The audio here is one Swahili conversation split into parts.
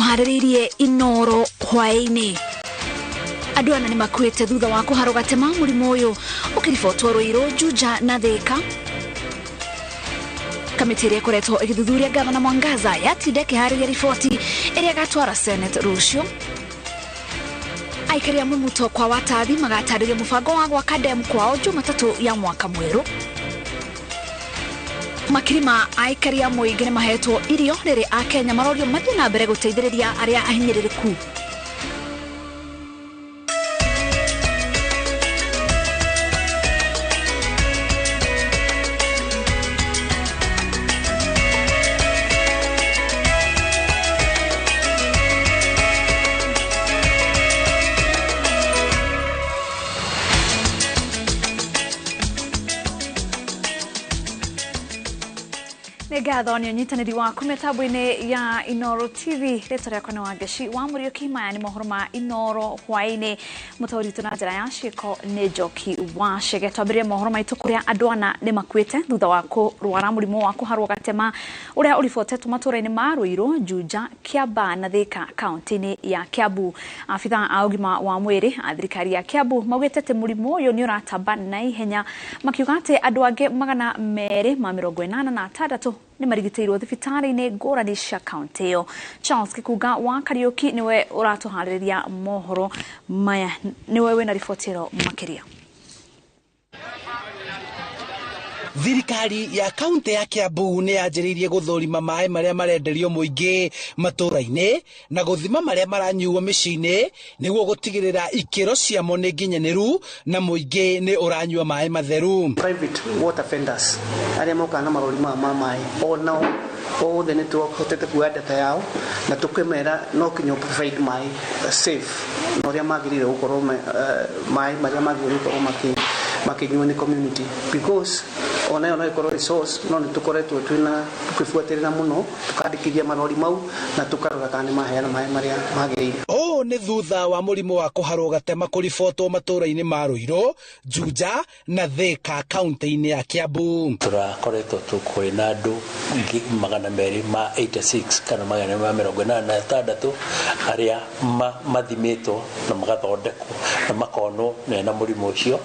tuhariririe Inoro hwaini. Andũ ana nĩmakuĩte thutha wa kũharwo gatema mũrimũ ũyũ ũkĩribotwo Ruiru, Juja na Thika. Kamiti ĩrĩa ĩkoretwo ĩgĩthuthuria Gavana Mwangaza yatinda ĩkĩharĩria riboti ĩrĩa ĩgatwara Senate rũciũ. Aikari a Mumuto kwa watathi magatarĩria mũbango wa gwaka demu kwao Jumatatũ ya mwaka mwerũ. Makirima aikari a mũingĩ nĩmahetwo irio rĩrĩa a Kenya marorio mathiĩ na mbere gũteithĩrĩria arĩa ahinyĩrĩrĩku. Ngatho nĩ ũnyitanĩri waku mĩtambo-inĩ ya Inoro TV. Rĩtwa rĩakwa nĩ Wangeci wa Mũriũki. Maya nĩ mohoro ma Inoro hwaĩ-inĩ. Mũtaũri witũ na njĩra ya ciĩko nĩ Njoki wa Chege. Twambĩrĩrie mohoro maitũ kũrĩa andũ ana nĩmakuĩte thutha wa kũrwara mũrimũ wa kũharwo gatema ũrĩa ũribotetwo matũũra-inĩ ma Ruiru, Juja, Kiambaa na Thika kaunti-inĩ ya Kiambu. Abithaa a ũgima wa mwĩrĩ a thirikari ya Kiambu maugĩte atĩ mũrimũ ũyũ nĩ ũratamba na ihenya, makiuga atĩ andũ angĩ 286 nĩmarigitĩirwo thibitarĩ-inĩ ngũrani cia kaunti ĩyo. Charles Kikunga wa Kariuki niwe ũratuharĩrĩria mohoro maya, niwe wĩna riboti ĩyo makĩria. Thirikari ya kaunti ya Kiambu nĩ yanjĩrĩirie gũthũrima maĩ marĩa marenderio mũingĩ matũũra-inĩ na gũthima marĩa maranyuo mĩciĩ-inĩ nĩguo gũtigĩrĩra ikĩro ciamo nĩ nginyanĩru na mũingĩ nĩ ũranyua maĩ matheru. Private water vendors arĩa mokaga na marori ma maĩ onao othe nĩ tũhotete kuoya data yao na tũkĩmera no kinya provide maĩ safe na ũrĩa magĩrĩire gũkorwo maĩ marĩa magĩrĩire gũkorwo makinyuo nĩ community, because onayo no ikorwo resource no nĩ tũkoretwo twĩna tũkĩbuatĩrĩra mũno tukandĩkithia marori mau na tũkarora kana nĩ maheana maĩ marĩa magĩrĩire. Ũũ nĩ thutha wa mũrimũ wa kũharwo gatema kũribotwo matũũra-inĩ ma Ruiru, Juja na Thika kaunti-inĩ ya Kiambu. Tũrakoretwo twĩna andũ 286 kana 286 arĩa mathimĩtwo na magathondekwo na makonwo mena mũrimũ ũcio.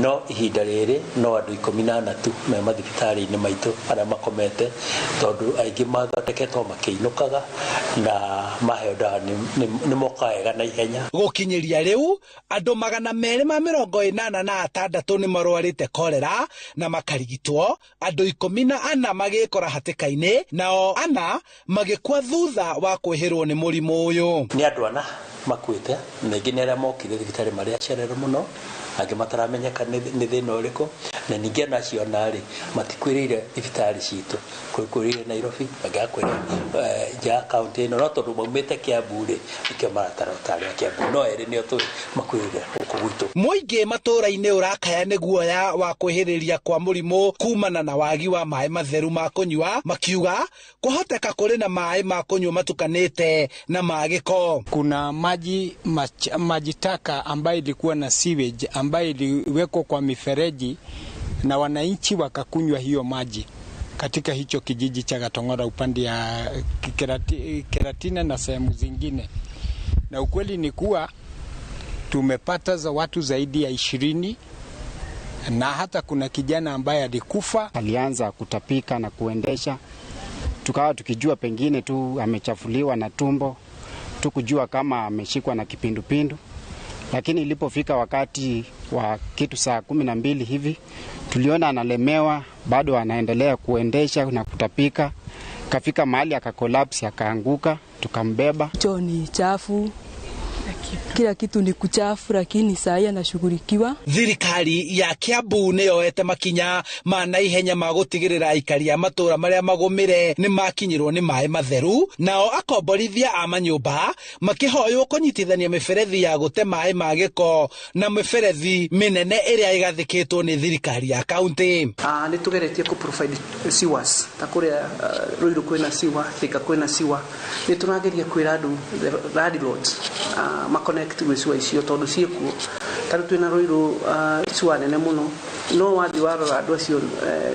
No ihinda rĩrĩ no andũ 14 me mathibitarĩ-inĩ maitũ arĩa makomete tondũ aingĩ mathondeketwo makĩinũkaga na maheo ndawa nĩ mokaga na ihenya. Gũkinyĩria rĩu andũ 286 nĩ marwarĩte kolera na makarigitwo, andũ 14 magĩkora hatĩka-inĩ nao 4 magĩkua thutha wa kwĩhĩrwo nĩ mũrimũ ũyũ. Nĩ andũ 4 makuĩte na ingĩ nĩ arĩa mokire thibitarĩ marĩa acerere mũno, angĩ mataramenyeka nĩ thĩna ũrĩkũ, na ningĩ nacio narĩ matikwĩrĩire thibitarĩ citũ, kwĩrĩire Nairobi, agakwĩra ja kaunti ĩno, no tondũ maumĩte Kiambu-rĩ nĩkĩo maratara ũtarĩ Kiambu, no erĩ nĩo makwĩrĩire gũkũ gwitũ. Mũingĩ matũũra-inĩ ũrakaya nĩ guoya wa kwĩhĩrĩria kwa mũrimũ kumana na wagi wa maĩ matheru ma kũnyua, makiuga kũhoteka kũrĩ na maĩ ma kũnyua matukanĩte na magĩko. Kuna maji taka ambayo ilikuwa na sewage ambayo iliwekwa kwa mifereji na wananchi wakakunywa hiyo maji katika hicho kijiji cha Gatong'ora upande ya Keratina na sehemu zingine. Na ukweli ni kuwa tumepata za watu zaidi ya 20 na hata kuna kijana ambaye alikufa, alianza kutapika na kuendesha. Tukawa tukijua pengine tu amechafuliwa na tumbo, tukujua kama ameshikwa na kipindupindu. Lakini ilipofika wakati wa kitu saa 12 hivi, tuliona analemewa, bado anaendelea kuendesha na kutapika. Kafika mahali akakolapsi, akaanguka, tukambeba. Choo ni chafu, kila kitu ni kuchafu, lakini saa hii anashughulikiwa. Thirikari ya Kiambu nĩ yoete makinya ma naihenya ma gũtigĩrĩra aikari a matũũra marĩa magũmĩre nĩ makinyĩrwo nĩ maĩ matheru, nao akomborithia a manyũmba makĩhoywo kũnyitithania mĩberethi ya gũte maĩ ma gĩko na mĩberethi mĩnene ĩrĩa ĩgathĩkĩtwo nĩ thirikari ya kaunti. Nĩ tũgeretie ku provide sewers ta kũrĩa Ruiru kwĩna sewer, Thika kwĩna sewer. Nĩ tũrageria kwĩra andũ landlords ma connect with sewer icio tondũ ciĩkuo. Tarĩ twĩna Ruiru sewer nene mũno no wathi warora andu acio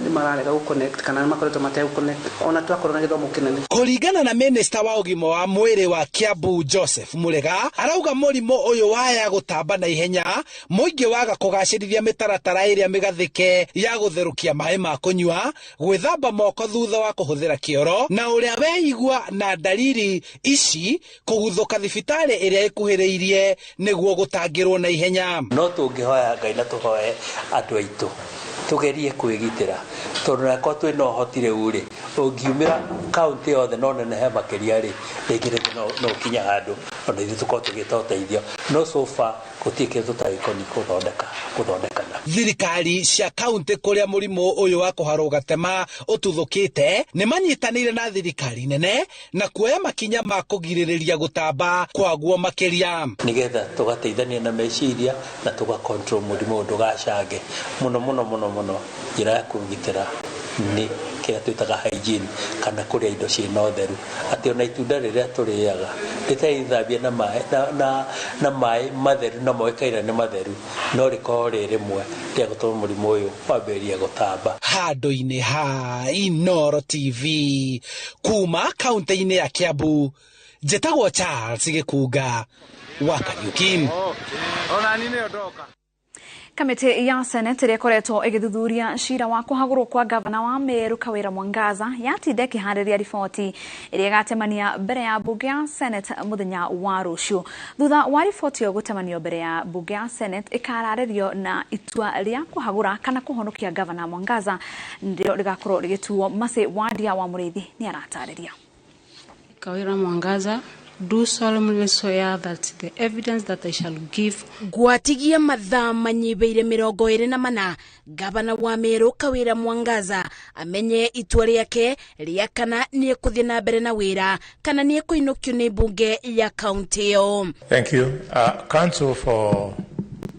ni mararega connect kana makoretwo mate connect ona twakorwo na githomo kinene. Kuringana na minister wa ugima wa mwiri wa Kiambu Joseph Murega arauga murimo uyu waya gutamba na ihenya muingi waga kugacirithia mitaratara iria migathike ya gutherukia mai ma kunywa gwithamba moko thutha wa kuhuthira kioro na uria weigua na dalili ici kuguthuka thibitari iria ikuhiriirie niguo gutangirwo na ihenya. No tungihoya Ngai na tuhoye andu aitu tugerie kwigitira tondu nako twi no hotire uri ungiumira county yothe no nenehe makiria ri rĩngĩ no kinya handu ona ithu tukorwo tugĩta ũteithio no so far gũtirĩ tutagĩkoni gũthondekana. Thirikari cia kaunti kuria murimu uyu wa kuharwo gatema ututhukite ni manyitanire na thirikari nene na kuoya makinya ma kugirĩrĩria gutamba kwaguo makiria nigetha tugateithania na meciria na tuga control murimu ndugacange muno njira ya kugitira ni kira twitaga hygiene kana kuria indo ciina utheru ati ona itunda riria turiaga ritaithambia na mai matheru na moikaira ni matheru no riko rimwe ria gutuma murimu uyu wambirie gutamba. Handu-ini ha Inoro TV kuma kaunti-ini ya Kiambu njĩtagwo Charles Gĩkunga wa Kariuki. Ona nini ondoka. Kamiti ya Senate iria ikoretwo igithuthuria cira wa kuhagurwo kwa gavana wa Meru Kawira Mwangaza yatinda ikihariria riboti iria igatemania mbere ya bunge ya Senate muthenya wa rucio. Thutha wa riboti yo gutemanio mbere ya bunge ya Senate ikararirio na itua ria kuhagura kana kuhonokia gavana Mwangaza ndio rigakorwo rigituo. Mase Wadia wa Muriithi ni aratariria. Kawira Mwangaza do solemnly swear that the evidence that I shall give gwatigia mathaa manyibeire 24 gavana wa Meru Kawira Mwangaza amenye itua riake ria kana nie kuthie na mbere na wira kana nie kuinukio ni bunge ya county yo. Thank you. Council for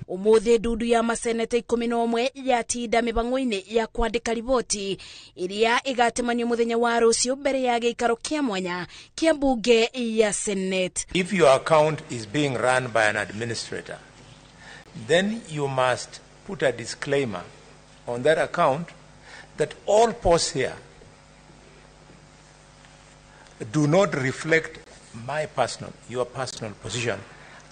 Umuthi ndudu ya maseneta 11 yatinda mibango-ini ya kwandika riboti iria igatemanio muthenya wa rucio mbere ya gĩikaro kia mwanya kia bunge ya Senate. If your account is being run by an administrator, then you must put a disclaimer on that account that all posts here do not reflect your personal position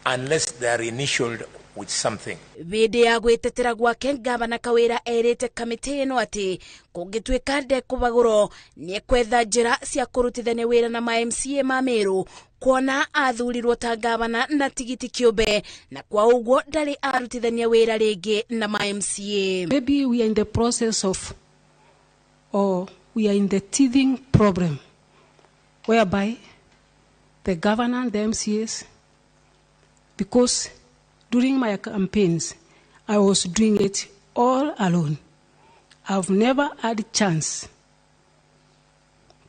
unless they are initialed with something. Bidi ya gwetetera gwake gavana Kawira erite kamiti ino ati kungituika ndekubaguro ni kwetha njira cia kurutithania wira na MCA ma Meru kuona athurirwo ta gavana na tigiti kiumbe na kwa uguo ndari arutithania wira ringi na MCA. Maybe we are in the process of, or we are in the teething problem whereby the governor and the MCAs, because during my campaigns, I was doing it all alone. I've never had a chance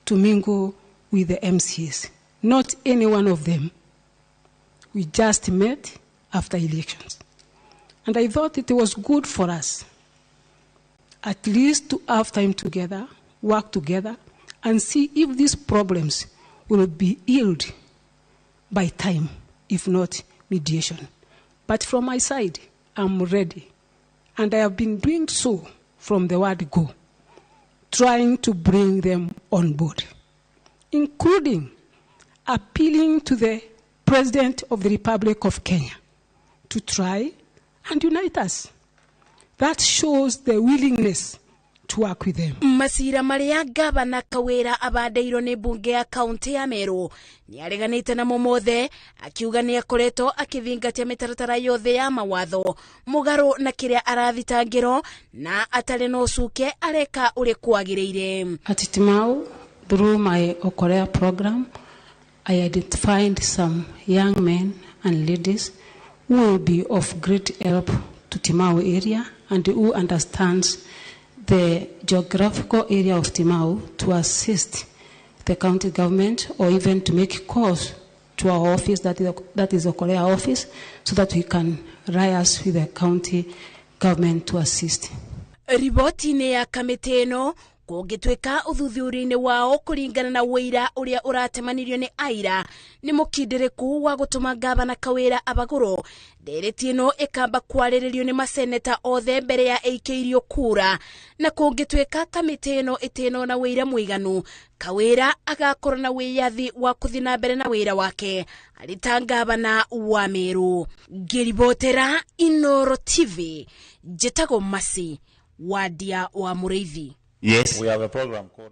to mingle with the MCAs. Not any one of them. We just met after elections. And I thought it was good for us at least to have time together, work together, and see if these problems will be healed by time, if not mediation. But from my side, I'm ready. And I have been doing so from the word go, trying to bring them on board, including appealing to the President of the Republic of Kenya to try and unite us. That shows the willingness to work with them. Masira maria gavana Kawira abadeiro ni bunge ya county ya Meru ni areganite na momothe akiuga ni akoretwo akithingatia mitaratara yothe ya mawatho mugaro na kiria arathitangiro na atari no cuke areka uri kwagiriire. At Timau, through my Okorea program, I identified some young men and ladies who will be of great help to Timau area and who understands the geographical area of Timau to assist the county government or even to make calls to our office, that is Okorea office, so that we can liaise with the county government to assist. Riboti ni ya kamiti ino kũngĩtuĩka ũthuthuria-inĩ wao kũringana na wĩira ũrĩa ũratemanirio nĩ aira nĩ mũkindĩrĩku wa gũtũma ngavana Kawĩra abagũrwo. Ndereti ĩno ĩkamba kwarĩrĩrio nĩ maseneta othe mbere ya ĩikĩirio kura, na kũngĩtuĩka kamĩtĩ ĩno ĩtĩno na wĩira mũiganu, Kawĩra agakorwo na wĩyathi wa kũthiĩ na mbere na wĩra wake arĩ ta ngavana wa Meru. Ngĩribotera Inooro TV, njĩtagwo Masi Wadia wa Mũrĩithi. Yes, we have a program called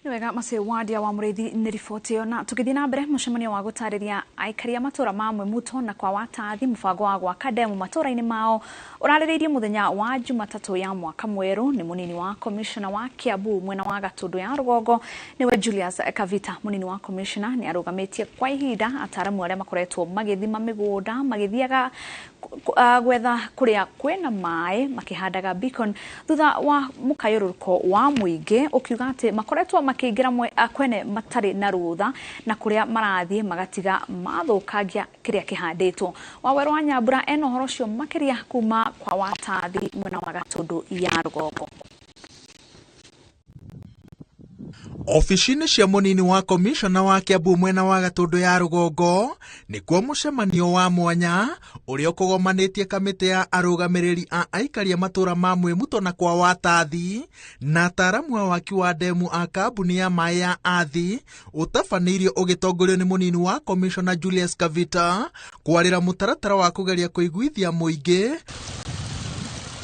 Niwega Masi Wadia wa Mũrĩithi nĩ riboti ĩyo, na tũgĩthiĩ na mbere mũcemanio wa gũtarĩria aikari a matũra ma Mwĩmuto na kwa Watathi mũbango wa gwaka ndemu matũra-inĩ mao ũrarĩrĩirie mũthenya wa Jumatatũ ya mwaka mwerũ. Nĩ mũnini wa commissioner wa Kiambu mwena wa Gatundu ya Rũgongo niwe Julius Kavita. Mũnini wa commissioner nĩ arũgamĩtie kwa ihinda ataramu arĩa makoretwo magĩthima mĩgũnda magĩthiaga gwetha kũrĩa kwĩna maĩ makĩhandaga beacon thutha wa mũkayũrũrũko wa mũingĩ, ũkiuga atĩ makoretwo makĩingĩra kwene matarĩ na rũtha na kũrĩa marathiĩ magatiga mathũkangia kĩrĩa kĩhandĩtwo. Waweru wa Nyambura ena ũhoro ũcio makĩria kuma kwa Watathi mwena wa Gatundu ya Rũgongo. Ofici-inĩ cia mũnini wa commissioner wa Kiambu mwena wa Gatundu ya Rũgongo nĩkuo mũcemanio wa mwanya ũrĩa ũkũgomanĩtie kamĩtĩ ya arũgamĩrĩri a aikari a matũra ma Mwĩmuto na kwa Watathi na ataramu a waki wa ndemu a kambuni ya maĩ ya Athi ũtabanĩirio ũgĩtongorio nĩ mũnini wa commissioner Julius Kavita kwarĩra mũtaratara wa kũgeria kũiguithia mũingĩ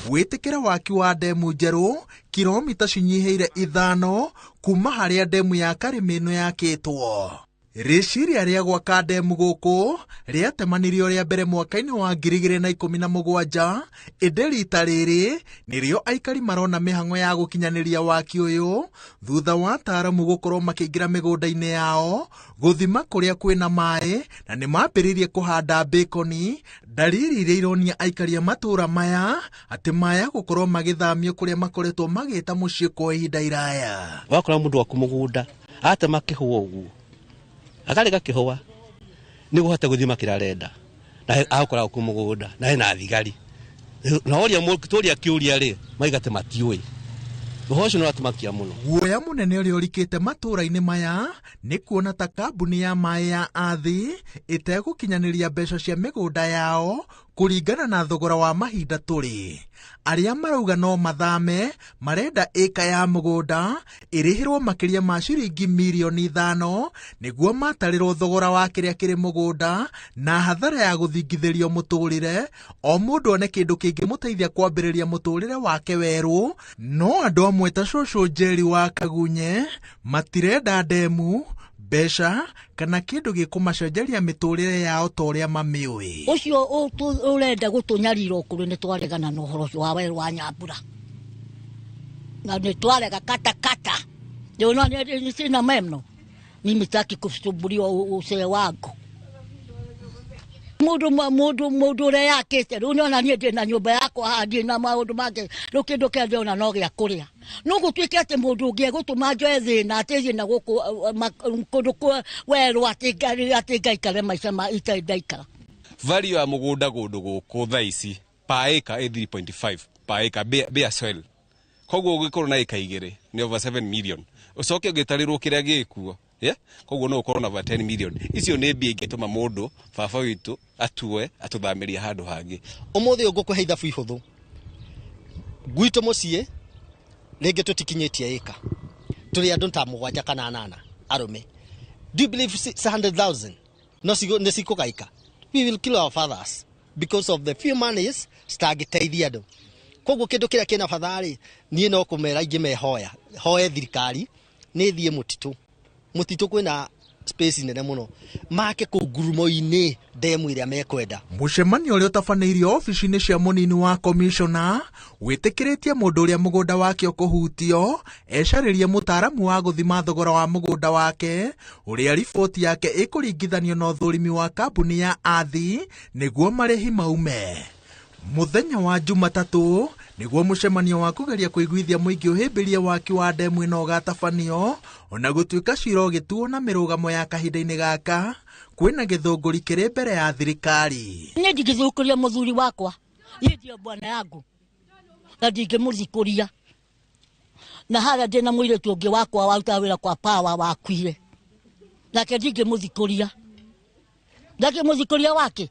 wĩtĩkĩra waki wa ndemu njerũ kilomita cinyihĩire 5 kuma harĩa ndemu ya Karĩmĩno yakĩtwo. Rĩciria rĩa gwaka ndemu gũkũ rĩatemanirio rĩa mbere mwaka-inĩ wa 2017, ĩndĩ rita rĩrĩ nĩrĩo aikari marona mĩhang'o ya gũkinyanĩria waki ũyũ thutha wa ataramu gũkorwo makĩingĩra mĩgũnda-inĩ yao gũthima kũrĩa kwĩna maĩ na nĩ mambĩrĩirie kũhanda beaconi, dalili iria ironia aikari a matũra maya atĩ maya gũkorwo magĩthamio kũrĩa makoretwo magĩta mũciĩ kwa ihinda iraya. wakora mũndũ waku mũgũnda atema kĩhũa ũguo akarega kĩhũa nĩguo hote gũthima kĩrĩa arenda na agakora ku mũgũnda na hena thigari na oria mũtũria kĩũria rĩ maigate matiũĩ ũhoro ũcio nĩ watũmakia mũno. Guoya mũnene ũrĩa ũrikĩte matũra-inĩ maya nĩ kuona ta kambuni ya maĩ ya Athi ĩtegũkinyanĩria mbeca cia mĩgũnda yao kũringana na thogora wa mahinda tũrĩ. Arĩa marauga no mathame marenda ĩka ya mũgũnda ĩrĩhĩrwo makĩria ma ciringi mirioni 5 nĩguo matarĩrwo thogora wa kĩrĩa kĩrĩ mũgũnda na hathara ya gũthingithĩrio mũtũrĩre, o mũndũ one kĩndũ kĩngĩmũteithia kwambĩrĩria mũtũrĩre wake werũ. No andũ amwe ta cũcũ Njeri wa Kagunye matirenda ndemu, mbeca kana kĩndũ gĩkũmacenjeria mĩtũrĩre yao ta ũrĩa mamĩũĩ. Ũcio ũrenda gũtũnyarira ũkũrũ nĩ twaregana na ũhoro wa Waweru wa Nyambura na nĩ twarega kata ndio ni sina memno mimi sitaki kusumbuliwa usee wangu mundu ũrĩa yakĩte rĩu nĩona niĩ ndĩ na nyũmba yakwa handi na maũndũ mangĩ rĩu kĩndũ kĩa ndĩona no gĩa kũrĩa no gũtuĩke atĩ mũndũ ũngĩ egũtũma njoe thĩna atĩ thiĩ na gũkũ kũndũ werũ atĩ ngaikare maica ma itarĩ ndaikara. Value ya mũgũnda gũndũ gũkũ thaa ici per acre 3.5 per acre bare soil, koguo ũgĩkorwo na ĩka 2 nĩ over 7 million ũcoke ũgĩtarĩrwo kĩrĩa gĩkuo koguo no ũkorwo na over 10 million. Icio nĩ mbia ingĩtũma mũndũ baba witũ atue atũthamĩria handũ hangĩ. Ũmũthĩ ũngũkũhe ithabu ihũthũ gwitũ mũciĩ rĩngĩ tũtikinyĩtie ĩka tũrĩ andũ ta 7 kana 8 arũme. Do you believe 600,000 no nĩcikũgaika? We will kill our fathers because of the few monies citangĩteithia andũ. Koguo kĩndũ kĩrĩa kĩna batharĩ niĩ no kũmera ingĩ mehoya hoe thirikari nĩ thiĩ mũtitũ kwĩna space nene mũno make kũ ngurumo-inĩ ndemu ĩrĩa mekwenda. Mũcemanio ũrĩa ũtabanĩirio ofici-inĩ cia mũnini wa commissioner wĩtĩkĩrĩtie mũndũ ũrĩa mũgũnda wake ũkũhutio ecarĩrie mũtaaramu wa gũthima thogora wa mũgũnda wake ũrĩa riboti yake ĩkũringithanio na ũthũrimi wa kambuni ya Athi nĩguo marĩhi maume. Mũthenya wa Jumatatũ nĩguo mũcemanio wa kũgeria kũiguithia mũingĩ ũhĩmbĩrie waki wa ndemu ĩno ũgatabanio, ona gũtuĩka cira ũgĩtuo na mĩrũgamo ya kahinda-inĩ gaka kwĩna gĩthũngũri kĩrĩ mbere ya thirikari. Niĩ ndingĩthũkũria mũthuri wakwa, niĩ ndio bwana yangu na ndingĩmũthikũria na haria ndina mwire tungi wakwa waruta wira kwa power wakuire nake ndingi muthikuria ndake muthikuria wake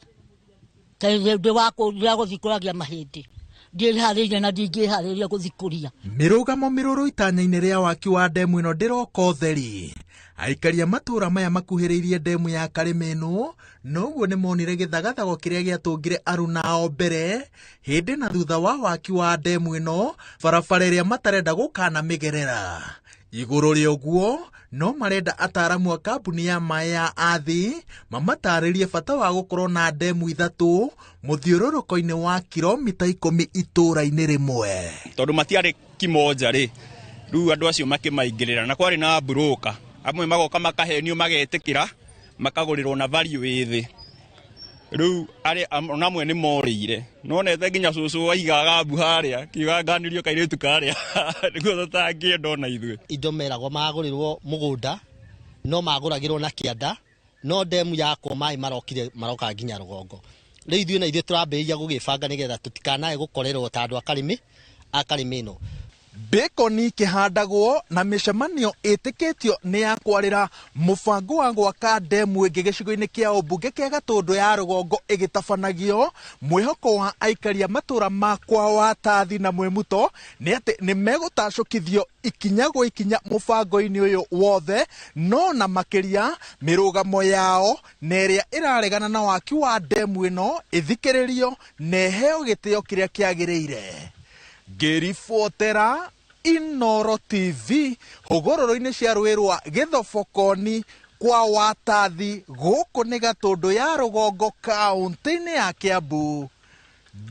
kaide wako ndago thikuragia mahindi ndihariria na ndingihariria guthikuria mirugamo miruru itanya-ini ria waki wa ndemu ino ndiroko theri aikaria matura maya makuhiriirie ndemu ya Karimeno noguo ni monire githagathago kiria giatungire aruna ao mbere hindi na thutha wa waki wa ndemu ino barabara iria matarenda gukana migerera iguru ria uguo no marenda ataramu a kambuni ya mai ya Athi mamataririe bata wa gukorwo na ndemu ithatu muthiururuko-ini wa kilomita 10 itura-ini rimwe tondu matiari kimoja ri riu andu acio makimaingirira na kwari na broker amwe magoka makahenio magetikira makagurirwo na value ithi riu ari namwe ni morire no nethe nginya cucu waigaga mbu haria kiuganganirio kairitu karia niguo tutangienda na ithuĩ indo meragwo magurirwo mugunda no maguragirwo na kianda no ndemu yakwo mai maroka nginya rugongo riu ithuĩ na ithuĩ turambĩrĩria gũgĩbanga nĩgetha tũtikanae gũkorerwo ta andũ a Karimeno Bacon kihandagwo na micemanio itikitio ni ya kwarira mubango wa gwaka ndemu ingi gicigo-ini kia umbunge kia Gatundu ya rugongo igitabanagio mwihoko wa aikaria matura makwa wa Tathi na Mwemuto ni ati ni megutacukithio ikinya gwa ikinya mubango-ini uyu wothe no na makiria mirugamo yao na iria iraregana na waki wa ndemu ino ithikiririo na heo gitio kiria kiagiriire Ngiribotera Inoro TV hugororo-ini cia rũĩ rwa Gĩthobokoni kwa Watathi gũkũ nĩ Gatundu ya rugongo kaunti-inĩ ya Kiambu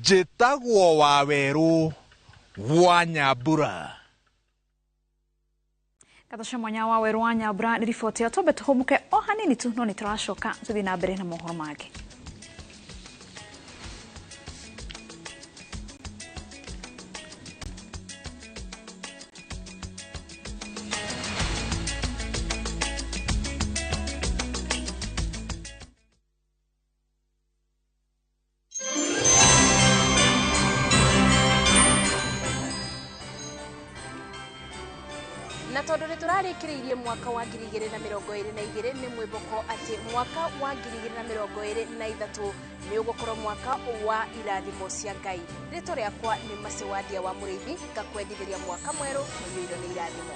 njĩtagwo Wawerũ wa Nyambura. Katasha mwanya Wawerũ wa Nyambura ni riboti ya tobe tuhumuke o hanini tu no nituracoka tuthi na mbere na mohoro mangĩ. Na tondu ni turarikireirie mwaka wa 2022 ni mwiboko ati mwaka wa 2023 ni ugukorwo mwaka wa irathimo cia Ngai. Rito riakwa ni Masiwadia wa Muriithi ngakwendithiria mwaka mweru muiyiro ni irathimo.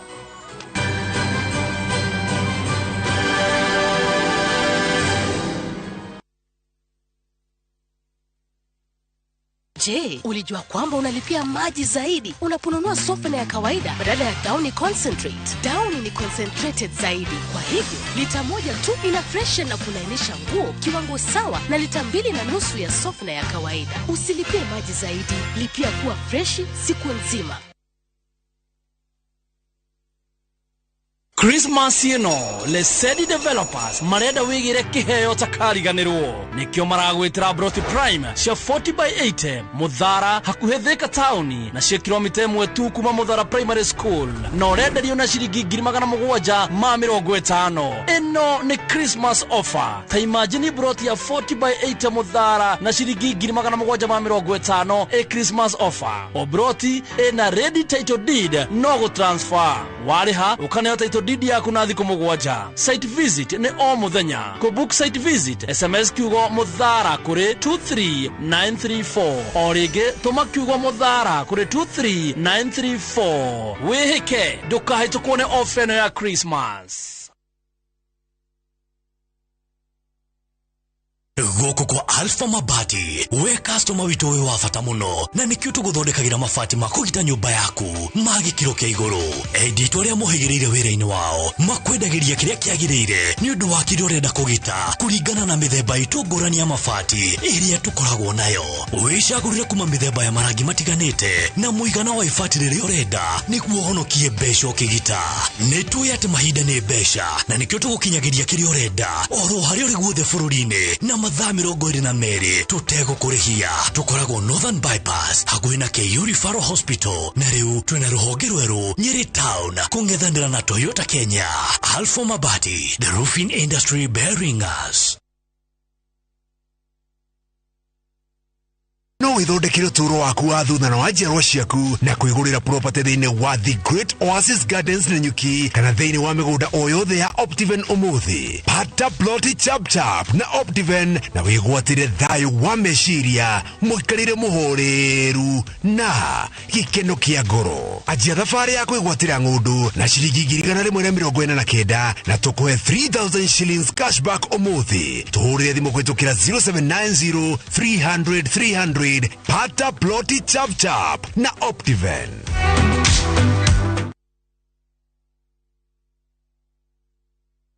Je, ulijua kwamba unalipia maji zaidi unaponunua softener ya kawaida badala ya Downy Concentrate? Downy ni concentrated zaidi. Kwa hivyo, lita moja tu ina freshen na kulainisha nguo kiwango sawa na lita 2.5 ya softener ya kawaida. Usilipie maji zaidi, lipia kuwa freshi siku nzima. Christmas ino Lesedi Developers marenda wigire kiheo takariganirwo nikio maragwitira Broti Prime cia 40/80 Muthara hakuhe Thika town na cia kilomita 1 tu kuma Muthara Primary School no renderio na ciringi 750. Ino ni Christmas offer. Ta imagine Broti ya 40/80 Muthara na ciringi 750 e Christmas offer. O Broti ena ready title deed no go transfer. Wariha ukaneo title deed yaku na thiko mugwanja. Site visit ni o muthenya. Ko book site visit SMS kiugo Muthara kuri 23934 o ringi tuma kiugo Muthara kuri 23934. Wihike ndukahe kuone offer ya Christmas. Goko kwa Alpha Mabati we customer witu we wafata muno na nikio tuguthondekagira mabati makugita nyumba yaku magikiro kia iguru edit uria muhigirire wira-ini wao makwendagiria kiria kiagirire ni undu wa kiria urenda kugita kuringana na mithemba itu ngurani ya mabati iria tukoragwo nayo wicagurire kuma mithemba ya marangi matiganite na muigana wa ibati riria urenda niguo honokie mbeca ukigita ni tuya ati mahinda ni mbeca na nikio tugukinyagiria kiria urenda oro haria uri guothe bururi-ini na mathaa 22 tutegũkũrĩhia tukoragwo Northern Bypass hakuhĩ na KU Referral Hospital na rĩu twĩna rũhonge rwerũ Nyeri Town kũng'ethanĩra na Toyota Kenya. Alpha Mabati, the roofing industry bearing us. No gwithondekera uturo waku wa thutha na njiarwa ciaku na kwigurira property thiini wa The Great Oasis Gardens Nanyuki kana thiini wa migunda o yothe ya Optiven umuthi. Pata ploti chap chap na Optiven na wigwatire thayu wa meciria muikarire muhoreru na gikeno kia ngoro. Ajia thabari ya kwigwatira ng'undu na ciringi 149 na tukuhe 3000 shillings cashback umuthi. Tuhurire thimu kwitukira 0790 300 300. Pata ploti chap chap na Optiven.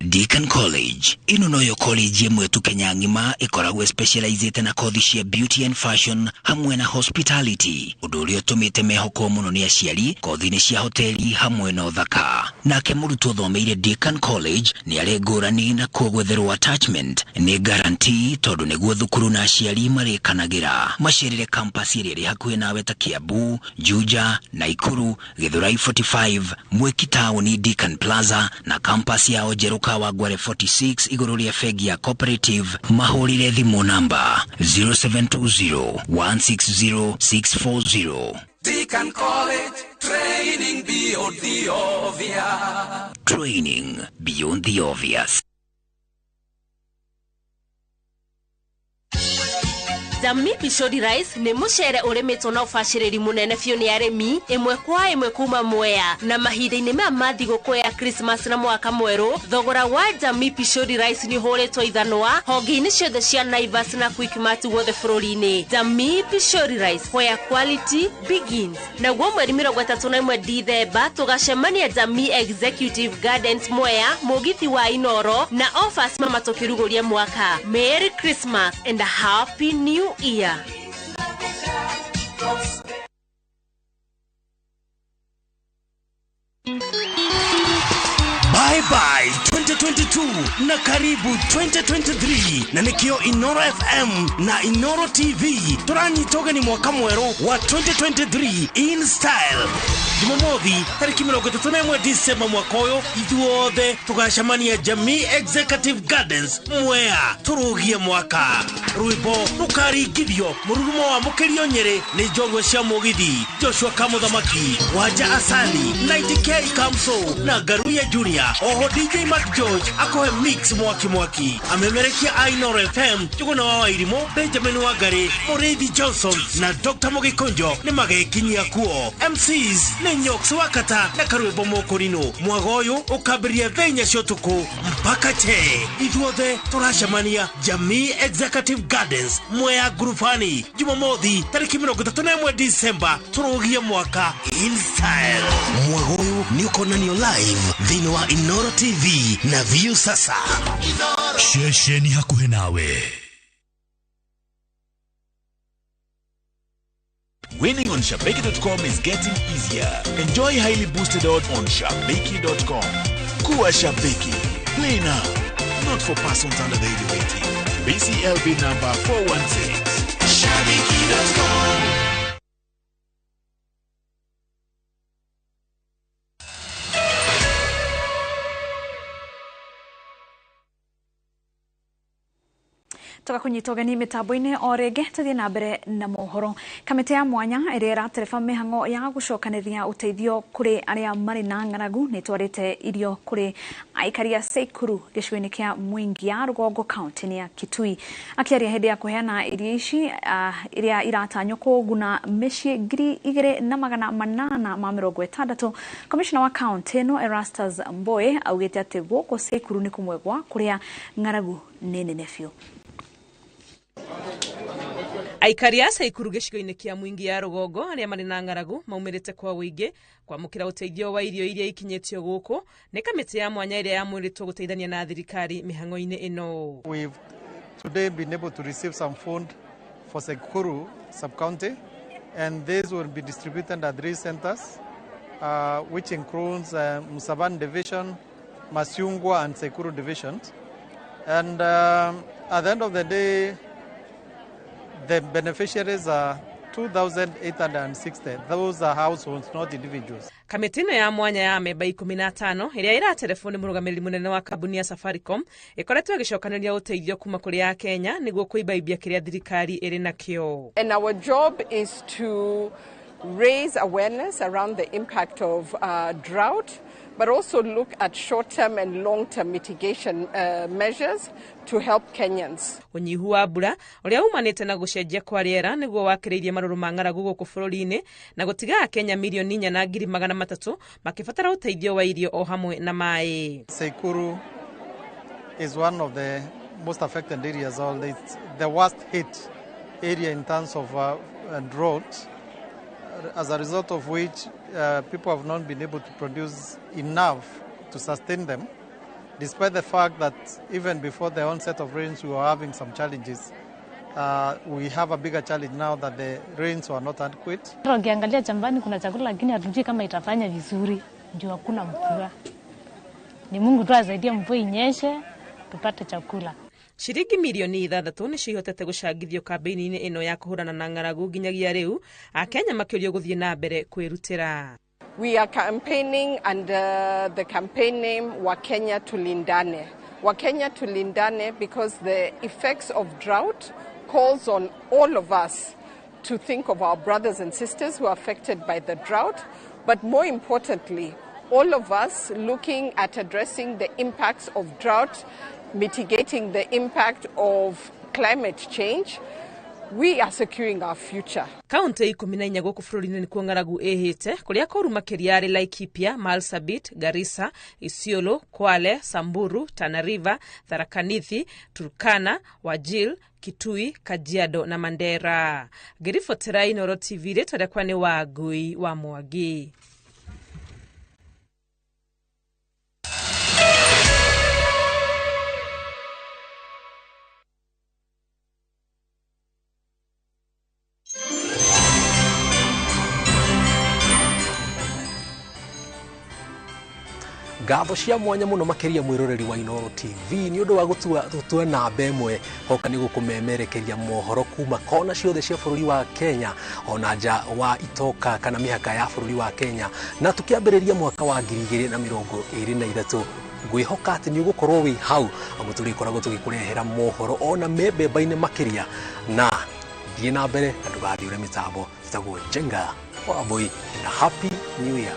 Deakin College ino noyo college yemwe tu Kenya ngima ikoragwo specialized na kothi cia beauty and fashion hamwe na hospitality. Undu uria utumite mehoko muno ni aciari kothi-ini cia hoteli hamwe na uthaka. Nake murutwo thomeire Deakin College ni ari ngurani na kuogwetherwo attachment ni guarantee tondu niguo thukuru na aciari marikanagira. Macerere campus iri hakuhi nawe ta Kiambu, Juja, Naikuru, Githurai 45, Mwiki Town, Deakin Plaza na campus ya Ojeruka Wagware 46 iguru ria fegi ya Cooperative. Mahurire thimu namba 0720160640. Deakin College, training beyond the obvious. Training beyond the obvious. Jamii Pishori Rice ni mushere uremetwo na ufashiriri munene fiu ni aremi imwe kwa imwe kuma Mwea na mahinda-ini ma mathigũkũ ya Christmas na mwaka mweru. Thogora wa Jamii Pishori Rice ni huritwo ithanwa honge-ini ciothe cia Naivas na Quickmart wothe bũrũri-inĩ. Jamii Pishori Rice, where quality begins. Na guo mweri 31 Dithemba tugacemania Jamii Executive Gardens Mwea mugithi wa Inoro na offers mamatokiruguria mwaka. Merry Christmas and a Happy New Year. Bye bye 2022 na karibu 2023 na nikio Inoro FM na Inoro TV turanyitoga ni mwaka mweru wa 2023 in style. Jumamothi tariki 31 Disemba mwaka uyu ithuothe tugacemania Jamii Executive Gardens Mwea turugia mwaka. Rwimbo rukaringithio mururumo wa mukirio Nyeri ni njorua cia mugithi Joshua Kamuthamaki, Wanja Asali, 90K Kamso na Garuya Junior. Oho DJ Mark George akohe mix mwaki amemerekia Inoro FM Juguna wa Wairimo, Benjamin Wangari, Muriithi Johnson na Dr. Mugikonjo ni magekinyia kuo. MCs ni Nyox Wakata na Karwebo Mokorino. Mwagoyo ukabiria thenya ciotuku mpaka che. Ithuothe turacemania Jamii Executive Gardens Mwea Gurufani Jumamothi tariki 31 Disemba turugia mwaka in style. Mwagoyo ni ukonanio live dhini wa Inoro TV na View sasa. Shesheni hakuhe nawe. Winning on Shabeki.com is getting easier. Enjoy highly boosted odds on Shabeki.com. Kuwa Shabeki. Play now. Not for persons under the age of 18. BCLB number 416. Shabeki.com. Toka kunyitogani mitambo-ini o rege tuthie na mbere na mohoro. Kamiti ya mwanya iria iratereba mihango ya gucokanithia uteithio kuri aria mari na ng'aragu ni twarite irio kuri aikari ya Seikuru gicigo-ini kia Mwingi ya Rugongo kaunti ya Kitui. Akiaria hindi ya kuheana irio ici iria iratanywo kuguna micii 2,860. Komishona wa kaunti no Erastus Mboe augite ati guku Seikuru ni kumwe gwa kuria ng'aragu ni nene fiu. Aikari a Seikuru gicigo-ini kia Mwingi ya Rugongo aria mari na ng'aragu maumirite kwa wingi kwamukira uteithio wa irio iria ikinyetio guku ni kamiti ya mwanya iria yamuritwo guteithania na thirikari mihango-ini ino. We've today been able to receive some fund for Seikuru sub-county, and these will be distributed at 3 centers, which includes Musaban Division, Masiungwa and Seikuru divisions. And at the end of the day, the beneficiaries are 2,860. Those are households, not individuals. Kamitino ya mwanya ya ameba 15 iria ira telefoni murugamiriri munene wa kambuni ya Safaricom ikoretwo igicokanĩria uteithio kuma kuri ya Kenya niguo kuibaibia kiria thirikari iri nakio. And our job is to raise awareness around the impact of drought, but also look at short-term and long-term mitigation measures to help Kenyans. Unyihu wa mbura uria umanite na gucenjia kwa riera niguo wakiriirie maruru ma ng'aragu guku bururi-ini na gutiga Kenya milioni 4,300 makibatara uteithio wa irio o hamwe na mai. Sekuru is one of the most affected areas, the worst hit area in terms of drought, as a result of which people have not been able to produce enough to sustain them, despite the fact that even before the onset of rains we were having some challenges. We have a bigger challenge now that the rains were not adequate. Ukiangalia shambani kuna chakula lakini hatujui kama itafanya vizuri juu hakuna mvua. Ni Mungu tu asaidie mvua inyeshe tupate chakula. Shiringi milioni 6 ni cihotete gucangithio kambeni-ini ino ya kuhurana na ng'aragu nginyagia riu Akenya makirio guthie na mbere kwirutira. We are campaigning under the campaign name Wakenya Tulindane. Wakenya Tulindane because the effects of drought calls on all of us to think of our brothers and sisters who are affected by the drought, but more importantly, all of us looking at addressing the impacts of drought, mitigating the impact of climate change. We are securing our future. Kaunti 14 guku bururi-ini ni ng'aragu ihite kuria koru makiria ari Laikipia, Marsabit, Garissa, Isiolo, Kwale, Samburu, Tana River, Tharaka Nithi, Turkana, Wajir, Kitui, Kajiado na Mandera. Giribotera Inooro TV retwa kwa ni Wangui wa Mwangi. Ngatho cia mwanya muno makiria mwiroreri wa Inooro TV ni undu wa gutua namba imwe hoka ni gukumemerekeria mohoro kuma kona ciothe cia bururi wa Kenya ona nja wa itoka kana mihaka ya bururi wa Kenya na tukiambiriria mwaka wa 2023 ngwihoka ati ni ugukorwo wi hau amuturi koragwo tugikurehera mohoro ona mebeba-ini makiria na thie na mbere andu gathiure mitambo tagwo Jenga Wambui na Happy New Year.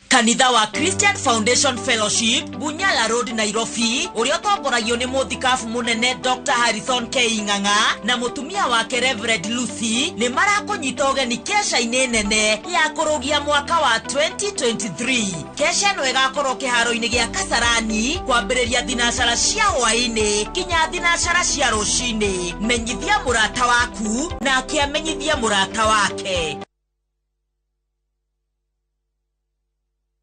Kanitha wa Christian Foundation Fellowship Bunyala Road Nairobi uria tongoragio ni muthikafu munene Dr. Harrison K. Ng'ang'a na mutumia wake Reverend Lucy ni marakunyita ugeni kesha-ini nene ya kurugia mwaka wa 2023. Kesha no igakorwo kiharo-ini gia Kasarani kwambiriria thinacara cia hwaini kinya thinacara cia rucini. Menyithia murata waku na akiamenyithia murata wake.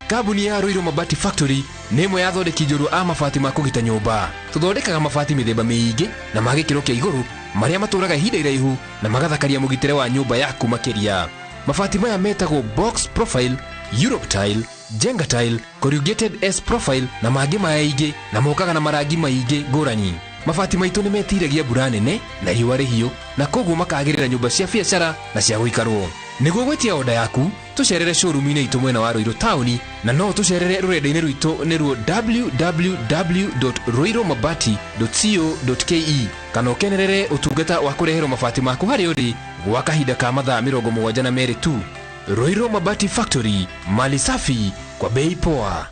Kambuni ya Roiro Mabati Factory nĩ ĩmwe ya thondeki njũru a mabati ma kũgita nyũmba. Tũthondekaga mabati mĩthemba mĩingĩ na ma gĩkĩro kĩa igũrũ marĩa matũraga ihinda iraihu na magathakaria mũgitĩre wa nyũmba yaku makĩria. Mabati maya metagwo box profile, Europe tile, Jenga tile, corrugated S profile na mangĩ maingĩ na mokaga na marangi maingĩ ngũrani. Mabati maitũ nĩ metiragia mbura nene na riũa rĩhiũ na koguo makagĩrĩra nyũmba cia biacara na cia gũikarwo. Nĩguo gwetia oda yaku tucerere showroom-inĩ itũ mwena wa Roiro Town na no tucerere rũrenda-inĩ rwitũ nĩruo www.roiromabati.co.ke kana ũkenerere ũtungata wa kũreherwo mabati maku harĩa ũrĩ gwa kahinda ka mathaa 72 tu. Roiro Mabati Factory, mali safi kwa bei poa.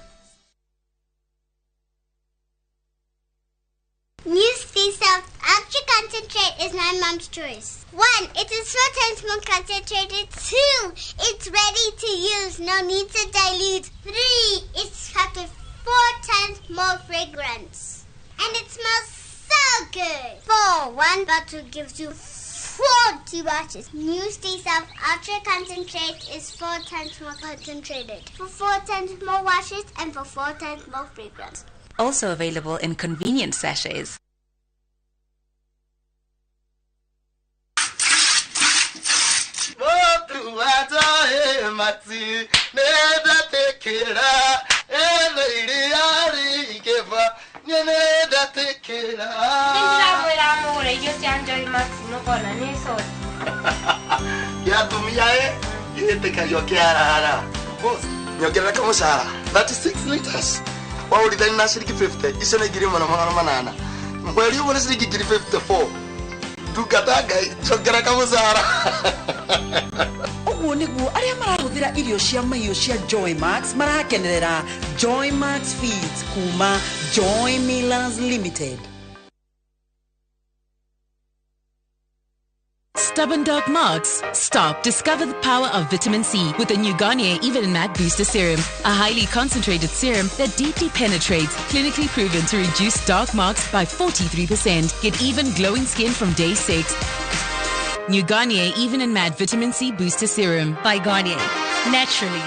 Extra concentrate is my mom's choice. 1, it is 4 times more concentrated. 2, it's ready to use, no need to dilute. 3, it's packed with 4 times more fragrance. And it smells so good. 4, 1 bottle gives you 40 washes. New Stay Soft Ultra Concentrate is 4 times more concentrated. For 4 times more washes and for 4 times more fragrance. Also available in convenient sachets. Mati, neda tekera, ele Ya tumia ile kayo kiara. Boss, nyongera kama sara. 36 liters. Wa ulidhani na shilingi 50. Isha na giri manana. Mweli uone shilingi giri 54. Dukataga nyongera kama sara. Uguo niguo aria marahuthira irio cia mahiũ cia Joy Max marakenerera Joy Max Feeds kuma Joy Millers Limited. Stubborn dark marks? Stop. Discover the power of vitamin C with the new Garnier Even Matte Booster Serum, a highly concentrated serum that deeply penetrates, clinically proven to reduce dark marks by 43%. Get even glowing skin from day 6. New Garnier Even and Matte Vitamin C Booster Serum by Garnier. Naturally.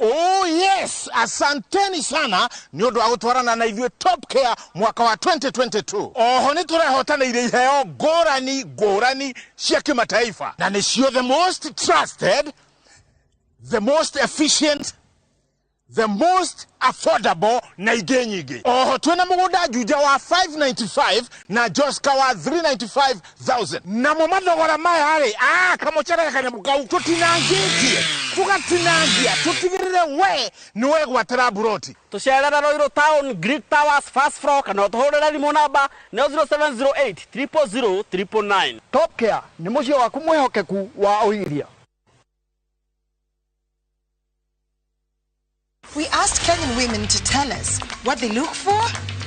Oh yes, asanteni sana nyodo wa gutwarana na ithwe Top Care mwaka wa 2022. Oho ni turehotana ile iheo ngorani cia kimataifa. Na nicio the most trusted, the most efficient, the most affordable na igenyige. Oho twena mugunda juja wa 595 na Joska wa 395,000. Na mumathogora maya hari kamochera kanyamukau tutinangitie. Tugatinangia tutigirire we niwe gwatira buroti. Tusherera Roiro Town Greek Towers first floor kana tuhorera limu namba 0708 000 999. Top Care ni mucio waku mwehokeku wa oiria. We asked Kenyan women to tell us what they look for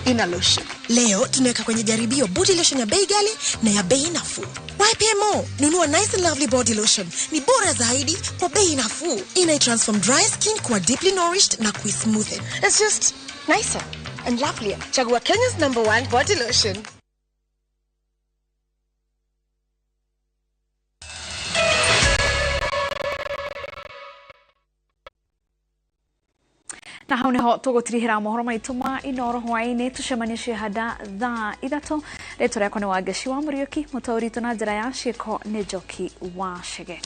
in a lotion. Leo tunaweka kwenye jaribio body lotion ya bei ghali na ya bei nafuu. Why pay more? Nunua Nice and Lovely body lotion. Ni bora zaidi kwa bei nafuu. Inai-transform dry skin kuwa deeply nourished na kui-smoothen. It's just nicer and lovelier. Chagua Kenya's #1 body lotion. Na hau niho tugutirihira mohoro maitu ma Inoro hwaini tucemanicie hada thaa 3 reto riakwa ni Wangeci wa Muriuki mutauritu na njira ya ciiko ni Njoki wa Shege.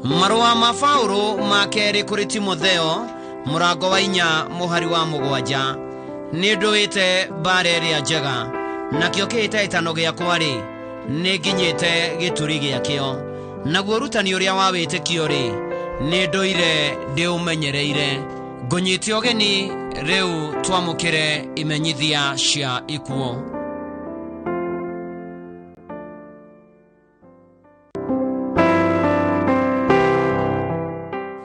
Marua ma Paulo makeri kuri Timotheo murango wa 4 muhari wa 7 ni nduite bareri ya njega nakio kiite itano giakwa ri ni nginyite gituri giakio naguo rutani uria wa witikio ri ni nduire ndi umenyereire ngunyite ogeni riu twamukire imenyithia cia ikuo.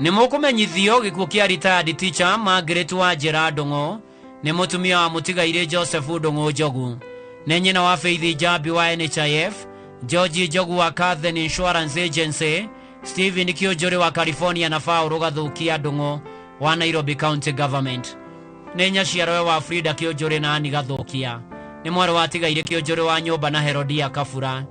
Ni mukumenyithio gikuo kia retired teacher Margaret Wanjira Ndung'u ni mutumia wa mutigaire Joseph Ndung'u Njogu ni nyina wa Faith Njambi wa NHIF, George Njogu wa Cathen Insurance Agency, Stephen Kiojore wa California na Paulo Gathukia Ndung'u wa Nairobi County Government. Ni nyaciarwe wa Frida Kiojore na Ani Gathukia ni mwaro wa tigaire Kiojore wa nyumba na Herodia Kafura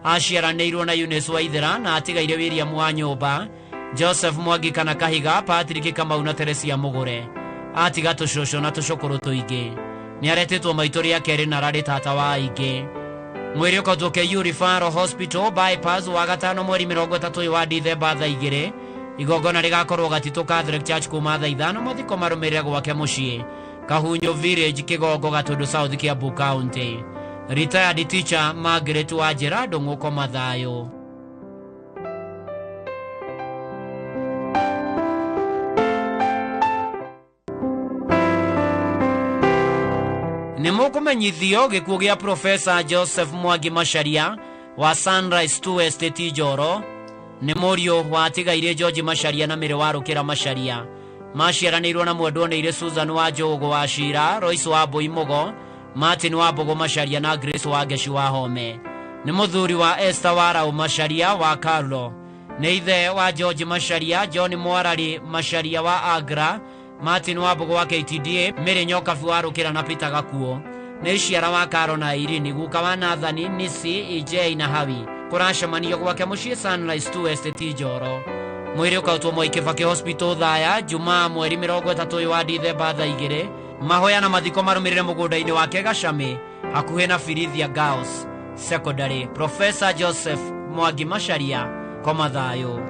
aciaranĩirwo na Eunice Waithera na atigaire William wa nyumba, Joseph Mwangi kana Kahiga, Patrick Kamau na Teresia Mugure atiga tucocwo na tucukuru tuingi ni aretetwo maituri ya keri na rari tata wa aingi. Mwiri ukotwoke Referral Hospital bypass wa 5 mweri 30 wa Dithemba thaa 2 igongona rigakorwo Gatito Catholic Church kuma thaa 5 mathiko marumirire gwake mucii Kahunyo Village Kigongo Gatundu South Kiambu County. Retired teacher Margaret Wanjira Ndung'u koma thayo. Ni mukumenyithio gikuo gia Professor Joseph Mwangi Macharia wa Sunrise 2 Estate Joro ni murio wa tigaire George Macharia na Mire wa Rukira Macharia maciaranĩirwo na mwendwo nĩ ire Susan wa Njogo wa Shira, Royce wa Boimogo, Martin wa Mbogo Macharia na Grace wa Ngeci wa Home. Ni muthuri wa Esther wa Rau Macharia wa Carlo. Ni ithe wa George Macharia, John Mwarari Macharia wa Agra, Martin wa Mbogo wa KTDA, Mire Nyokabi wa Rukira na Peter Gakuo. Ni ciara wa Karo na Irene guka wa Nathani Nisi Ijei na Hawi kurashamanio gwake mucii Sunrise 2 Estate Njoro. Mwiri ukautwo Moi Kibaki Hospital Thaya Jumaa mweri 30 wa Dithemba thaa 2. Mahoya na mathiko marumirire mugunda-ini wake Gacami hakuhi na Firithia Girls Secondary. Professor Joseph Mwangi Macharia, koma thayo.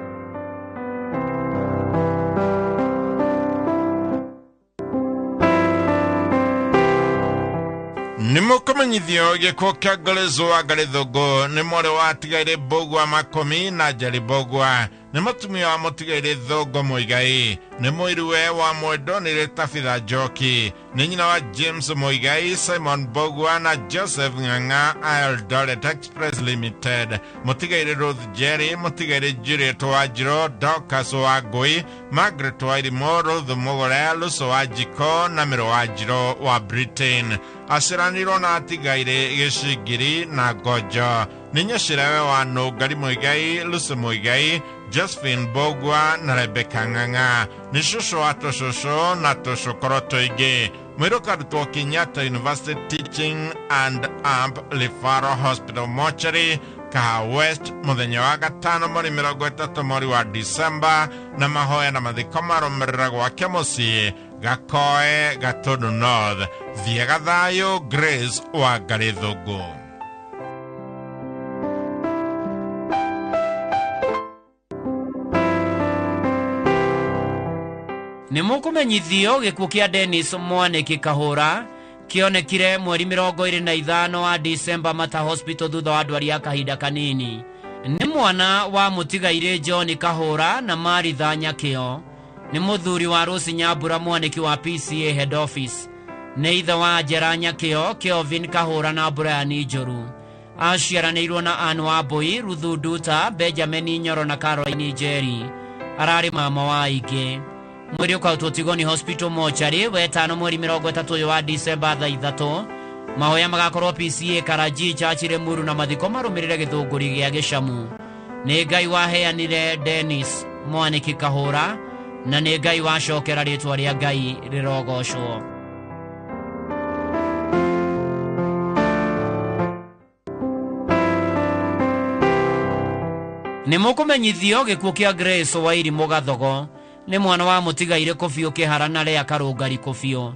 Nimukumenyithio gikuo kia Ngarizo wa Ngarithugu ni mwari wa tigaire Mbugua Makomi na Njeri Mbugua ni mutumia wa mutigaire Thungu Muigai ni muiriwe wa Mwendo ni Tabitha Njoki ni nyina wa James Muigai, Simon Mbugua na Joseph Ng'ang'a Eldoret Express Limited, mutigaire Ruth Njeri, mutigaire Juliet Wanjiru, Dorcas Wangui, Margaret Wairimu, Ruth Mugure, Luso Wanjiko na Miro Wanjiru wa Britain. Aciranirwo na atigaire Gicingiri na Ngojo ni Nyecirewe wa Nungari Muigai, Lucy Muigai, Josephine Mbugua na Rebecca Ng'ang'a ni cucu wa tucucu na tucukuru tuingi. Mwiri ukarutwo Kenyatta University Teaching and Amp Referral Hospital Mortuary Kaha West muthenya wa gatano mweri 30 mweri wa Disemba, na mahoya na mathiko marumirira gwake mucii Gakoe Gatundu North. Thiega thayo, Grace wa Ngarithugu. Nimukumenyithio gikuo kia Dennis Mwaniki Kahura kionekire mweri 25 wa Disemba Mata Hospital thutha wa ndwari ya kahinda kanini. Ni mwana wa mutigaire John Kahura na Maritha Nyakio. Ni muthuri wa Rose Nyambura Mwaniki wa PCA Head Office. Ni ithe wa Njera Nyakio, Kelvin Kahura na Brian Njoru. Aciaranĩirwo na Anne Wambui, Ruthu Nduta, Benjamin Nyoro na Caroline Njeri. Arari mama wa Ige. Mwiri ukautwo Tigoni Hospital Mortuary wetano mweri 30 wa Disemba thaa 3. Mahoya magakorwo PCA Karaji Church Limuru na mathiko marumirire Githunguri gia Gicamu. Ni Ngai waheanire Dennis Mwaniki Kahura na ni Ngai wacokera ritwa ria Ngai rirogocwo. Nimukumenyithio gikuo kia Grace Wairimu Gathogo ni mwana wa mutigaire Kofio Kihara na Lea Karungari Kofio.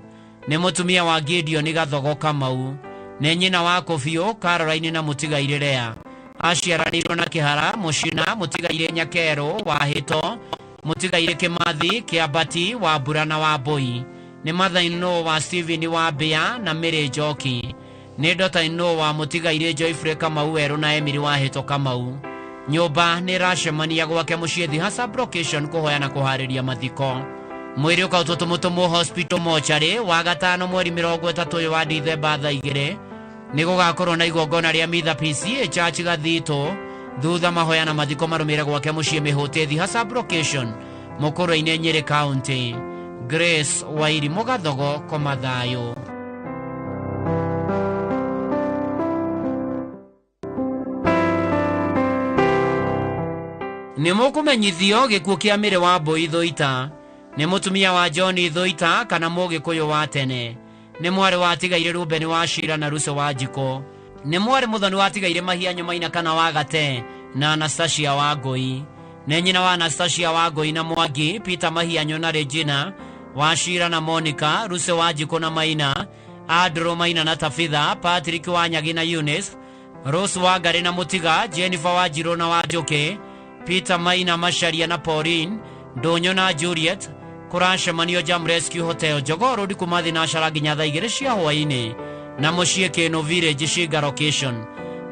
Ni mutumia wa Gideon Gathogo Kamau. Ni nyina wa Kofio Caroline na mutigaire Lea. Aciaranĩirwo na Kihara Mucina, mutigaire Nyakero wa Hito, mutigaire Kimathi Kiabati wa Burana wa Boi. Ni mother-in-law wa Stephen wa Bea na Mary Njoki. Ni daughter-in-law wa mutigaire Joyfrey Kamau Weru na Emily wa Hito Kamau. Nyumba ni racemania gwake mucii Thihasa Brocation kuhoya na kuhariria mathiko. Mwiri ukautwo Tumutumu Hospital Mortuary wa gatano mweri 30 wa Dithemba thaa 2. Ni gugakorwo na igongona ria Mitha PCA Church Gathito thutha mahoya na mathiko marumire gwake mucii Mihuti Thihasa Brocation Mukuru-ini Nyeri County. Grace Wairimu Gathogo, koma thayo. Nimukumenyithio gikuo kia Mire wa Mbui Thuita. Ni mutumia wa John Thuita kana Mugikuyu wa tene. Ni mwari wa tigaire Ruben wa Shira na Ruso wa Njiko. Ni mwari muthoni wa tigaire Mahianyo Maina kana wa Gate na Anastasia wa Ngui. Ni nyina wa Anastasia wa Ngui na Mwangi, Peter Mahianyo na Regina wa Shira na Monica, Ruso wa Njiko na Maina, Andrew Maina na Tabitha, Patrick wa Nyagi na Eunice, Rose wa Ngari na Mutiga, Jennifer wa Njiro na wa Njoki, Peter Maina Macharia na Pauline, Ndonyo na Juliet. Kuracemanio Jam Rescue Hotel Jogoo Road kumathi na Ashara nginya thaa 2 cia hwaini na mucii Keno Village Shiga Location.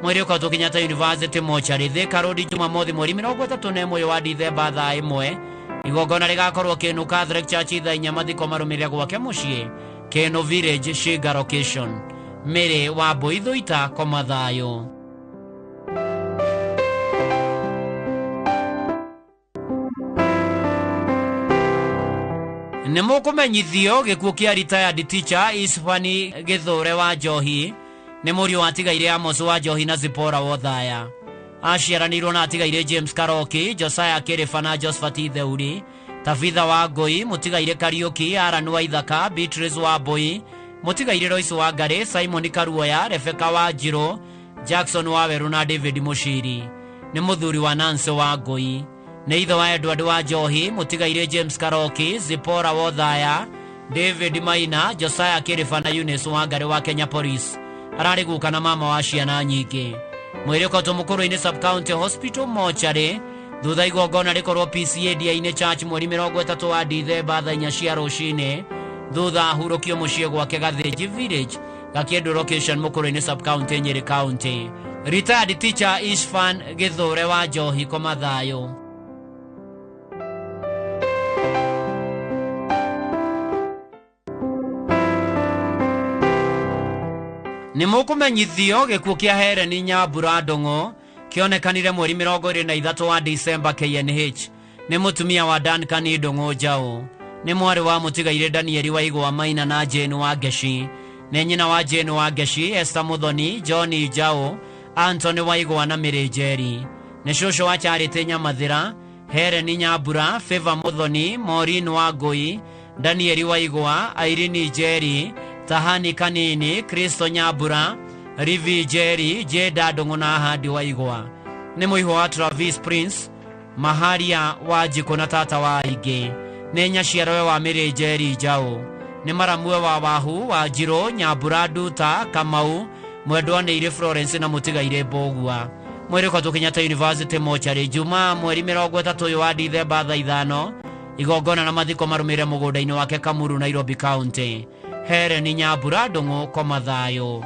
Mwiri ukautwo Kenyatta University Mortuary Thika Road Jumamothi mweri 31 wa Dithemba thaa 1. Igongona rigakorwo Keno Catholic Church thaa 4 mathiko marumirire gwake mucii Keno Village Shiga Location. Mire wa Mbui Thuita, koma thayo. Nimukumenyithio gikuo kia retired teacher Isfani Githure wa Njohi. Ni muri wa tigaire Amos wa Njohi na Zipora wa Thaya. Aciaranĩirwo na tigaire James Karoki, Josiah Kirifa na Josephat Theuri, Tabitha wa Ngui, mutigaire Kariuki, Aaron wa Ithaka, Beatrice wa Mbui, mutigaire Royce wa Ngari, Simon Karuoya, Rebecca wa Njiro, Jackson wa Weru na David Mushiri. nĩ mũthuri wa Nancy Wangui, nĩ ithe wa Edward wa Njohi, mũtigaire James Karoki, Zipora Wothaya, David Maina, Josiah Kirifa na Eunice Wangari wa Kenya Police. Ararĩ guka na mama wa ciana nyingĩ. Mwĩrĩ ũkotwo mũkũrũ-inĩ Sub-County Hospital mochari. Thutha igongona rĩkorwo PCA-inĩ Church mweri 30 wa Dithemba thaa 4 cia rũcinĩ. Thutha hurũkio mũciĩ gwake Gathĩnji Village, Gakiendo location mũkũrũ-inĩ Sub-County Nyeri County. Retired teacher Ishfan Githure wa Njohi koma thayũ. Nĩ mũkũmenyithio gĩkuũ kĩa Helen Nyambura Ndong'o kĩonekanire mweri 23 wa Disemba KNH. Nĩ mũtumia wa Duncan Ndong'o Njaũ. Nĩ mwarĩ wa mũtigaire Daniel Waigwa Maina na Jane Wangeshi. Nĩ nyina wa Jane Wangeshi, Esther Muthoni, John Njaũ, Anthony Waigwa na Mary Njeri. Nĩ cũcũ wa Charity Nyamathira, Helen Nyambura, Favor Muthoni, Maureen Wangui, Daniel Waigwa, Irene Njeri, Tahani Kanini, Kristo Nyambura, Rivi Njeri, Jeda Ndong'o na Hadi Waigwa. Nĩ mũihwo wa Travis Prince, Maharia wa Njiko na tata wa Aingĩ. Nĩ nyaciarwe wa Mary Njeri Njaũ. Nĩ maramue wa Wahu, wa Njiro, Nyambura Nduta, Kamau, mwendwa Nĩirĩ Florence na mũtigaire Mbogua. Mwĩrĩ ũkotwo Kenyatta University mochari Juma mweri 30 wa Dithemba thaa 5. Igongona na mathiko marumĩre mũgũnda-inĩ wake Kamuru, Nairobi County. Helen Nyambura Ndong'o koma thayũ.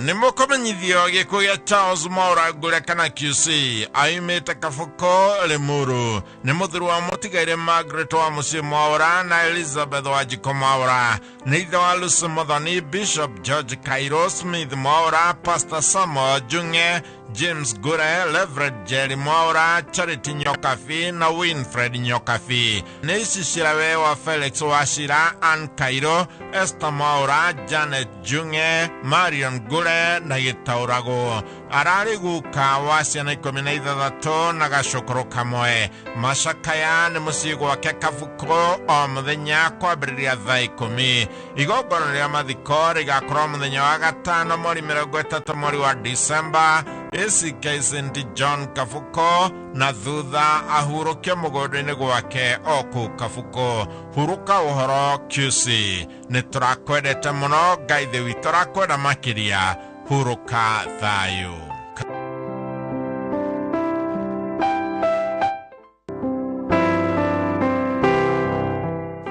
Nimukomenyithio gĩkuũ gĩa Charles Mwaura Ngũrekana QC aumĩte Kabuko Limuru. Nĩ mũthuri wa mũtigaire Margaret wa mũciĩ Mwaura na Elizabeth wa Njiko Mwaura. Nĩ ithe wa Lucy Muthoni, Bishop George Cairo Smith Mwaura, Pastor Samuel Junge, James Gure, Reverend Jerry Mwaura, Charity Nyokafi na Winfred Nyokafi. Nĩ icicirawe wa Felix Wachira, Ann Cairo, Esther Mwaura, Janet Junge, Marion Gure na Gĩtaũragũ. Ararĩ guka wa ciana 16 na gacũkũrũ kamwe. Macakaya nĩ mũciĩ gwake Kabuko o mũthenya kwambĩrĩria thaa 10. Igongona rĩa mathiko rĩgakorwo mũthenya wa gatano mweri 30 mweri wa Disemba ACK St. John Kabuko, na thutha ahurũkio mũgũnda-inĩ gwake o kũu Kabuko. Huruka ũhoro QC. Nĩ tũrakwendete mũno, Ngai thĩ witũ arakwenda makĩria. Huruka thayũ.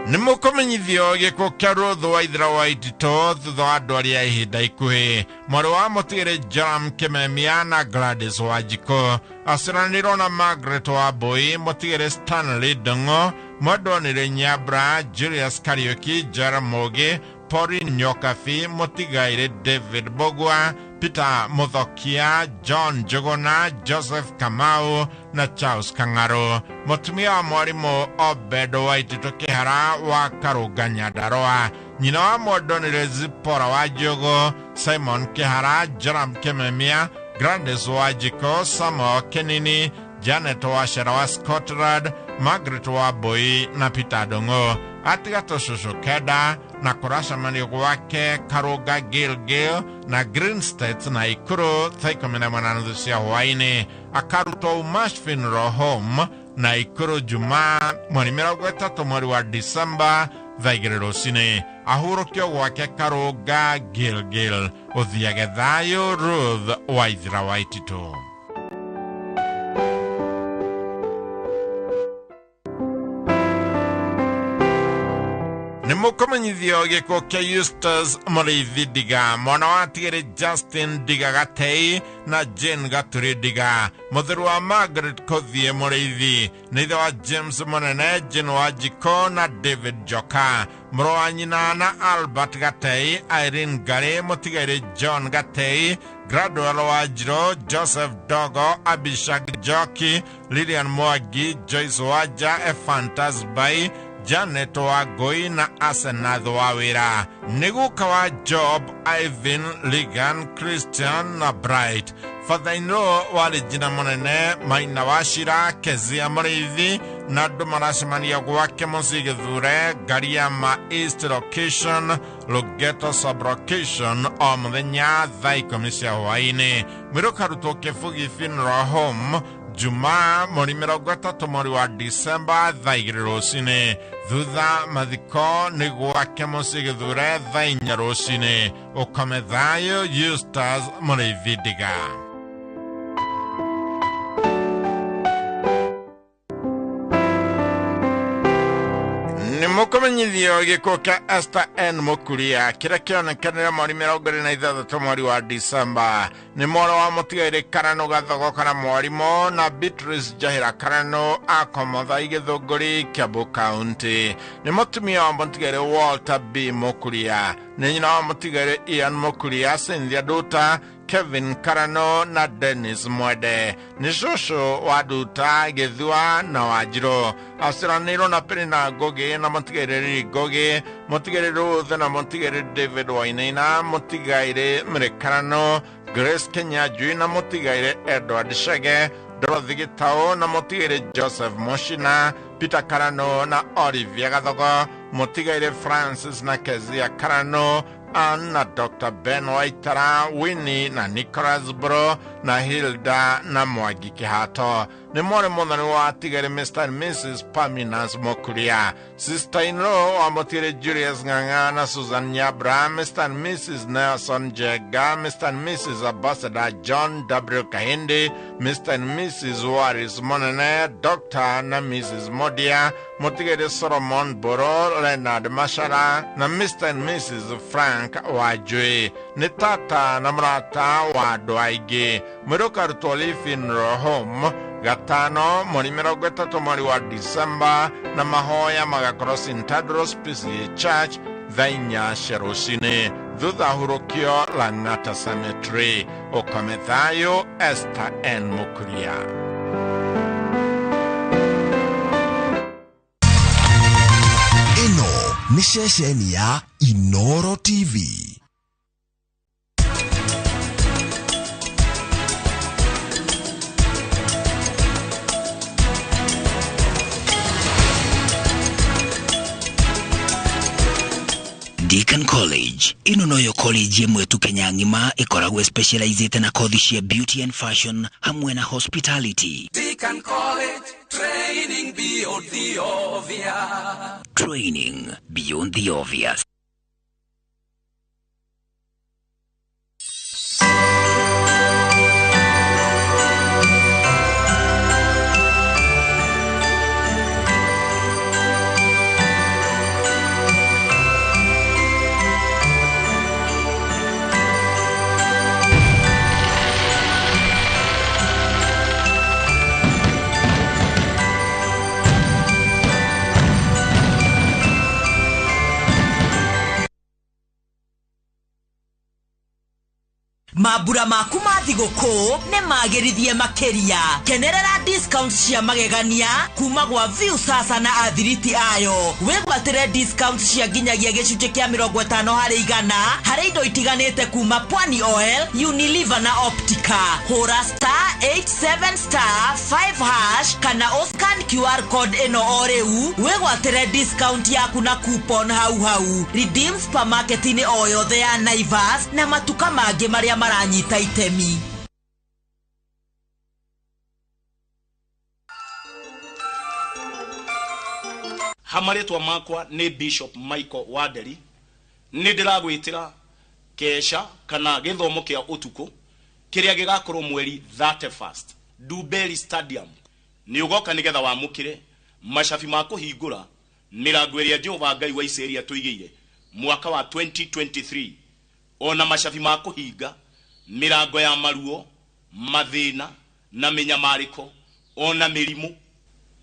Nimukomenyithio gĩkuũ kĩa Ruth Waithira wa Itito thutha wa ndwari ya ihinda ikuhĩ. Mwarĩ wa mũtigaire Joram Kimemia na Gladys Wanjiko aciranĩirwo na Margaret Wambui, mũtigaire Stanley Ndong'o, Mwendwa Nyambura, Julius Kariuki, Jaramogi, Pauline Nyokafi, mũtigaire David Bogwa, Peter Muthokia, John Njuguna, Joseph Kamau na Charles Kang'aro. Mũtumia wa mwarimũ Obed wa Itito Kĩhara wa Karũnga Nyandarua. Nyina wa Mwendwa Zipora wa Njogo, Simon Kĩhara, Joram Kimemia, Gladys Wanjiko, Samuel Kenini, Janet Wachira wa Scotland, Margaret Wambui na Peter Ndong'o. Atiga tũcũcũ kenda na kũracemania gwake Karũnga Gilgil na Green State na Ikuru thaa 11:30 cia hwaĩ-inĩ. Akarutwo Umash Funeral Home na Ikuru Jumaa mweri 30 mweri wa Disemba thaa 2 rũcinĩ. Ahurũkio gwake Karũnga Gilgil. Ũthiage thayũ Ruth Waithira wa Itito. Nimukomenyithio gĩkuũ kĩa Eustace Mũrĩithi Ndiga, mwana wa tigĩrĩ Justin Ndiga Gatei na Jane Gaturi Ndiga. Mũthuri wa Margaret Kothie Mũrĩithi, nĩ ithe wa James Mũnene, Jane Wanjiko na David Joka. Mũrũ wa nyina na Albert Gatei, Irene Ngari, mũtigaire John Gatei, Gradwell Wanjiro, Joseph Dogo, Abishag Joki, Lilian Mwangi, Joyce Waja, Ephantas Bai, Janet Wangui na Asenath Wawira. Nĩguka wa Job, Ivan, Ligan, Christian na Bright. Father-in-law wa Regina Mũnene, Maina Wachira, Kezia Mũrĩithi na andũ maracemania gwake mũciĩ Gĩthure Gariama East Location Logeto Sub-Location o mũthenya thaa 10 cia hwaĩ-inĩ. Mwĩrĩ ũkarutwo Kĩbugi Funeral Home Jumaa mweri 30 mweri wa Disemba thaa 2 rũcinĩ. Thutha mathiko nĩ gwake mũciĩ Gĩthure thaa 4 rũcinĩ. Ũkome thayũ Eustace Mũrĩithi Ndiga. Mukomenyithio gĩkuũ kĩa Esther N. Mũkuria kĩrĩa kĩonekanire mweri 26 mweri wa Disemba nĩ mwana wa mũtigairĩ Karano Gathogo kana mwarimũ na Beatrice Njahĩra Karano akomotha Gĩthũngũri Kiambu County. Nĩ mũtumia wa mũtigairĩ Walter B. Mũkuria, nĩ nyina wa mũtigairĩ Ian Mũkuria, Cynthia Nduta, Kevin Karano na Dennis Mwende. Nĩ cũcũ wa Nduta, Gĩthua na Wanjirũ. Aciaranĩirwo na Penina Ngugi na mũtigairĩ Ngugi, mũtigairĩ Ruth na mũtigairĩ David Wainaina, mũtigairĩ Mĩrĩ Karano, Grace Kenyanjui na mũtigairĩ Edward Shege, Dorothy Gĩtaũ na mũtigairĩ Joseph Mushina, Peter Karano na Olivia Gathogo, mũtigairĩ Francis na Kezia Karano, Anna Dr. Ben Waitara, Winnie na Nicholas Bro na Hilda na Mwangi Kĩhato. Nĩ mwarĩ mũthoni wa tigairĩ Mr. and Mrs. Paminas Mũkuria. Sister-in-law wa mũtigairĩ Julius Ng'ang'a na Susan Nyabra, Mr. and Mrs. Nelson Jega, Mr. and Mrs. Ambassador John W. Kahindi, Mr. and Mrs. Waris Monene, Dr. na Mrs. Modia, mũtigairĩ Solomon Boro, Leonard Mashara na Mr. and Mrs. Frank Wajui. Nĩ tata na mũrata wa andũ aingĩ. Mwĩrĩ ũkarutwo Funeral Home gatano mweri 30 mweri wa Disemba na mahoya magakorwo St. Tedros PCA Church thaa 4 cia rũcinĩ. Thutha hurũkio Lang'ata Cemetery. Ũkome thayũ Esther N. Mũkuria. Ĩno nĩ ceceni ya Inoro TV. Deakin College ino noyo college yemwe tu Kenya ngima ikoragwe specialized na kothi cia beauty and fashion hamwe na hospitality. Deakin College, training beyond the obvious. Training beyond the obvious. Mabura maku ma thigũkũ nĩ magĩrithie makĩria. Kenerera discounts cia magegania kuma gwa View Sasa na athiriti ayo. Wĩgwatĩre discounts cia nginyagia gĩcunjĩ kĩa 50% harĩ indo itiganĩte kuma Pwani Oil, Unilever na Optica. Hũra *87*5# kana oscan QR code ĩno o rĩu wĩgwatĩre discount yaku na coupon hau. Redeem supermarket-inĩ o yothe ya Naivas na matuka mangĩ marĩa maranyita itemi. Hamaretwa makwa ni Bishop Michael Waderi. Ni ndiragwitira kesha kana githomo kia utuku kiria gigakorwo mweri 31st Dubeli Stadium. Ni ugoka nigetha wamukire mashafi makuhingura mirango iria Jehova Ngai wa Israeli atuigire mwaka wa 2023. Ona mashafi makuhinga mirango ya maruo, mathina na minyamariko, ona mirimu.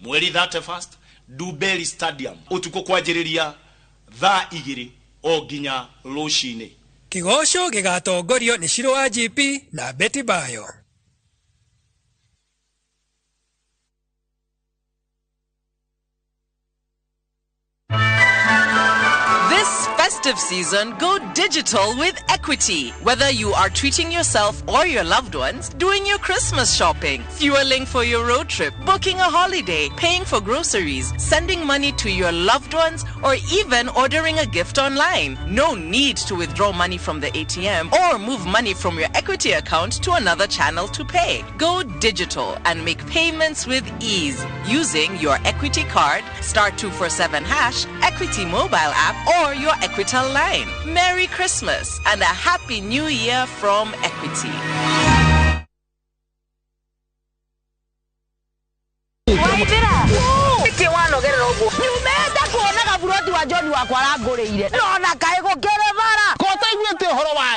Mweri 31st Dubeli Stadium. Utuko kwanjĩrĩria thaa 2 o nginya rũcinĩ. Kĩgoco gĩgatongorio nĩ Shiro wa GP na Betty Bayo. This festive festive season, go digital with Equity. Whether you are treating yourself or your loved ones, doing your Christmas shopping, fueling for your road trip, booking a holiday, paying for groceries, sending money to your loved ones, or even ordering a gift online. No need to withdraw money from the ATM or move money from your Equity account to another channel to pay. Go digital and make payments with ease using your Equity card, *247#, Equity mobile app, or your Equitel line. Merry Christmas and a Happy New Year from Equity.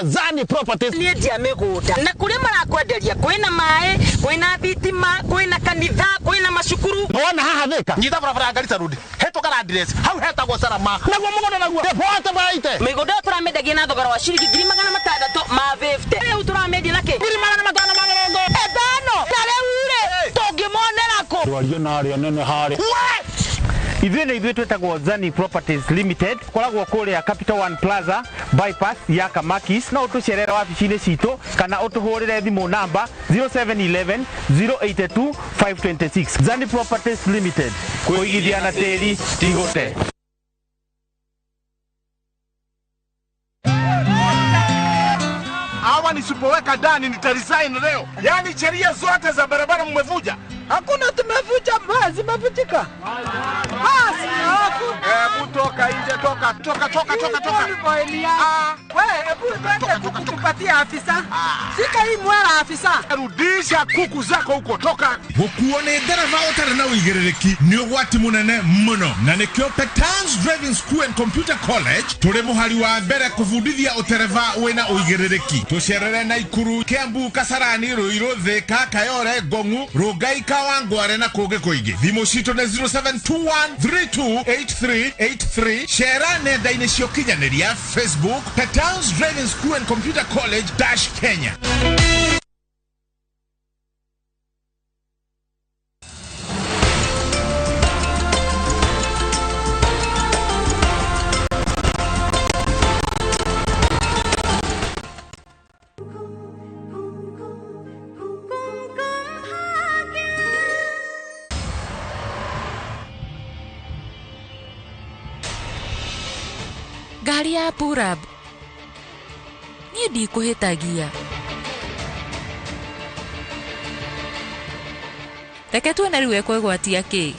Zani Properties Nidia Megoda na kule marakwenderia kwina mae kwina thitima kwina kanitha kwina mashukuru wana haha thika nyita barabara ngarisa road hetoka address hau hetagwo Sarama naguo mugondo naguo depote baite migodo turamendagia na thogora wa ciringi 600 ma 50 rĩu turamendia nake 600 etano tareure tungimonera ko ndwario na ario nene hari Ithuĩ twĩtagwo Zani Properties Limited, koragwo kũrĩa Capital One Plaza bypass ya Kamakis, na ũtũcerera wabici-inĩ citũ kana ũtũhũrĩre thimũ namba 0711 082 526. Zani Properties Limited, kũigithia na tĩri tigũte. Hawa nisipoweka ndani nitaresign leo. Yaani sheria zote za barabara mmevuja. Hakuna tumevuja, mazi mavutika. Basi hebu toka nje, toka. Wewe hebu tupatie afisa. Sika hii mwara afisa. Rudisha kuku zako huko, toka. Gukuone dereva utare na uigerereki ni ugwati munene muno. Na nikio Petans Driving School and Computer College turi muhari wa mbere kuvundithia utereva wena uigerereki. Tucerere na Ikuru, Kiambu, Kasarani, Ruiru, Thika, Kayore, Gongu, Rugai, Kawangware na Koge Koige. Thimo cito na 0721328383. Share nenda-inĩ cia ũkinyanĩria Facebook Petans Driving School and Computer College Kenya. Gari ya Purab niĩ ndikũhĩtagia. Reke tuone rĩu ekwĩgwatia kĩ.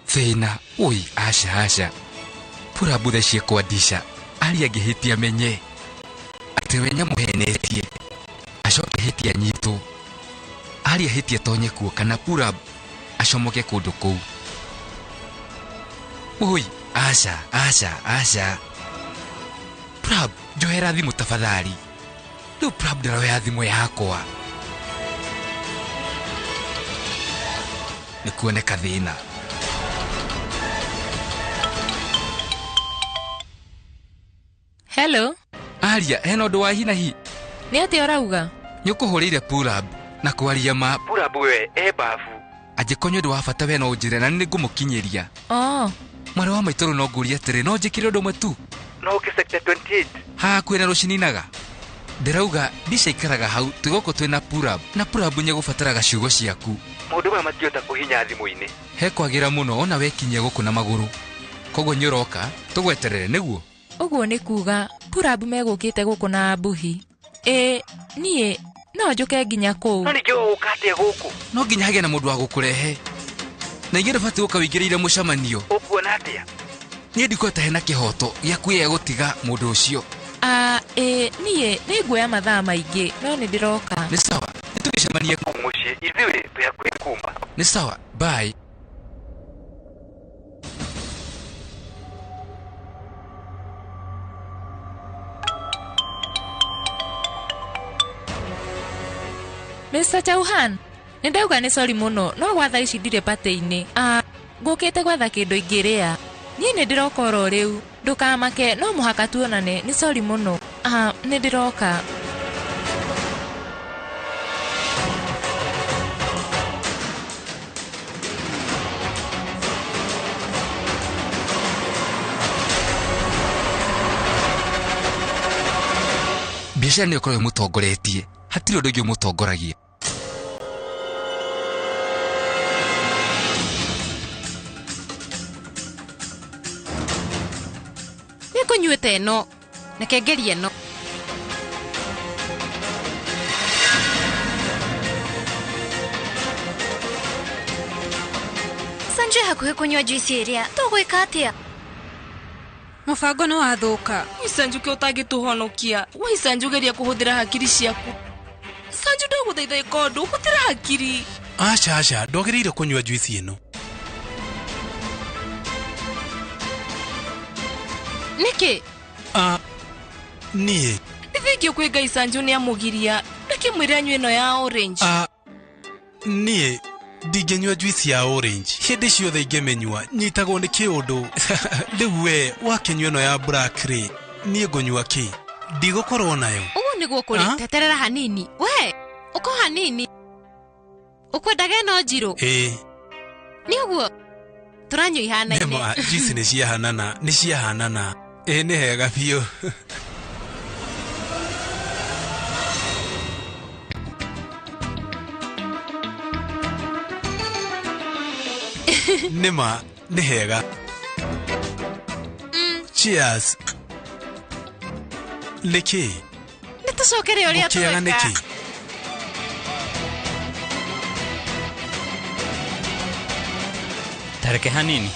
Thina, oi, asha. Purabu thecie kwadisha, ali agihitia menye. Ati wenya muhenetie. Acoke hitia nyitu. Ali ahitia tonye kuo kana Purabu acomoke kundu kuu. Oi, asha. Purabu, njohera thimu tafadhali. Riu Purabu ndaroya thimu yakwa. Nikuoneka thina. Hello. Aria, hena ũndũ wa hinahi. Nĩ atĩa ũrauga? Nĩũkũhũrĩire Purab na kwaria ma. Purab we bafu. Angĩkorwo ũndũ wa bata we no ũnjĩre na nĩngũmũkinyĩria. Mwarĩ wa maitũrũ no ngũria atĩrĩ, no njĩkĩre ũndũ ũmwe tu. No ũkĩ sector 28. Hakuhĩ na rũcininaga. Ndĩrauga Bisha ikaraga hau tũgũkũ twĩna Purab na Purab nĩegũbataraga ciugo ciaku. Maũndũ maya matiota kũhinya thimũ-inĩ. Hekwagĩra mũno ona wekinyia gũkũ na magũrũ. Koguo nĩũroka tũgweterere nĩguo. Ũguo nĩ kuga Purab megũkĩte gũkũ na mbuhi. Niĩ no njoke nginya kũu. No nĩkĩo ũkate gũkũ. No nginya hagĩe na mũndũ wa gũkũrehe. Na igĩrĩ bati gũka wĩingĩrĩire mũcemanio. Ũkuona atĩa? Niĩ ndikwenda hena kĩhoto gĩa kwĩya gũtiga mũndũ ũcio. Niĩ nĩngwoya mathaa maingĩ no nĩndĩroka. Nĩ sawa, nĩtũgĩcemanie kũu mũciĩ. Ithuĩ twĩ hakuhĩ kuma. Nĩ sawa, bye. Mr. Chauhan, nindauga ni sorry muno, no gwatha ici ndire pate-ini. Ngukite gwatha kindu ingiria. Ni nindiroka oro riu. Ndukamake, no muhaka tuonane, ni sorry muno. Nindiroka. biacara nä å korwo må tongoretie hatirä å ndå å ngä må tongoragia nä kå nyuä te no reke ngerie no Sanjay hakuhä kå nyua juici ä rä a tågwä ka atä a mubango no wathuka Sanju ke utagi tuhonokia we Sanju geria kuhuthira hakiri ciaku Sanju ndaguthaitha ikondu huthira hakiri acha ndogiriire kunywa juici ino niki nie nithingio kwi Ngai Sanju ni amugiria reke mwire anywe ino ya orange nie ndingenyua juici ya orange hindi ciothe ingemenyua nyitagwo ni kiundu riu we wakenyua ino ya blackberry nie ngunyua ki ndigukorwo nayo ugu niguo kuri teterera hanini we uko hanini ukwendaga ino njiru ni uguo turanyua ihana-ini nema juici ni ciahanana ni hega biu Nema ni hega cheers leki nitucokere uria tweka tareke hanini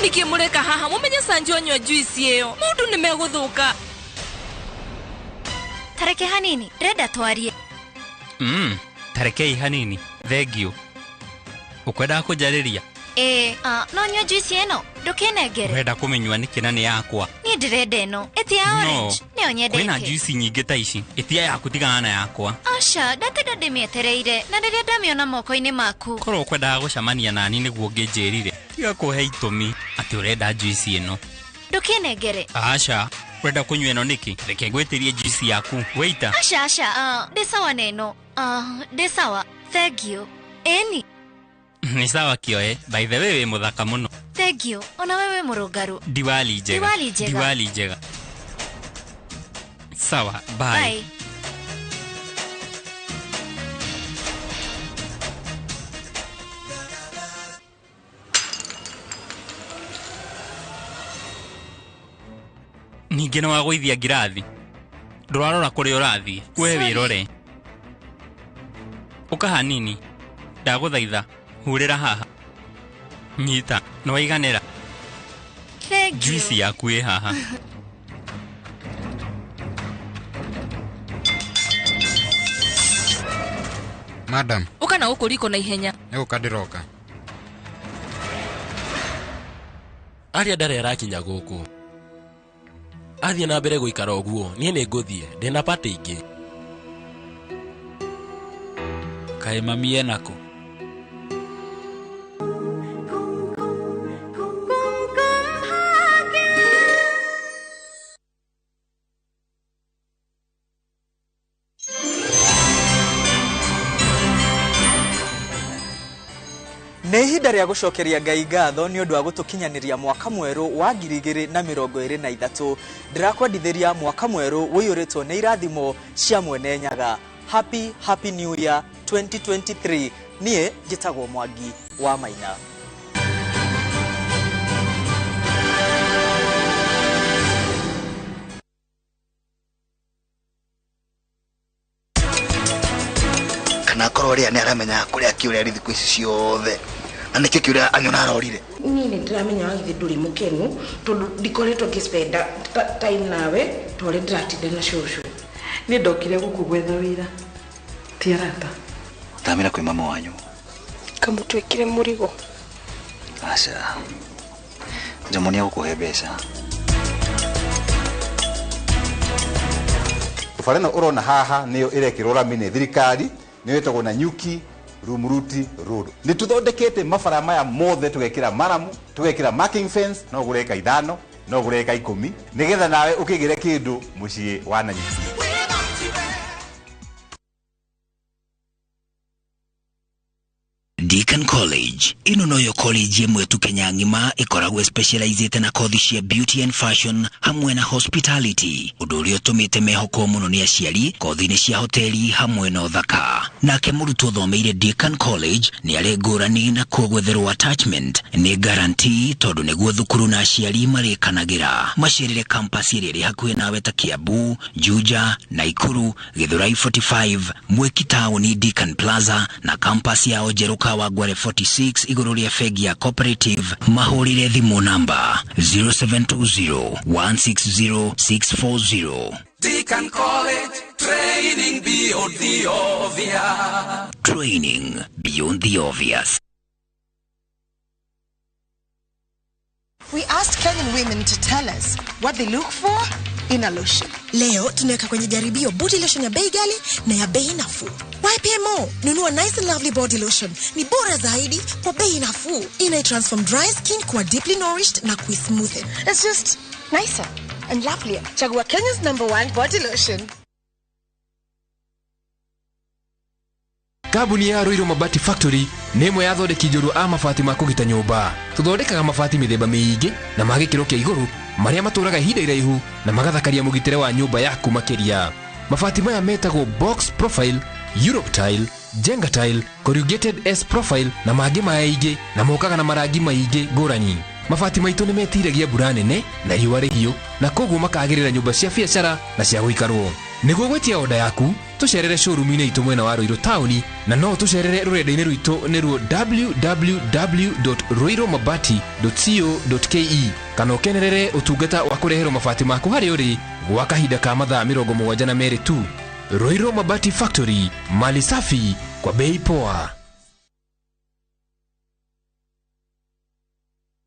niki mureka haha mumenye Sanju anywa juici iyo mundu ni meguthuka tareke hanini reda twarie tarekei hanini thegio ukwenda kujariria no nyua juici ino ndukinengere urenda kumenywa niki na ni yakwa ni ndirenda ino etia orange ni onyendete kwina juici nyingi ta ici etia yaku tigana na yakwa asha ndatinda ndimietereire na riria ndamiona moko-ini maku korwo ukwendaga gucamania nani niguo nginjirire tiga kuhe itumi ati urenda juici ino ndukinengere asha urenda kunywa ino niki reke ngwitirie juici yaku waita asha ndi sawa neno ndi sawa thank you eni ni sawa kioe by the way we muthaka muno thank you ona wewe murungaru diwali njega sawa bye. Ninge no wagwithia ngirathi ndurarora kuri urathi we wirore uka hanini ndaguthaitha hurira haha nyita no waiganira juici yaku ĩ haha madam uka na ukuriko na ihenya uka ndiroka aria ndarera kinya guku athie na mbere guikara uguo nie ni nguthie ndina pate ingi kae mami enako Nĩ ihinda rĩa gũcokeria Ngai ngatho nĩ ũndũ wa gũtũkinyaniria mwaka mwerũ wa 2023. Ndĩrakwendithĩria mwaka mwerũ wũiyũrĩtwo nĩ irathimo cia mwene Nyaga. Happy New Year 2023. Niĩ njĩtagwo Mwangi wa Maina. Kana korwo ria nĩ aramenya kũrĩa kiũrĩa thikũ ici ciothe na nĩkĩ kiũrĩa anyona arorire niĩ nĩ ndĩramenya wagithĩ ndũrĩ mũkenu tondũ ndikoretwo ngĩspenda time nawe twarĩ ndĩratinda na cũcũ niĩ ndokire gũkũ gwetha wĩra ti arata utamĩra kwĩ mama wanyu kamũtwĩkire mũrigo aca Jamonia gukuhe mbeca. Fareno urona haha niyo irekirwo ramine thirikari niyo itagwo na Nyuki Rumuruti Road. Ni tuthondekete mabara maya mothe tugekira maramu, tugekira marking fence, no gureka 5, no gureka 10, nigetha nawe ukigire kindu mucii wa Nanyuki. Deakin College. Ino noyo college yemwe tu Kenya ngima ikoragwo specialized na kothi cia beauty and fashion hamwe na hospitality. Undu uria utumite mehoko muno ni aciari kothi-ini cia hoteli hamwe na uthaka. Nake murutwo thomeire Deakin College ni ari ngurani na kugwetherwo attachment ni guarantee tondu niguo thukuru na aciari marikanagira. Macerere campus iri ri hakuhi nawe ta Kiambu, Juja, Naikuru, Githurai 45, Mweki Town, Deakin Plaza na campus ya Ojeruka Wagware 46 iguru ria fegi ya cooperative. Mahurire thimu namba 0720-160-640. Deakin College, training beyond the obvious. Training beyond the obvious. We asked Kenyan women to tell us what they look for in a lotion. Leo tunaweka kwenye jaribio body lotion ya bei ghali na ya bei nafuu. YPMO, nunua Nice and Lovely body lotion. Ni bora zaidi kwa bei nafuu. Inai-transform dry skin kuwa deeply nourished na kui-smoothen. It's just nicer and lovelier. Chagua Kenya's #1 body lotion. Kabuni ya Roiro Mabati Factory ni imwe ya thondeki njorua a mabati ma kugita nyumba. Tuthondekaga mabati mithemba miingi na ma gikiro kia iguru maria maturaga ihinda iraihu na magathakaria mugitire wa nyumba yaku makiria. Mabati maya metagwo box profile, Europe tile, Jenga tile, corrugated S profile na mangi maingi na mokaga na marangi maingi ngurani. Mabati maitu ni metiragia mbura nene na riũa rĩhiũ na koguo makagĩrĩra nyumba cia biacara na cia gũikarwo. Nĩguo gwetia oda yaku tucerere showroom-inĩ itũ mwena wa Roiro Town na no tucerere rũrenda-inĩ rwitũ nĩruo www.roiromabati.co.ke kana ũkenerere ũtungata wa kũreherwo mabati maku harĩa ũrĩ gwa kahinda ka mathaa 72 tu. Roiro Mabati Factory, mali safi kwa bei poa.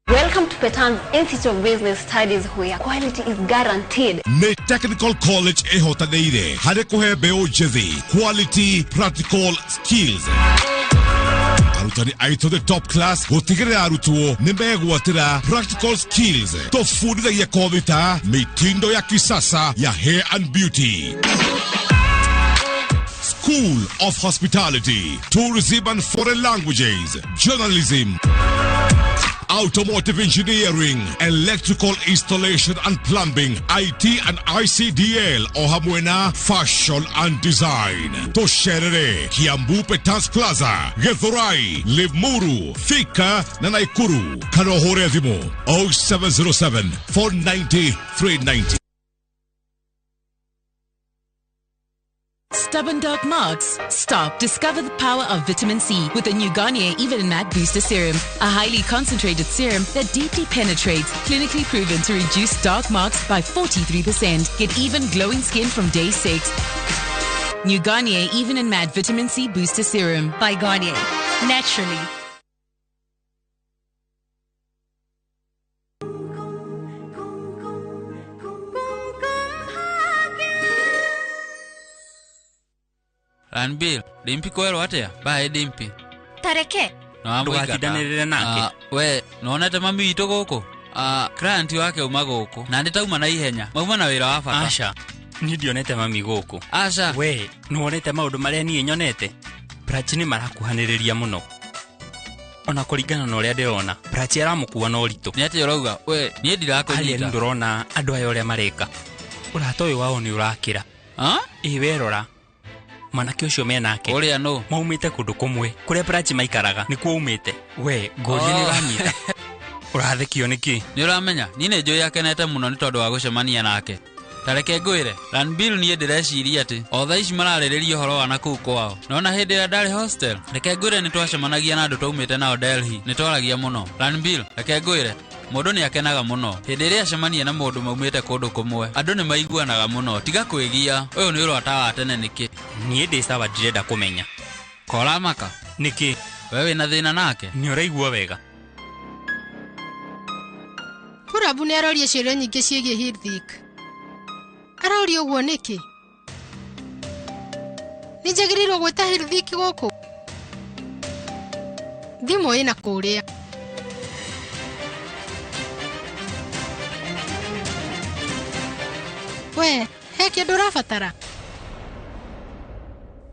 Welcome to Petan's Institute of Business Studies, where quality is guaranteed. Ne Technical College ehotaneire hare kuhe beo jethi quality practical skills. Arutani aito the top class gutigirira arutwo ni megwatira practical skills tofundithagia kothi ta mitindo ya kisasa ya hair and beauty, School of Hospitality, Tourism and Foreign Languages, Journalism, Automotive Engineering, Electrical Installation and Plumbing, IT and ICDL, Ohamwena, Fashion and Design. Tosherere, Kiambu Petans Plaza, Githurai, Limuru, Thika, Naikuru, Kanohore Adimo, 0707 490 390. Stubborn dark marks? Stop. Discover the power of vitamin C with the new Garnier Even and Matte Booster Serum, a highly concentrated serum that deeply penetrates, clinically proven to reduce dark marks by 43%. Get even glowing skin from day 6. New Garnier Even and Matte Vitamin C Booster Serum by Garnier. Naturally. Ranbil, dimpi kwelo atea? Bae dimpi. Tareke. No Ndũgathidanĩrĩre nake. We, nonete mami witũ gũkũ. Client wake uma gũkũ. Na ndĩtauma na ihenya. Mauma na wĩra wa bata. Asha, ni ndionete mami gũkũ. Asha. We, nũonete maũndũ marĩa niĩ nyonete. Prachi nĩ marakuhanĩrĩria mũno. Ona kũringana na ũrĩa ndĩrona, Prachi aramũkua na ũritũ. Nĩ atĩ ũrauga, we, niĩ ndirakũnyita. Arĩa ndĩrona andũ aya ũrĩa mareka. Ũrata ũyũ wao nĩ ũrakĩra. Werora. Manake ũcio menake ũrĩa no maumĩte kũndũ kũmwe kũrĩa Prachi maikaraga nĩkuo umĩte. We, ngoria nĩ ũranyita. Ũrathekio nĩkĩ? Nĩ ũramenya, niĩ nĩ njũĩ akenete mũno nĩ tondũ wa gũcemania nake. Tareke ngwĩre, Ranbil niĩ ndĩreciria atĩ o thaa ici mararĩrĩria ũhoro wa nakũu kwao. Nona hĩndĩ ĩrĩa ndarĩ hostel, reke ngwĩre nĩ twacemanagia na andũ twaumĩte nao Delhi, nĩ twaragia mũno. Ranbil, reke ngwĩre, mũndũ nĩ akenaga mũno hĩndĩ ĩrĩa acemania na mũndũ maumĩte kũndũ kũmwe. Andũ nĩ maiguanaga mũno, tiga kwĩgia. Ũyũ nĩ ũrata wa tene nĩkĩ? Niĩ ndĩ sawa ndirenda kũmenya. Kora maka nĩkĩ? We wĩna thĩna nake? Nĩ ũraigua wega. Purabu nä aroria ciå nyingä ciägiä Hithik. Aroria å guo nä kä? Nä njagä rä irwo gwä ta Hithik gå kå? Thimå ä na kå rä a. We, he kä ndå rabatara?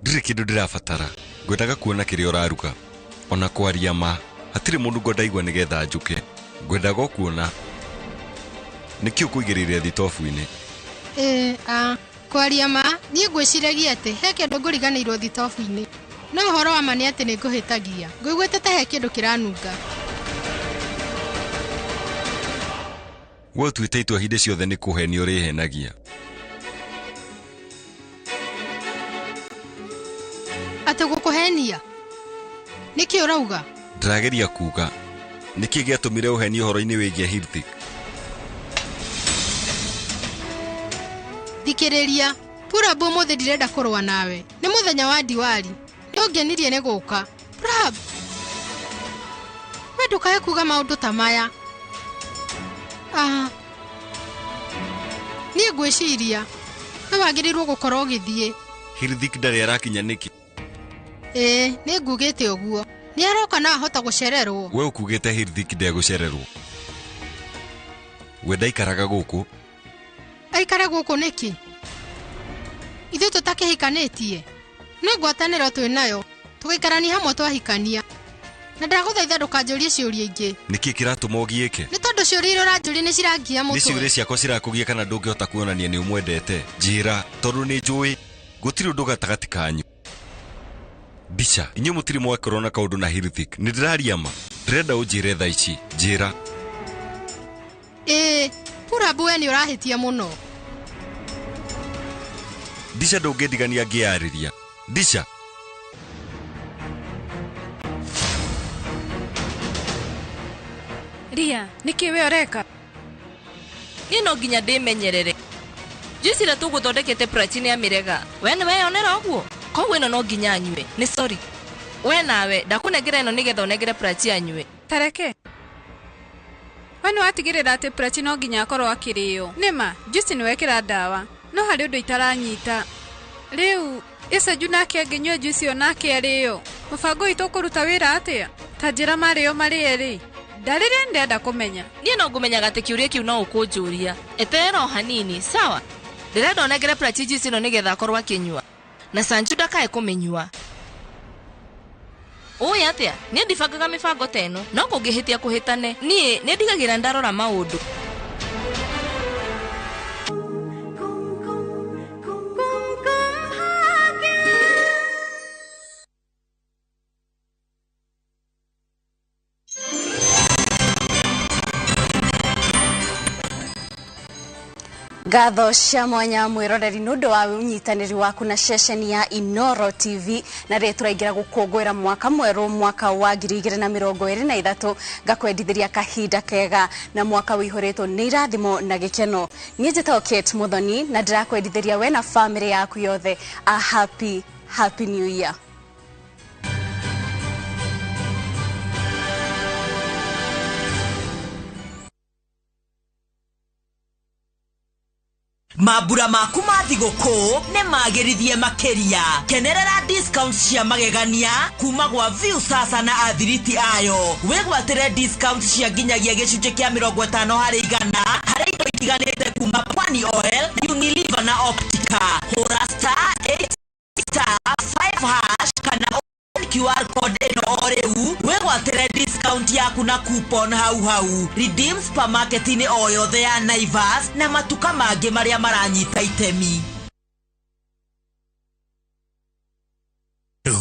Ndirä kä ndå ndä rabatara. Ngwendaga kuona kä rä a å raruga. Ona kwaria ma. Hatirä må ndå ngwendaigua nä getha njũke. Ngwendaga kuona. Nä kä å kå igä rä ire thitobu-inä? Kwaria ma, niä ngwä ciragia atä he kä ndå ngå riganä irwo thitobu-inä. No å horo wa ma nä atä nä ngå hä tagia. Ngå iguä te ta he kä ndå kä ranunga. We tuä te itua hindä ciothe nä kå henia å rä henagia. Atä gå kå henia? Nä kä å rauga? Ndärageria kuga. Nä kä gä atå mä re å henia å horo-inä wä giä Hithik? Thikä rä ria. Purabu må thä ndirenda kå rũa nawe. Nä må thenya wa Diwali. Nä å ngenirie nä gå ka. Purabu, we ndå kae kuga maå ndå ta maya. Niä ngwä ciria we wagä rä irwo gå korwo å gä thiä. Hithik ndarä arakinya nä kä? Nä ngugä te å guo. Nä aroka na ahota gå cererwo. We å kugä te Hithik ndegå cererwo. We ndaikaraga gå kå. Aikara gå kå nä kä? Ithuä tå takä hikanä tie. No ngwatanä ro twä nayo tå gaikarania hamwe twahikania. Na ndagå thaitha ndå kanjå rie ciå ria ingä. Nä kä kä ratå ma å giä ke? Nä tondå ciå ria irä ranjå ria nä cirangia må nä ciå rä ciakwa cirakå gia kana ndå ngä hota kuonania nä å mwendete. Njä ra tondå nä njå ä gå tirä å ndå gatagatä kanyu. Bica inyuä må tirä mwakorwo na kaå ndå na Hithik. Nä ndä raria ma. Ndärenda å njä re tha ici. Njä ra. Purabu we nä å rahä tia må no. Ndica ndå ngä ndigania ngä yarä ria. Ndica. Ria, nä kä we å reka? Niä no nginya ndä menyerere. Njwicire tå gå thondekete Prachini ya mä rega. We nä weyonera å guo? Koguo ä no no nginya anyue. Nä sorry. We nawe ndakå nengera ä no nä getha å nengere Prachi anyue. Tareke. We nä watigä rä ra atä Prachi no nginya akorwo akä rä o. Nä ma, Juici nä wekä ra ndawa. No harä å ndå itaranyita. Rä u, Icenju nake angä nyua Juici o nake arä o. Må bango witå kå ruta wä ra atä a? Ta njä ra marä o marä erä. Ndarä rä ndenda kå menya. Niä no ngå menyaga atä kä å ria kä u no å kå njå ria. Eterera o hanini, sawa? Ndä renda å nengere Prachi Juici ä no nä getha akorwo akä nyua. Na Sanju ndakae kå mä nyua. Ũĩ atĩa niĩ ndibangaga mĩbango ta ĩno no kũngĩhĩtia kũhĩtane niĩ nĩ ndigagĩra ndarora maũndũ. Ngatho cia mwanya mwiroreri nundu wa unyitaniri waku na ceceni ya Inoro TV na ri turaingira gukungwira mwaka mweru mwaka wa 2023 ngakwendithiria kahinda kega na mwaka wihoretwo ni irathimo na gikeno. Nie njitagwo Kate Muthoni na ndirakwendithiria we na family yaku yothe a happy new year. Mabura maku ma thigũkũ nĩ magĩrithie makĩria. Kenerera discounts cia magegania kuma gwa View Sasa na athiriti ayo. Wĩgwatĩre discounts cia nginyagia gĩcunjĩ kĩa 50% harĩ indo itiganĩte kuma Pwani Oil, Unilever na Optica. Hũra star 8*5# kana QR code eno oreu wegwatire discount yaku na coupon hau redeem supermarket ni o yothe ya Naivas na matuka mangĩ marĩa maranyita itemi.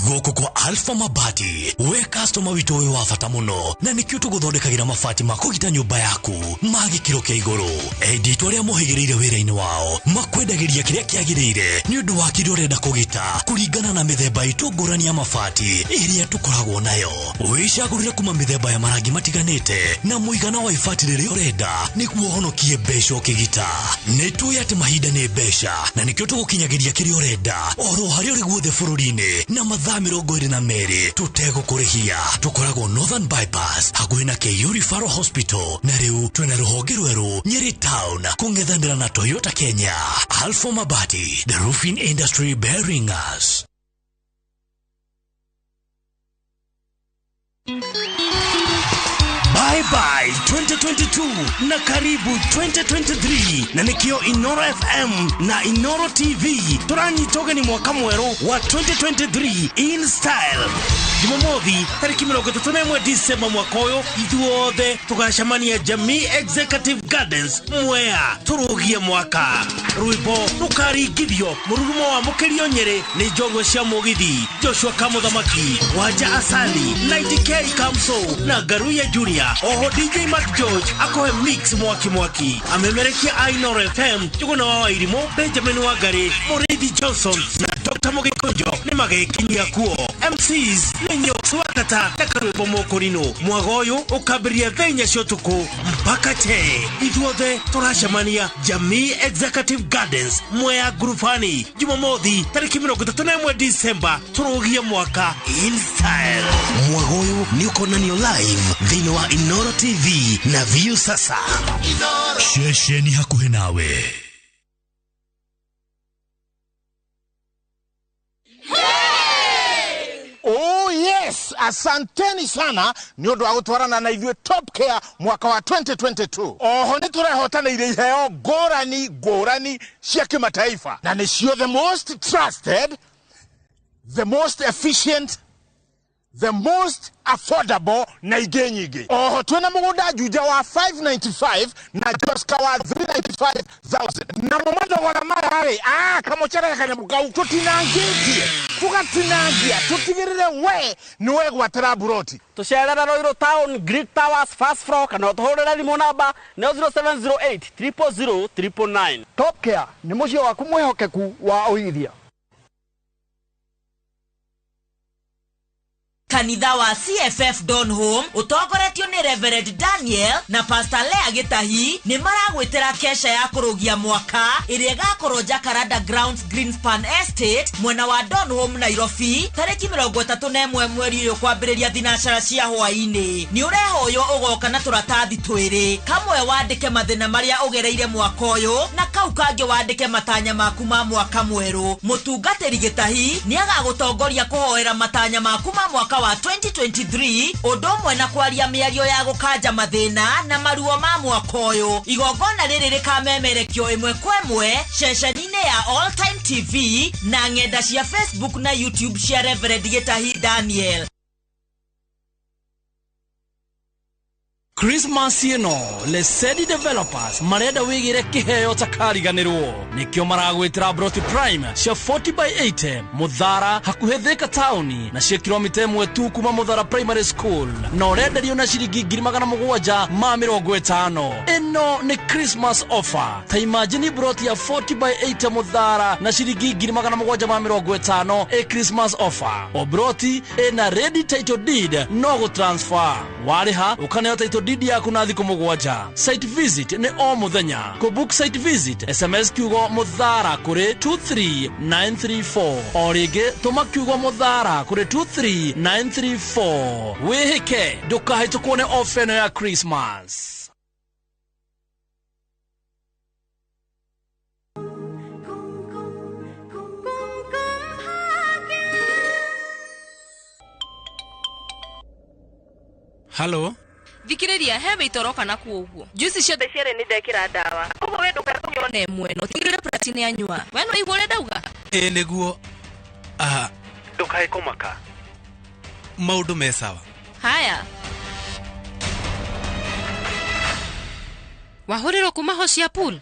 Goko kwa Alpha Mabati we customer witu we wa bata muno na nikio tuguthondekagira mabati ma kugita nyumba yaku magikiro kia iguru edit aria mohigirire wira-ini wao makwendagiria kiria kiagirire ni undu wa kirio renda kugita kuringana na mithemba itu ngurani ya mabati iria tukoragwo nayo wicagurire kuma mithemba ya marangi matiganite na muigana wa ibati riria urenda niguo honokie mbeca ukigita ni tuya ati mahinda ni mbeca na nikio tugukinyagiria kiria urenda oro haria uri guothe bururi-ini na mathaa 22 tutegũkũrĩhia. Tũkoragwo Northern Bypass hakuhĩ na Keio Referral Hospital, na rĩu twĩna rũhonge rwerũ Nyeri Town kũng'ethanĩra na Toyota Kenya. Alpha Mabati, the roofing industry bearing us. Bye bye 2022 na karibu 2023 na nikio Inoro FM na Inoro TV turanyitoga ni mwaka mweru wa 2023 in style. Jumamothi tariki 31 Disemba mwaka uyu ithuothe tugacemania Jamii Executive Gardens Mwea turugie mwaka. Rwimbo rukaringithio mururumo wa mukirio Nyeri ni njorua cia mugithi Joshua Kamuthamaki, Wanja Asali, 90K Kamso na Garuya Junior. Oho DJ Mark George akohe mix mwaki amemerekia Inoro FM Juguna wa Wairimo, Benjamin Wangari, Murithi Johnson na Dr. Mugikonjo ni magekinyia kuo. MCs Nenyo Swatata na Karwebo Mokorino. Mwagoyo ukabiria thenya ciotuku mpaka te. Ithuothe turacemania Jamii Executive Gardens Mwea Gurufani Jumamothi tariki 31 Disemba turugie mwaka in style. Mwagoyo ni ukonanio live thini wa Inoro TV na View sasa. Shesheni hakuhe nawe. Oh yes, asanteni sana niondo wa gutwarana na ithuĩ Top Care mwaka wa 2022. Oho ni turehotana ile iheo ngũrani cia kimataifa na nĩcio the most trusted, the most efficient, the most affordable na ingĩ nyingĩ. Oho twina mũgũnda Juja wa 595 na Joska wa 395,000 na mũmadogora mararĩ kamochera kanyamũ kau tũtinangĩtie tugatinangia tutigirire we niwe gwatira buroti tucerera Roiro Town Greek Towers first floor kana tuhurira thimũ namba 0708 000 999. Top Care ni mucio waku mwehokeku wa uigithia. Kanitha wa CFF Donholm utongoretio ni Reverend Daniel na Pastor Lea Gitahi ni maragwitira kesha ya kurugia mwaka iria gakorwo Jacaranda Grounds Greenspan Estate mwena wa Donholm Nairobi tariki 31 mweri uyu kwambiriria thinacara cia hwaini. Ni urehoyo ugoka na turatathi twiri, kamwe wandike mathina maria ugereire mwaka uyu na kau kangi wandike matanya maku ma mwaka mweru. Mutungatiri Gitahi ni agagutongoria kuhoera matanya maku ma mwaka wa 2023 odomwe na kwaria miario ya gukanja mathina na maruo ma mwaka uyu. Igongona riri rikamemerekio imwe kwa imwe ceceni-ini ya All Time TV na ng'enda cia Facebook na YouTube cia Reverend Gitahi Daniel. Christmas Lesedi Developers marenda wigire kiheo takariganirwo nikio maragwitira Broti Prime cia 40/80 Muthara hakuhe Thika Town na cia kilomita 1 tu kuma Muthara Primary School na urenderio na ciringi 750. Ino ni Christmas offer. Ta imagine Broti ya 40/80 Muthara na ciringi 750 e Christmas offer. O Broti ena ready title deed no go transfer. Wariha ukaneo title deed yaku na thiko mugwanja. Site visit ni o muthenya. Ko book site visit SMS kiugo Muthara kuri 23934 orige tuma kiugo Muthara kuri 23934. Wehike ndukahe tukone offer ya Christmas. Hello. Thikiriria hebe itoroka na kuoguo. Juice ciothe ciere ni ndekira dawa. Ugo we ndukanyone mweno. Tigire platini anyua. Weno igore dauga. Niguo. Ndukae kumaka. Maundu me sawa. Haya. Wahuriro kumahocia pool.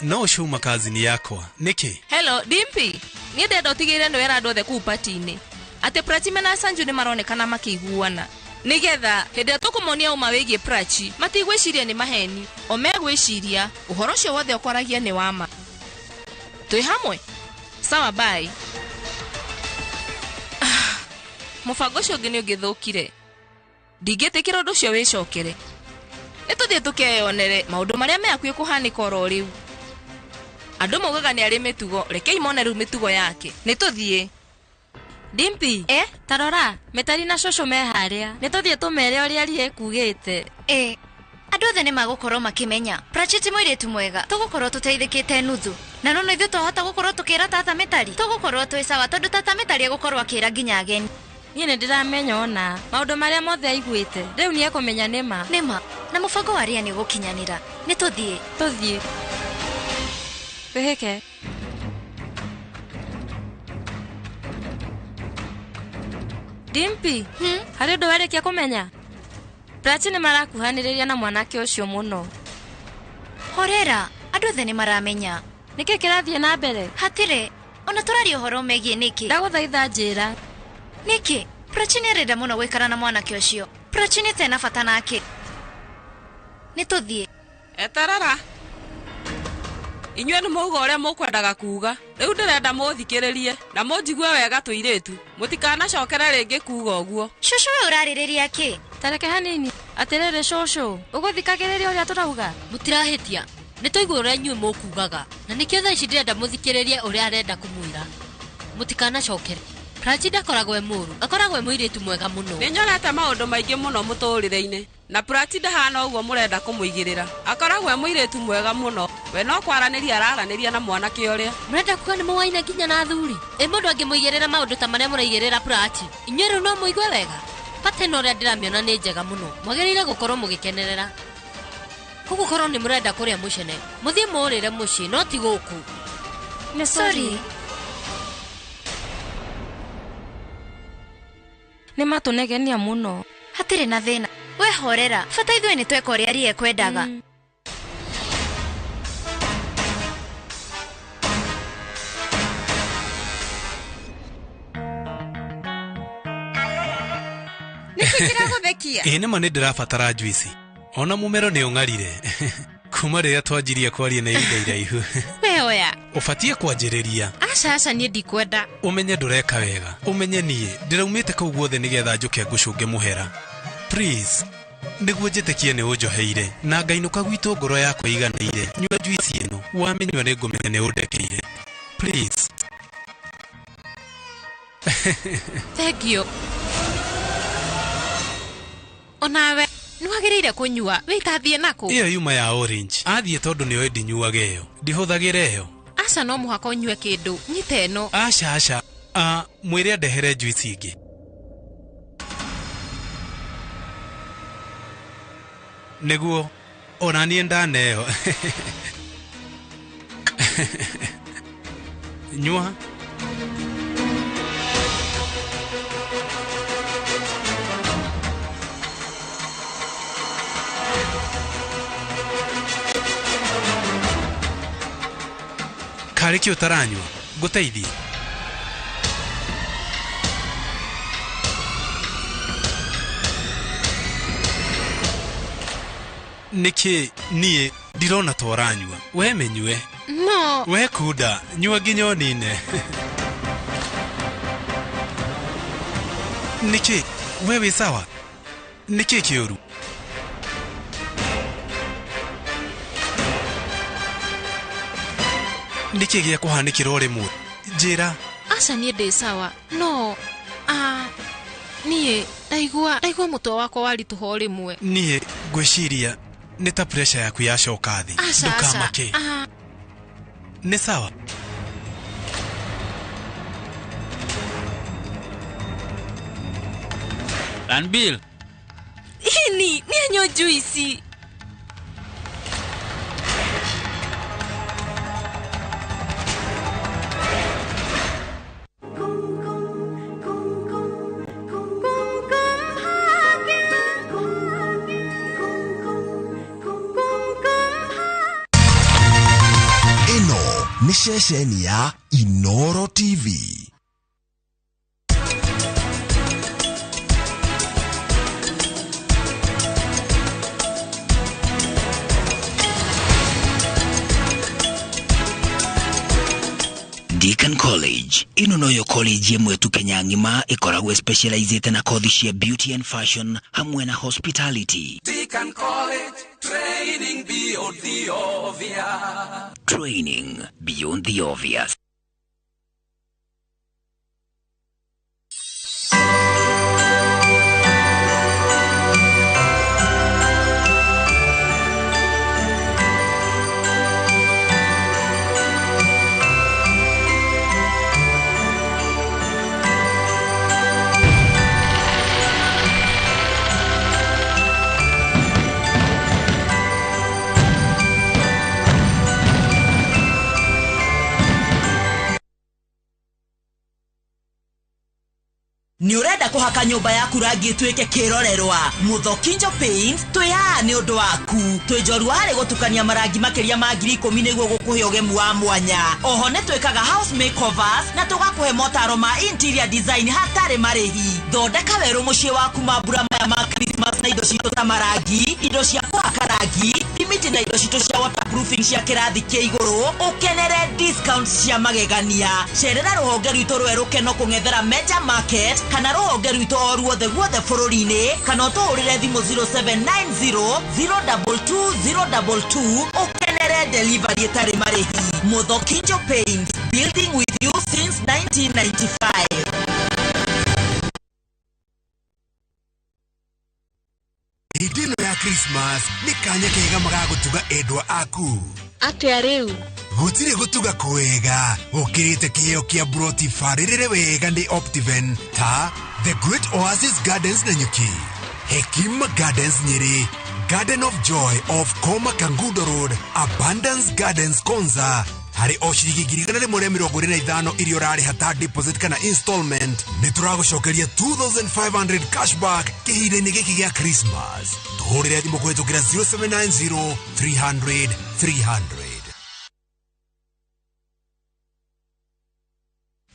No shuma kazi ni yakwa. Niki. Hello, Dimpy. Ni dedo tigire ndo era ndothe ku patini. Ate Prachi na Sanju ni maronekana makiguana. Nigetha hede tukumonia uma wegie Prachi matigweciria ni maheni omegweciria uhoro cio wothe ukoragia ni wama. Tui hamwe sawa bye. Mufango cio ngini ungithukire ndingitikira undu cio wicokere. Nituthie tukeyonere maundu maria me akui kuhanika oro riu. Andu maugaga ni ari mitugo, rekei mone ru mitugo yake. Nituthie. Dimpi, tarora, metari na shosho me haria. Nituthie tumere uri ari ekugite. Andu othe ni magukorwo makimenya. Pratchett muiretu mwega. Tugukorwo tuteithikite nuthu. Na no ithu tuhota gukorwo tukira tata metari. Tugukorwo twi sawa tondu tata metari egukorwo akira ginya ageni. Nie ne ndiramenya ona. Maundu maria mothe aiguite. Riu ni ekumenya nima. Nima. Na mubango wa ria ni gukinyanira. Nituthie. Tuthie. Weheke. Dimpi, hari undu werekia kumenya? Pratchett ni marakuhaniriria na mwanake ucio muno. Horera, andu othe ni maramenya. Niki kirathie na mbere? Hatire, ona turari uhoro megie niki. Ndaguthaitha njira. Niki, Pratchett ni arenda muno gwikara na mwanake ucio. Pratchett ni tena bata nake. Nituthie. Etarara. Inywe ni muga uria mukwendaga kuuga. Riu ndirenda muthikiririe na munjigue wega tuiretu. Mutikana cokera ringi kuuga uguo. Shushu we uraririria ki? Tareke hanini. Atirere shushu. Uguthikagiriria uria turauga. Mutirahitia. Nituigua uria inywe mukugaga. Na nikio thaa ici ndirenda muthikiririe uria arenda kumwira. Mutikana cokera. Pratchett akoragwo muru. Akoragwo muiretu mwega muno. Ninyonete maundu maingi muno muturire-ini. Na Pratchett hana uguo murenda kumuigirira. Akoragwo muiretu mwega muno. We no kwaraniria araraniria na mwanake uria. Murenda kuga ni muwaina ginya na thuri. Mundu angimuigirira maundu ta maria muraigirira Pratchett. Inywe riu no muigue wega. Pattern uria ndiramiona ni njega muno. Mwagirire gukorwo mugikenerera. Gukorwo ni murenda kuria mucene. Muthie murire muci no ti guku. Ni sorry. Ni matunegenia muno. Hatire na thina. We horera. Fata ithwe ni tweka uria ari ekwendaga. Nikikira guthekia. Nima ni ndirabatara juici. Ona mumero ni ungarire. Kuma riria twanjirie kwaria na ihinda iraihu. We oya. Ubatie kwanjiriria. Aca ni ndikwenda. Umenye ndureka wega. Umenye nie ndiraumite kau guothe nigetha njuke ngucunge muhera. Please. Niguo njitekie ni unjoheire na ngainuka gwitu ngoro yakwa iganaire. Nyua juici ino. Wamenywa ni ngumenya ni undekeire. Please. Thank you. Onawe nwagirire kunyua witathie nako. Iyo yuma ya orange. Athie tondu ni wendi nyuage yo. Ndihuthagire yo. Aca no muhaka unyue kindu. Nyite ino. Aca. Mwire andehere juici ingi. Niguo ona nie ndaneo. Nyua. Kariki utaranywa guteithie. Niki nie ndirona toranywa. We menywe. No. We kuda nyua ginya nine. Niki wewe sawa. Niki kiuru. Niki gia kuhanikira rimwe. Njira. Aca nie ndi sawa. No. Nie ndaigua mutwe wakwa warituho rimwe. Nie gwiciria ni ta pressure yaku yacoka thi. Ndukamake. Ni sawa. Lanbil. Ni anyo juici. Ni ceceni ya Inoro TV. Deakin College ino noyo college yemwe tu Kenya ngima ikoragwo specialized na kothi cia beauty and fashion hamwe na hospitality. Deakin College, training beyond the obvious. Training beyond the obvious. Ni urenda kuhaka nyumba yaku rangi twike kirorerwa Muthokinjo Paint twiha ni undu waku twijorwa hari gutukania marangi makeria ma 10,000 niguo gukuhe ugemu wa mwanya. Oho ne twikaga house makeovers na tugakuhe motaro ma interior design hatari marihi. Thondeka weru mucii waku mambura maya ma Christmas na indo citu ta marangi, indo cia kuhaka rangi, limiti na indo citu cia waterproofing cia kirathi kia iguru. Ukenere discounts cia magegania. Cerera ruhonge rwitu rweru Keno kung'ethera Major Market kana ruhonge rwitu o ruothe bũrũri-inĩ kana ũtũhũrĩre thimũ 0790 022 022 ukenere delivery itarĩ marĩhi. Muthokinjo Paint, building with you since 1995. Idino ya Christmas ni kanya kega magagutuga endwa aku. Atĩa rĩu? Gutire gutuga kwega. Ukirite kiheo kia broti faririre wega ni Optiven ta The Great Oasis Gardens Nanyuki, Hekima Gardens Nyeri, Garden of Joy of Koma Kangudo Road, Abundance Gardens Konza. Hari oshiriki girigana le more 25 iri orari hata deposit kana installment. Nituragucokeria 2,500 cashback kihire-ini giki gia Christmas. Tuhurire thimo kuhitukira 0790 300 300.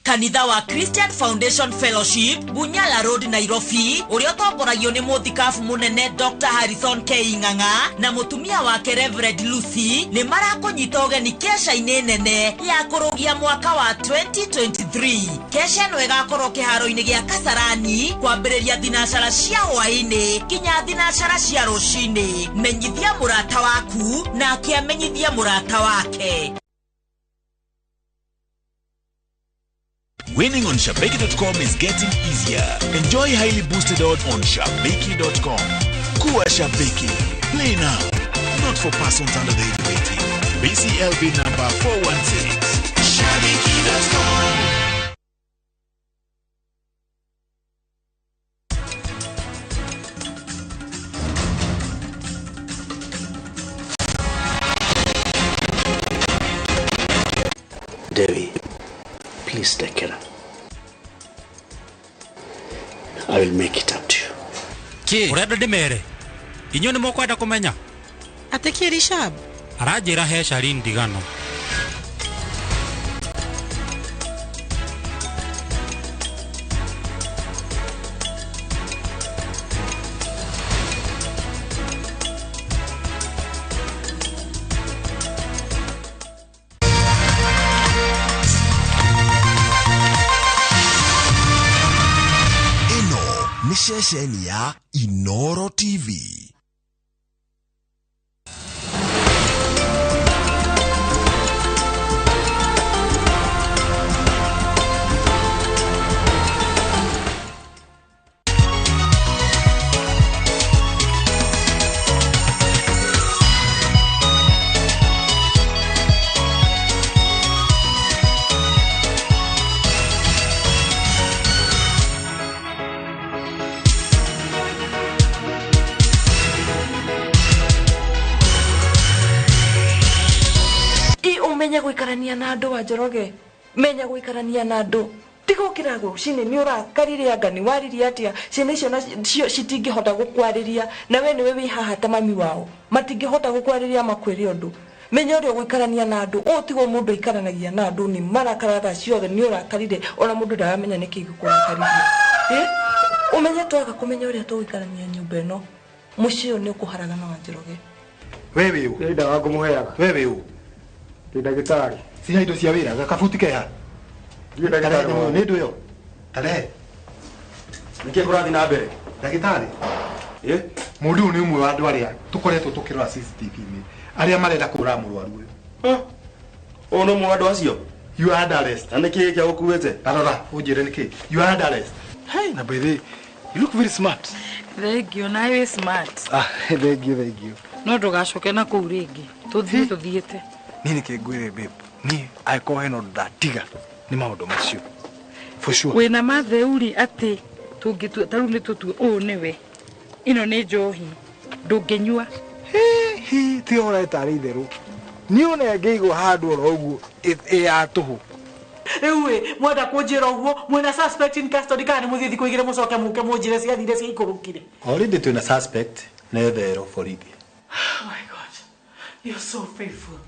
Kanitha wa Christian Foundation Fellowship Bunyala Road Nairobi uria utongoragia ni muthikafu munene Dr. Harrison K. Ing'ang'a na mutumia wake Reverend Lucy ni marakunyita ugeni kesha-ini nene ya kurugia mwaka wa 2023. Kesha no igakorwo kiharo-ini gia Kasarani kwambiriria thinacara cia hwaini kinya thinacara cia rucini. Menyithia murata waku na akiamenyithia murata wake. Winning on Shabeki.com is getting easier. Enjoy highly boosted odds on Shabeki.com. Kuwa Shabeki. Play now. Not for persons under the age of 18. BCLB number 416. Shabeki.com. Devi, please take care. I will make it up to you. Ki? Urenda ndimere? Inyo ni mukwenda kumenya? Ateki Rishab. Arajira he Sharin ndigano. Ni shesheni ya Inoro TV. Menya guikarania na andu wa Njoroge, menya guikarania na andu tigo kirago cine ni urakarire angani wariri atia cine icio nacio citingihota gukwariria na we niwe wi haha ta mami wao matingihota gukwariria makwiri undu menya uri guikarania na andu o tigo mundu ikaranagia na andu ni marakara ciothe ni urakarire ona mundu ndaramenya niki gikurakariria umenya twaga kumenya uri tuikarania nyumba ino mucio ni ukuharagana wa Njoroge wewe u nda wangu muheaga wewe u ndagitari sina indo cia wira gakabuti keha nä ndå ä yo tarehe nä kä kå rathi na mbere ndagätarä må ndå å yå nä å mwe wa andå arä a tå koretwo tå kä rora CCTV-inä arä a marenda kå ra må rwaru å yå å no må andå acio you are under arrest na nä kä kä a gå kuä te tarora å njä re nä kä you are under arrest na by the way, you look very smart thengio nawe smart thengio no ndũgacoke na kũu rĩngĩ tũthiĩte niĩ nĩ kĩngwĩre babe niĩ angĩkorwo hena ũndũ ndatiga nĩ maũndũ macio for sure wĩna matheuri atĩ tũngĩtua tarĩu nĩ tũtue ũũ nĩwe ĩno nĩ njohi ndũngĩnyua ti ũretarĩ itherũ niĩ ona ngĩigwo handũ oro ũguo ya tũhũ rĩu mwenda kũnjĩra ũguo mwĩna suspect in custody kana nĩ mũthiĩ thikũ igĩrĩ mũcoke mũke mũnjĩre ciathire ciaikũrũkire already twĩna suspect netherwo borithi. Oh my God, you're so faithful.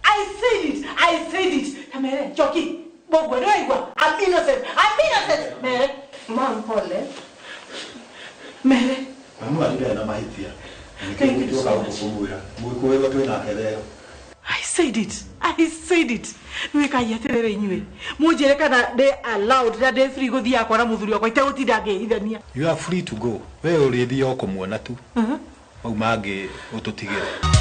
I said it. Mere, Joki, Bogwe, no igwa. I'm innocent. Mere, Mom, pole. Mere. Mama alibia na mahithia. Nikikutoka kukumbura. Mwikuweka tu na kelele. I said it. Nweka yaterere inywe. Mujere kana they allowed that they free go thia kwa na muthuri wakwa itegutida ngeithania. You are free to go. Wewe ulithi yoko muona tu. Au mangĩ ũtũtigĩre.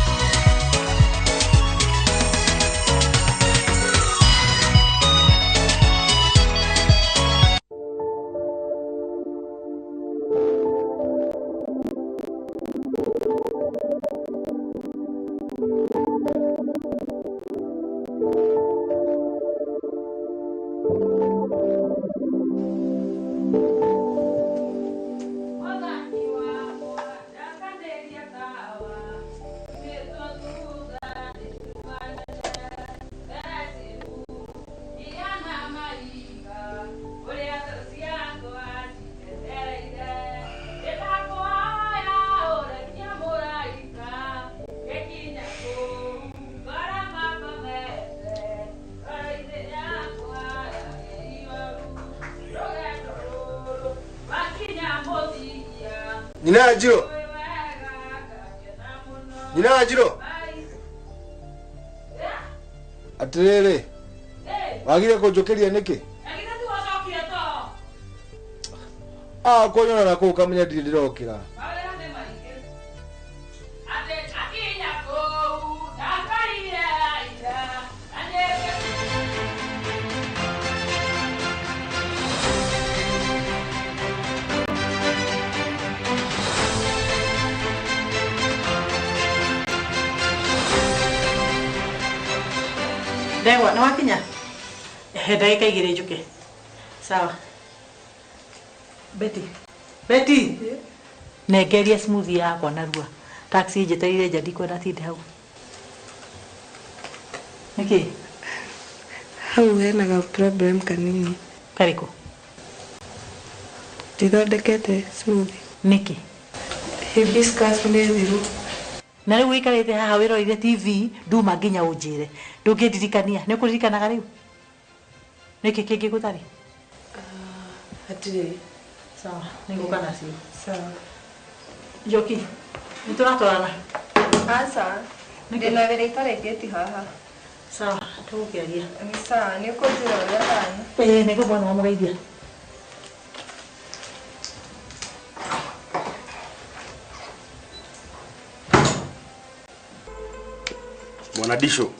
Nina Ajiro. Atirere. Wagire kunjukiria niki? Konyona na kuu kamenya ndirokira. Dewa, no wakinya? Ndagĩka igĩrĩ njuke. Sawa. Betty. Nengeria smoothie yakwa narua. Taxi njetereire nja ndikwenda tinde hau. Nĩkĩ? Hau hena problem kanini. Karĩkũ? Ndithondekete smoothie. Nĩkĩ? Hibiscus nĩ thiru. Na rĩu ũikarĩte haha wĩroreire TV nduma nginya ũnjĩre. Ndũngĩndirikania nĩ ũkũririkanaga rĩu? Nĩkĩ kĩngĩ gũtarĩ? Hatirĩ. Sawa, nĩngũka nacio. Sawa. Njoki, nĩtũratwarana? Aca, ndĩna wĩra itarĩkĩti haha. Sawa, tũgũkĩaria. Nĩ sawa, nĩ ũkũnjĩra ũrĩa hana. Nĩngũmwana wa mũgeithia. Mwanadisho.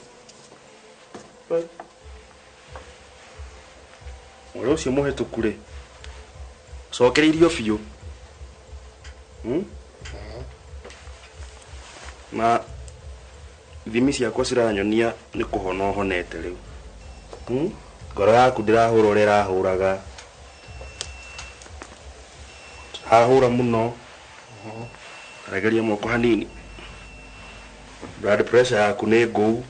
Ore ucio muhetuku ri. Cokereirio biũ. Na thimi ciakwa ciranyonia nĩ kũhona honete rĩu. Ngoro yaku ndĩrahũra ũrĩa ĩrahũraga. Hahũra mũno. Regeria moko hanini. Blood pressure yaku nĩ ngũu.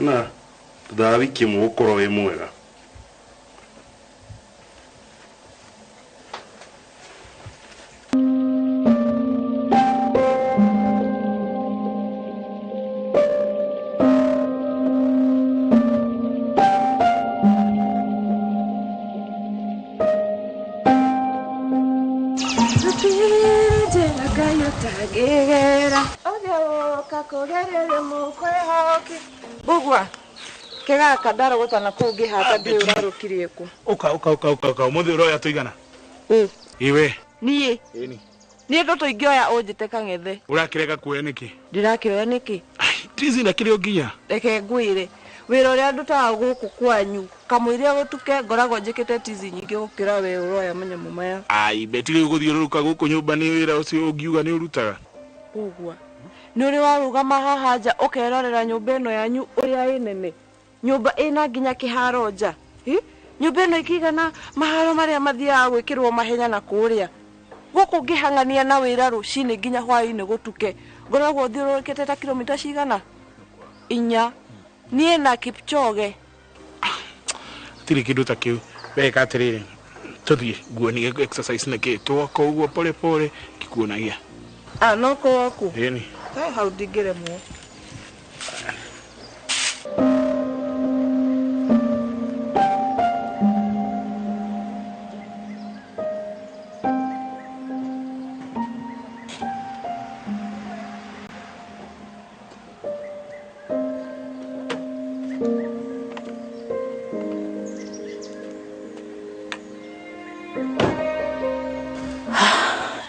Na thutha wa wiki ĩmwe ũkorwo wĩ mwega. Bugwa, Kega kadara gotana kugi hata ndi urarukirie ku. Uka umuthi uroya tuigana. Iwe. Niĩ. Niĩ ndo tuingioya unjite kang'ethe. Urakirega kuoya niki? Ndirakioya niki? Tizi na kirio nginya. Reke ngwire. Wira uria ndutaga guku kwanyu. Kamwire gutuke ngoragwo njikite tizi nyingi gukira we uroya manyamu maya. Ai betire guthiururuka guku nyumba ni wira ucio ungiuga ni urutaga. Ugwa. Ni uri warugama haha nja ukerorera nyumba ino yanyu uria inene. Nyumba ina nginya kiharo nja. Nyumba ino ikigana maharo maria mathiaga gwikirwo mahenya na kuria. Guku ngihangania na wira rucini nginya hwaini gutuke. Ngoragwo thiururukite ta kilomita cigana? 4. Nie na Kipchoge. Tiri kindu ta kiu. Weka atiriri. Tuthie nguoni exercise na ke tuoko uguo pole pole kikuonagia. No ku. Yeni. Hau ndigire mu.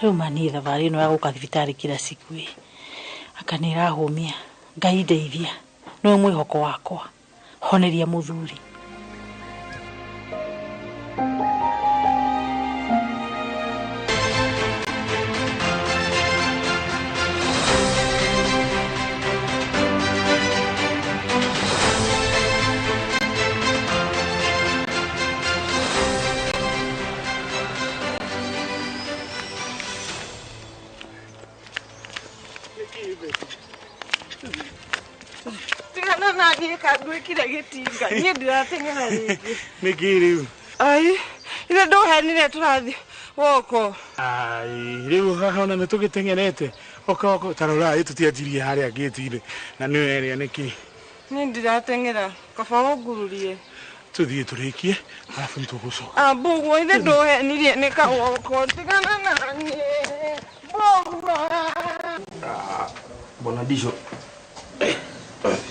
Ruma ni thabarĩ ĩno ya gũka thibitarĩ kila siku akanĩra hũmia Ngai ndeithia no mwĩhoko wakwa honeria mũthuri. Nani kagwikire gitinga nie ndiratengera ringi Nikiri. Ai ire ndo henire turathi woko. Ai riu haha ona nitugitengerete oko tarora itutiajirie haria gitire na ni area niki. Nie ndiratengera kaba ngururie. Tuthie turikie alafu nitugucoka. Bugu ire ndo henirie ni kawoko tigana nani. Bugu. Bona disho.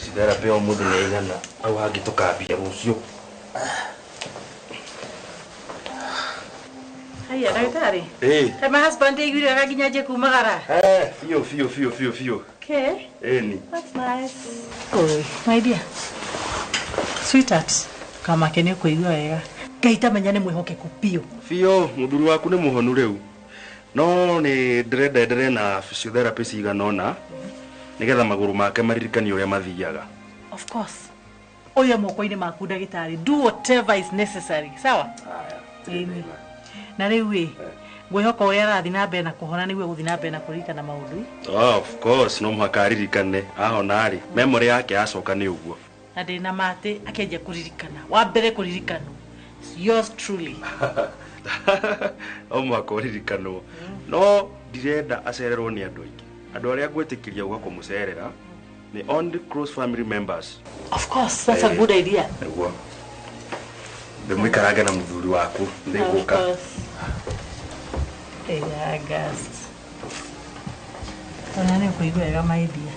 Sidara peo mudu na igana au hagi tukabia rucio. Haya daktari. My husband igwire agaginya je kumagara. Fio. Okay. Ni. That's nice. Oh, my dear. Sweetheart, kama kene kuigwa wega. Gaita manyane mwihoke kupio. Fio, muduru waku ni muhonu riu. No ni ndire na physiotherapy ciganona. Nigetha maguru make maririkani uria mathiaga. Of course. Oya moko-ini maku ndagitari. Do whatever is necessary. Sawa? Ĩni. Na riu ngwihoka uria arathi na mbere na kuhona niguo guthi na mbere na kuririkana maundu. Of course, no muhaka aririkane. Ahona ari. Memory yake acoka ni uguo. Na ndina mate akenja kuririkana. Wa mbere kuririkana. Yours truly. Muhaka uririkano. No ndirenda acererwo ni andu aingi. Andu aria gwetikiria uga kumucerera ni only close family members. Of course, that's a good idea. Ewa. Ndimwikaraga na muthuri waku ndiguka. August. Nani kuigwa wega my dear.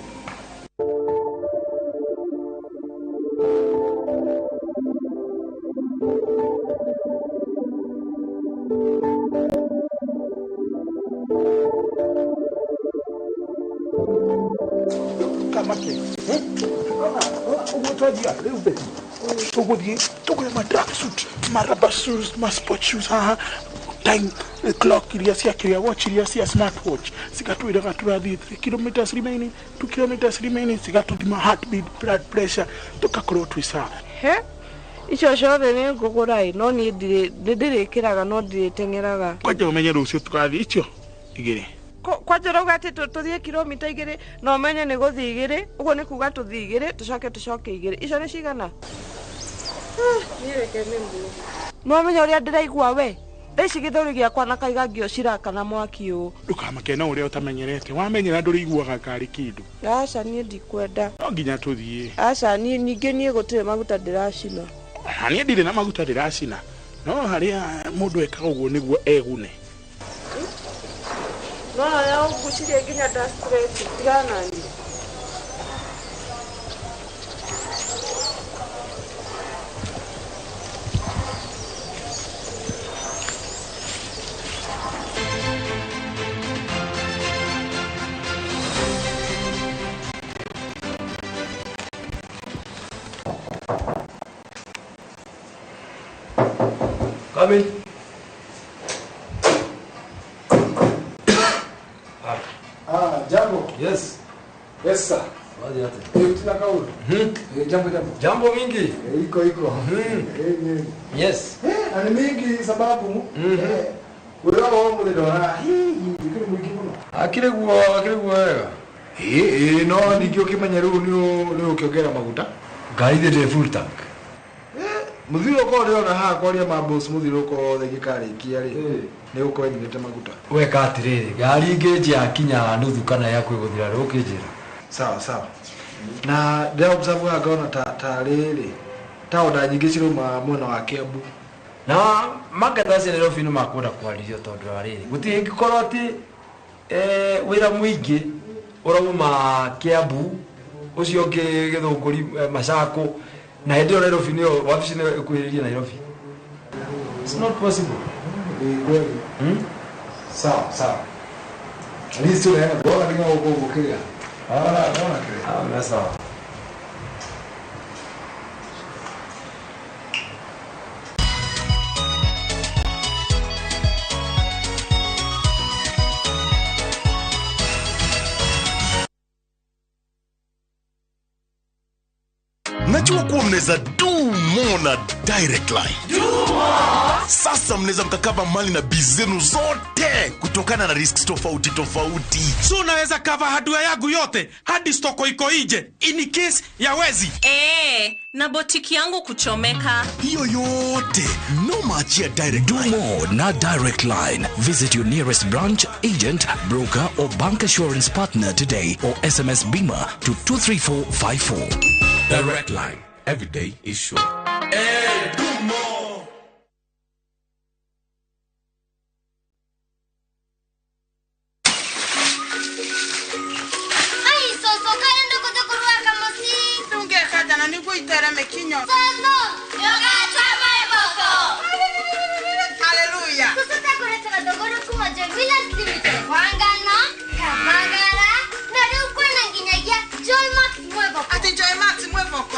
My dark suit, my rubber shoes, my sport shoes, time, the clock, watch, smartwatch. Sigatu ida katura 3 kilometers remaining, 2 kilometers remaining. Sigatu my heartbeat, blood pressure, tukakoro twisa. He? Icio ciothe ni ngugurai no ni ndirikiraga no ndiritengeraga. Kwaje umenye rucio tukathi icio igiri. Kwaje rauga ati tuthie kilomita 2 no menye ni guthi 2 uguo ni kuga tuthi 2 tucoke 2 icio ni cigana? Nireke nimbu. No menye uria ndiraigua we. Thaici githuri giakwa na kaiga ngio ciraka na mwaki u. Ndukamake na uria utamenyerete. Wamenyera nduriguaga kari kindu. Aca nie ndikwenda. No nginya tuthie. Aca ninge nie gutire maguta ndiracina. Hani ndire na maguta ndiracina. No haria mundu ekaga uguo niguo egune. No ya ugucirie nginya da stress tigana ni. Come in. Jambo. Yes. Yes sir. Waje hata. Tuna kauli. Jambo. Jambo mingi. Iko. Yes. Ani mingi sababu. Wewe wao mlidora. Ikiri mwingi mno. Akire guo wega. No nikio kimenya riu ni ukiongera maguta. Ngaithe de full tank. Muthiro ko rio na ha ko ria mabos muthiro ko thegikari kia ri. Ni uko nyinete maguta. Weka atiriri. Gari ingi ya kinya nuthu kana ya kwiguthira ri ukinjira. Sawa. Na ndio observe akaona ta riri. Taoda nyingi ciruma mwena wa Kiambu. Na magetha cia Nairobi no makunda kwaririo tondu wa riri. Guti ngikorwo ati wira muingi urauma Kiambu ucio ngi githunguri Macako na hindi Nairobi ni wabici ni kuhiriria Nairobi. It's not possible. Sawa. At least you have bora ninga uko kia. Bora kia. Sawa. Najua kuwa mnaweza do more na Direct Line. Sasa mnaweza mkakava mali na bizenu zote kutokana na risks tofauti. So unaweza cover hardware yangu yote hadi stoko iko nje in case ya wezi. Na botiki yangu kuchomeka. Hiyo yote no maachia Direct Line. Do more na Direct Line. Visit your nearest branch, agent, broker or bank assurance partner today or SMS Bima to 23454. Direct Line. Every day is sure. Do more. Jana ni kuitera mekinyo. Soso, yoga boko. Hallelujah. Tusata kuletera dogoro kuma Jemila Limited. Wangano, Kamagara, na leo kwenda nginyagia Joy Max Mweboko. Ati Joy Max Mweboko.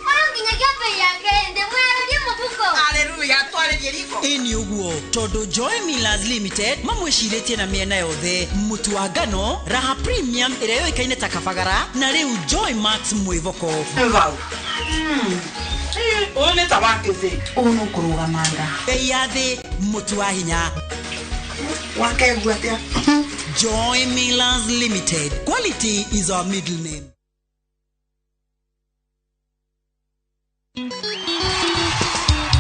Ora nginyagia bei yake ende mwero mubuko. Hallelujah, twale jeriko. Eni uguo, todo Joy Millers Limited, mamwishirĩtie na mĩena yothe, mũtu wa ngano, Raha Premium ĩrĩa yoĩkaine ta Kabagara, na rĩu Joy Max Mwĩvoko. One tabakeze. Ono kurugamanga. Bei ya thĩ, mũtu wa hinya. Wakegwa atia. Joy Millers Limited. Quality is our middle name.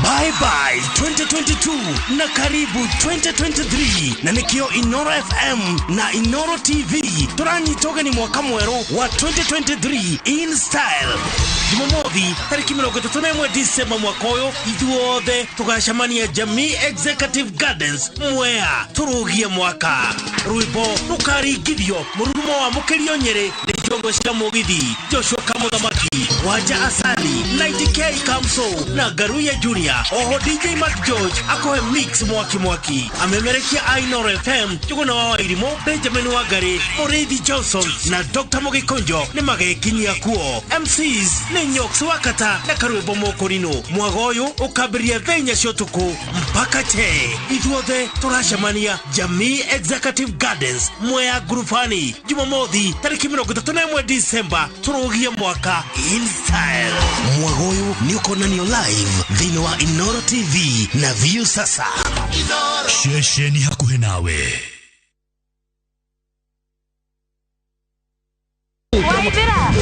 Bye bye 2022 na karibu 2023 na nikio Inoro FM na Inoro TV turanyitoga ni mwaka mweru wa 2023 in style. Jumamothi tariki 31 Disemba mwaka uyu ithuothe tugacemania Jamii Executive Gardens Mwea turugie mwaka rwimbo rukaringithio mururumo wa mukirio Nyeri ni kiongo cia mugithi Joshua Kamuthamaki Wanja Asali 90K Kamso na Garuya Junior. Oho DJ Matt George akohe mix mwaki amemerekia Ainoro FM Juguna wa Wairimo Benjamin Wagari Murithi Johnson na Dr. Mugikonjo ni magekinyia kuo. MCs ni Nyox Wakata na Karwebo Mokorino. Mwagoyo ukabiria thenya ciotuku mpaka che ithuothe turacemania Jamii Executive Gardens Mwea Grufani Jumamothi tariki 31 Disemba turugie mwaka in style. Mwagoyo ni ukonanio live thini wa Inoro TV na View sasa. Shesheni hakuhe nawe. Waibira.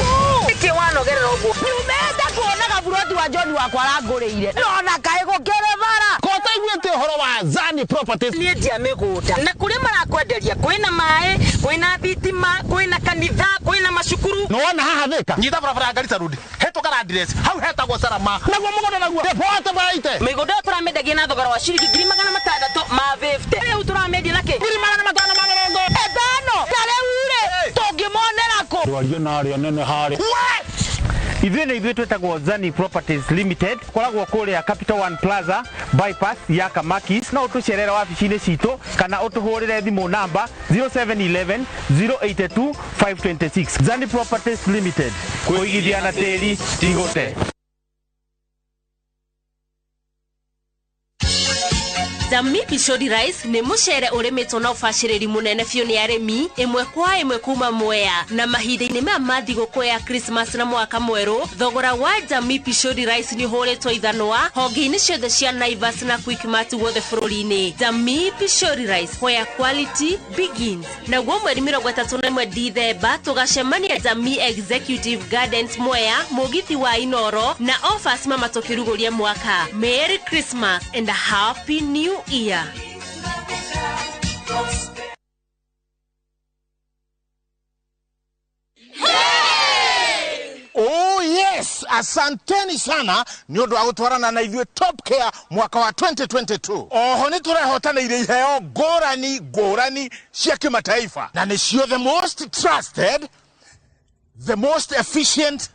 Iki wanogerera uguo. Niumenda kuona kaburoti wa John wakwa aranguriire. Nona kae gukerebara. Kota igwete horo wa Zani Properties. Ni ndia miguta. Na kuri marakwenderia kwina mai, kwina thitima, kwina kanitha, kwina macukuru. No wana haha thika. Nyita barabara Garissa Road. Hetuka address. Hau hetagwo Sarama. Naguo mugondo naguo. Depote baite. Migondo turamendagia na thogora wa ciringi 600 ma 50. Riu turamendia naki? 600 Edano. Kare ure. Tungĩmonera kũ? Ndwario na arĩa nene harĩ. Ithuĩ twĩtagwo Zani Properties Limited, koragwo kũrĩa Capital One Plaza bypass ya Kamakis, na ũtũcerere wabici-inĩ citũ kana ũtũhũrĩre thimũ namba 0711 082 526. Zani Properties Limited, kũigithia na tĩri tigũte. Jamii Pishori Rice ni mucere uremetwo na ubaciriri munene biũ ni arimi imwe kwa imwe kuma Mwea na mahinda-inĩ maya ma thigũkũ ya Christmas na mwaka mwerũ. Thogora wa Jamii Pishori Rice ni ũhũrĩtwo ithanwa honge-inĩ ciothe cia Naivas na Quickmart guothe bũrũri-inĩ. Jamii Pishori Rice, where quality begins. Naguo mweri 31 Dithemba tugacemania Jamii Executive Gardens Mwea, Mugithi wa Inoro, na offers mama tukiruguria mwaka. Merry Christmas and a Happy New Year. Oh yes, asanteni sana niondo wa gutwarana na ithuĩ Top Care mwaka wa 2022. Oho ni turehotana ile iheo ngũrani cia kimataifa na nĩcio the most trusted, the most efficient,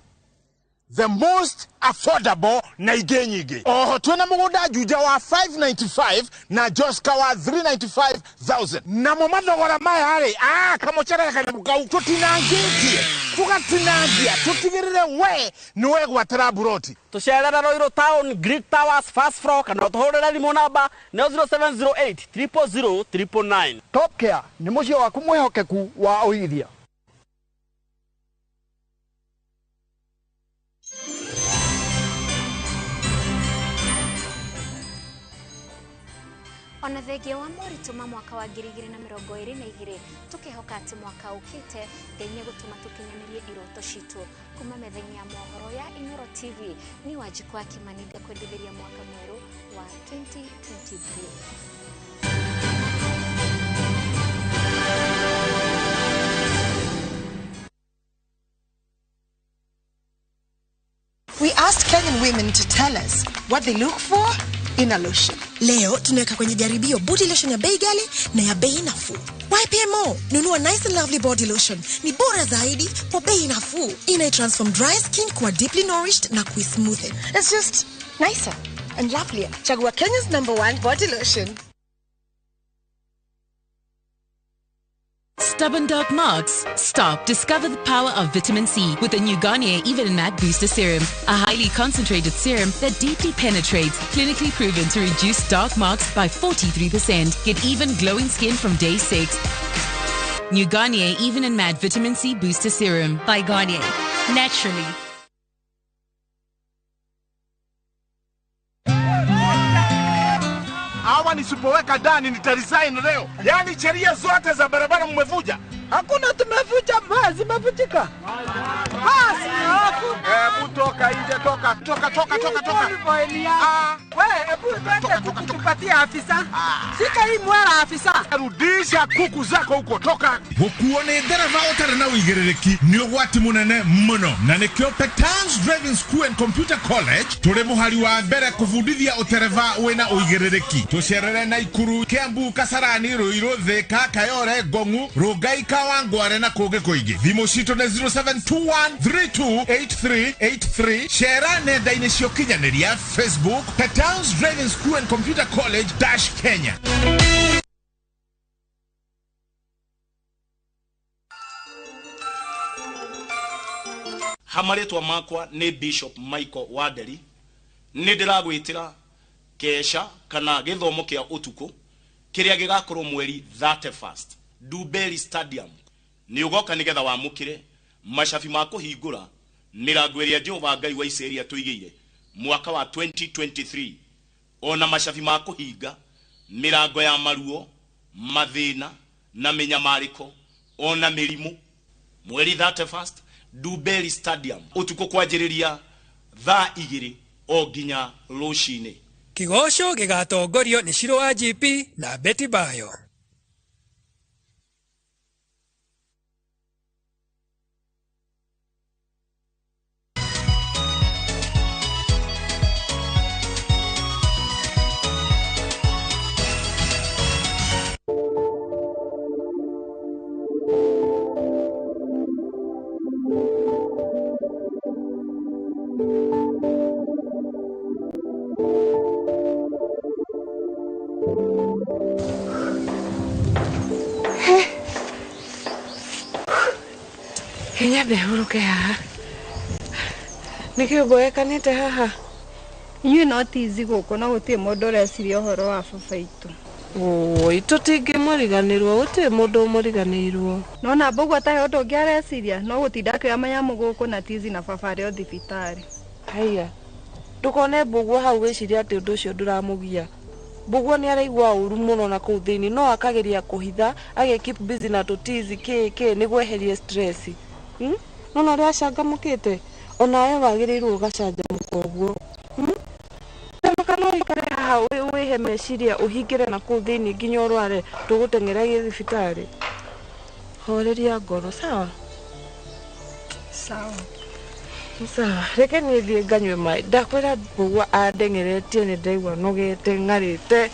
the most affordable na ingĩ nyingĩ. Oho twina mũgũnda Juja wa 595 na Joska wa 395,000. Na mathogora maya rĩ kamũcere kana mukau tutinangĩtie tugatinangia tutigirire we niwe gwatĩra buroti. Tucerera Roiro Town, Greek Towers, first floor kana tuhurira thimũ namba 0708 000 999. Top Care nĩ mũciĩ waku mwĩhokeku wa ũigithia. Ona thengia wa moritũ ma mwaka wa 2022 tukihoka ati mwaka ukite Ngai nĩ gũtũma tukinyanĩrie iroto citũ. Kuma methenya ya mohoro ya Inoro TV ni Wanjikũ Kimaniga kwendithĩria mwaka mwerũ wa 2023. We asked Kenyan women to tell us what they look for in a lotion. Leo tunaweka kwenye jaribio body lotion ya bei ghali na ya bei nafuu. Why pay more? Nunua Nice and Lovely body lotion. Ni bora zaidi kwa bei nafuu. Ina transform dry skin kuwa deeply nourished na kui smoothen. It's just nicer and lovelier. Chagua Kenya's #1 body lotion. Stubborn dark marks? Stop. Discover the power of vitamin C with the new Garnier Even and Matte Booster Serum, a highly concentrated serum that deeply penetrates, clinically proven to reduce dark marks by 43%. Get even glowing skin from day 6. New Garnier Even and Matte Vitamin C Booster Serum by Garnier. Naturally. Hawa nisipoweka ndani nitaresign leo. Yaani sheria zote za barabara mmevuja. Hakuna tumevuja, mazi mavutika. Basi hapo. Toka nje, toka. Wewe twende kutupatia afisa. Sika hii mwera afisa. Rudisha kuku zako huko, toka. Gukuone dereva utare na uigiriki ni ugwati munene muno na nikio Petans Driving School and Computer College turi muhari wa mbere kuvundithia utereva wena uigiriki. Tucerere na Ikuru, Kiambu, Kasarani, Ruiru, Thika, Kayore, Gongu, Rugai, Kawangware na kuge kuingi. Thimo cito na 0721328383. Share nenda-inĩ cia ũkinyanĩria Facebook Petans Driving School and Computer College Kenya. Hamaretwa makwa ni Bishop Michael Waderi. Ni ndiragwitira kesha kana githomo kia utuku kiria gigakorwo mweri 31st Dubeli Stadium. Ni ugoka nigetha wamukire mashafi ma kuhingura mirango iria Jehova Ngai wa Israeli atuigire mwaka wa 2023. Ona mashafi ma kuhinga mirango ya maruo, mathina na minyamariko, ona mirimu. Mweri 31st Dubeli Stadium, utuko kwanjiriria thaa 2 o nginya rucini. Kigoco gigatongorio ni Shiro wa GP na Betty Bayo. Hinya behuruke haha. Nikio ngoekanite haha. Inyuĩ no tizi gũkũ na gũtirĩ mũndũ ũreciria ũhoro wa baba itũ. Oi, tũtingĩmũriganĩrwo, gũtirĩ mũndũ ũmũriganĩirwo. No na mbogu atahe ũndũ ũngĩ areciria no gũtinda akĩoya manyamu gũkũ na tizi na baba arĩ o thibitarĩ. Haiya, ndũkone Mbũguo hau wĩciria atĩ ũndũ ũcio ndũramũgia. Mbũguo nĩ araigua ũru mũno na kũu thĩinĩ, no akageria kũhitha, keep busy na tũtizi kĩ nĩguo eherie stress. Nona ũrĩa acangamũkĩte, onawe wagĩrĩirwo ũgacanjamũka ũguo. Kana ũikare haha wĩhe meciria ũhingĩre na kũu thĩinĩ nginya ũrware tũgũteng'eragie thibitarĩ. Horeria ngoro, sawa? Sawa. Sawa, reke niĩ thiĩ nganyue maĩ. Ndakwĩra Mbũguo andeng'eretie nĩ ndaigua nogete ng'arĩte.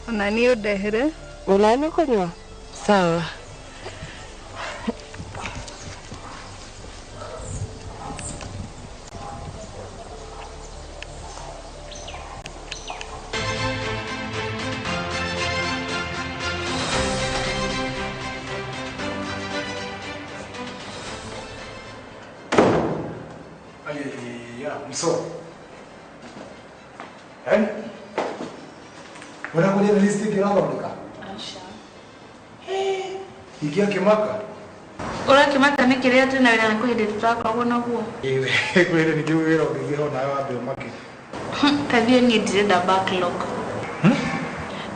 Ona niĩ ũndehere. Ona nĩ ũkũnyua? Sawa. So, unakuja na listi kinaondoka? Asha. Ikia kimaka? Ora kimaka nĩ kĩrĩa twĩna wĩra na kũhĩndĩ tũtakoragwo naguo. Kwĩrĩ nĩ kĩu wĩra ũngĩgĩho nawe wambe ũmake. Tabia niĩ ndirenda backlog.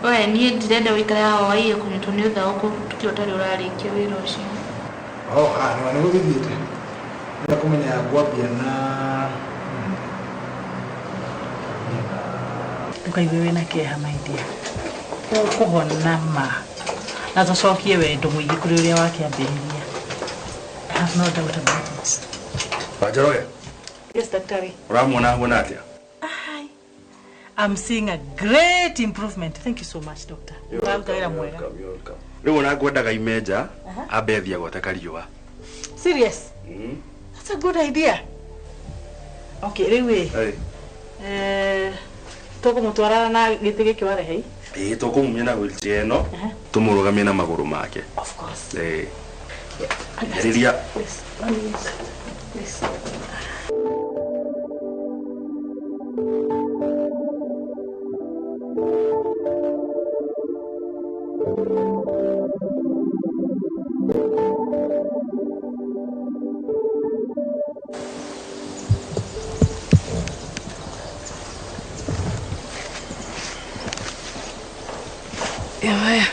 Oya niĩ ndirenda wĩikare haha waiye kũnyitwo nĩ ũthaũkũ tukiwa ũtarĩ ũrarĩkia wĩra ũcio. Nĩ gũgĩthiĩte. Nĩ kũmenya ngwambia na Ndũkaigue wĩna kĩeha maidia. Ũkũhona ma. Na tũcokie wendo mũingĩ kũrĩ ũrĩa wakĩambĩrĩria. I have no doubt about it. Wanjoroge. Yes, daktari. Uramuona huona atia? I'm seeing a great improvement. Thank you so much, doctor. Ndagũthaĩra mwega. Rĩu ona ngwendaga imeja ambe thia gote kariũa. Serious? That's a good idea. Okay, rĩu tũkũmũtwara na gĩtĩ gĩkĩ warehe. Tũkũmumia na wheelchair ĩno tũmũrũgamie na magũrũ make. Of course. Riria. Please. Yaya.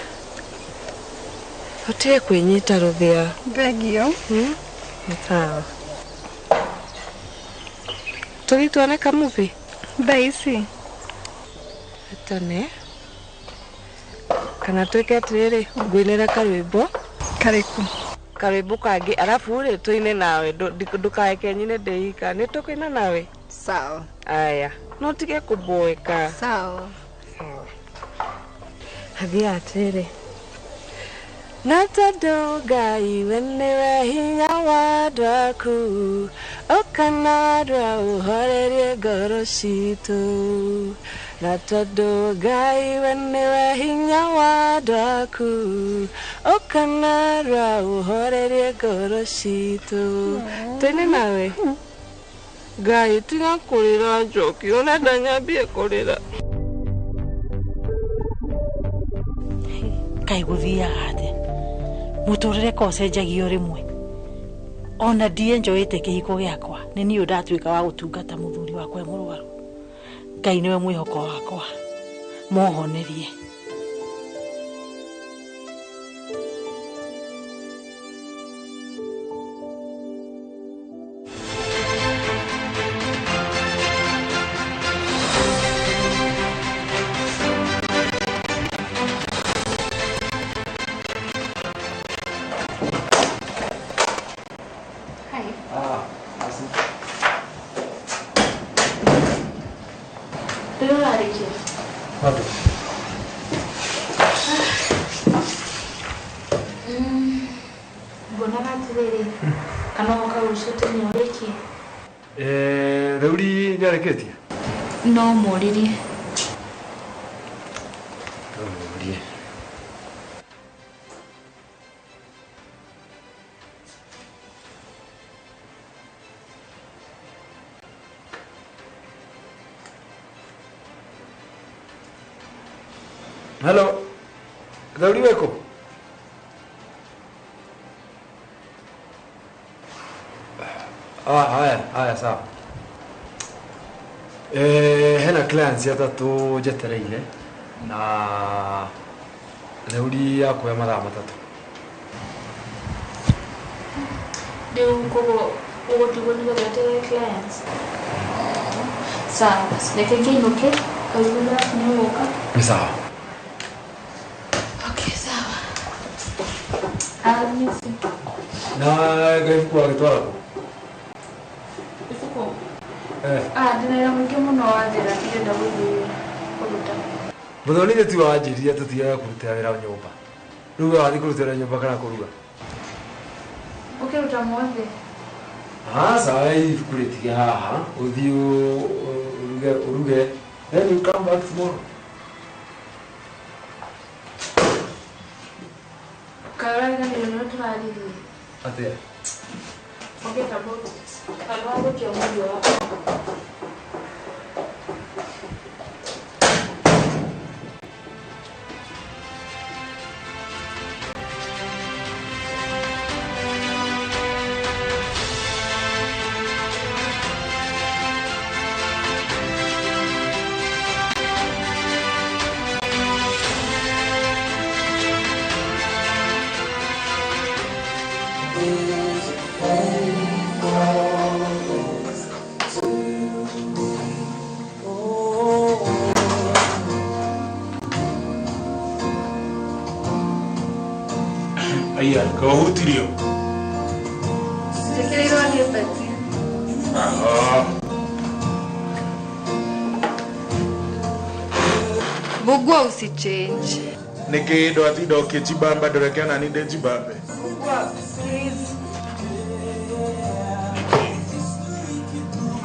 Hote kwĩnyita rũthĩa. Thengio. Sawa. Tũthiĩ tuone kamuvi. Thaa ici. Tane. Kana twĩke atĩrĩrĩ, ngũinĩra karwĩmbo. Karĩkũ? Karwĩmbo kangĩ, arabu rĩ tũine nawe, ndũkaeke nyine ndĩika. Nĩ tũkũina nawe? Sawa. Aya, no tige kũmboeka. Sawa. Hathi atĩrĩ. Na tondũ Ngai we nĩwe hinya wa andũ aku, ũkanarua ũhorerie ngoro citũ. Na tondũ Ngai we nĩwe hinya wa andũ aku, ũkanarua ũhorerie ngoro citũ. Tũine nawe? Ngai tiga kũrĩra njoki, ũrenda nyambie kũrĩra. Kaĩ gũthiaga atĩa? Mũtũrĩre ko ũcenjagio rĩmwe. Ona ndienjoyĩte kĩhiko gĩakwa, nĩ niĩ ndatuĩka wa gũtungata mũthuri wakwa e mũrwaru. Ngai nĩwe mwĩhoko wakwa. Mũhonerie. Rĩuri nĩarĩkĩtie? No mũririe. Hello. Dhauri weko? Haya sawa. Hena clients atatu jetereire na Dhauri yako ya mathaa matatu. Deu kogo tugondiga betere clients. Sawa, leke kinuke, kaibuda niwoka. Ni sawa. Okay, sawa. Nisi. Na gaifu wa kitwala ko. Ifuko. Eh. Dina mwingi muno wajira kile ndabuthi kuruta. Muthoni ti wanjirie tutiaga kurutira wira nyumba. Riu wathi kurutira nyumba kana kuruga. Ukiruta mothe. Sawa kuritiga haha uthi uruge then you come back tomorrow. Karaga ni ndo tunalili. Atia. Okay, tabu. Kalwangu kia mwili wako. Aya, kahutirio. Sikiriro ni peti. Bugwa usichange. Nikido atido kichibamba dorekana ni de chibambe. Bugwa, please.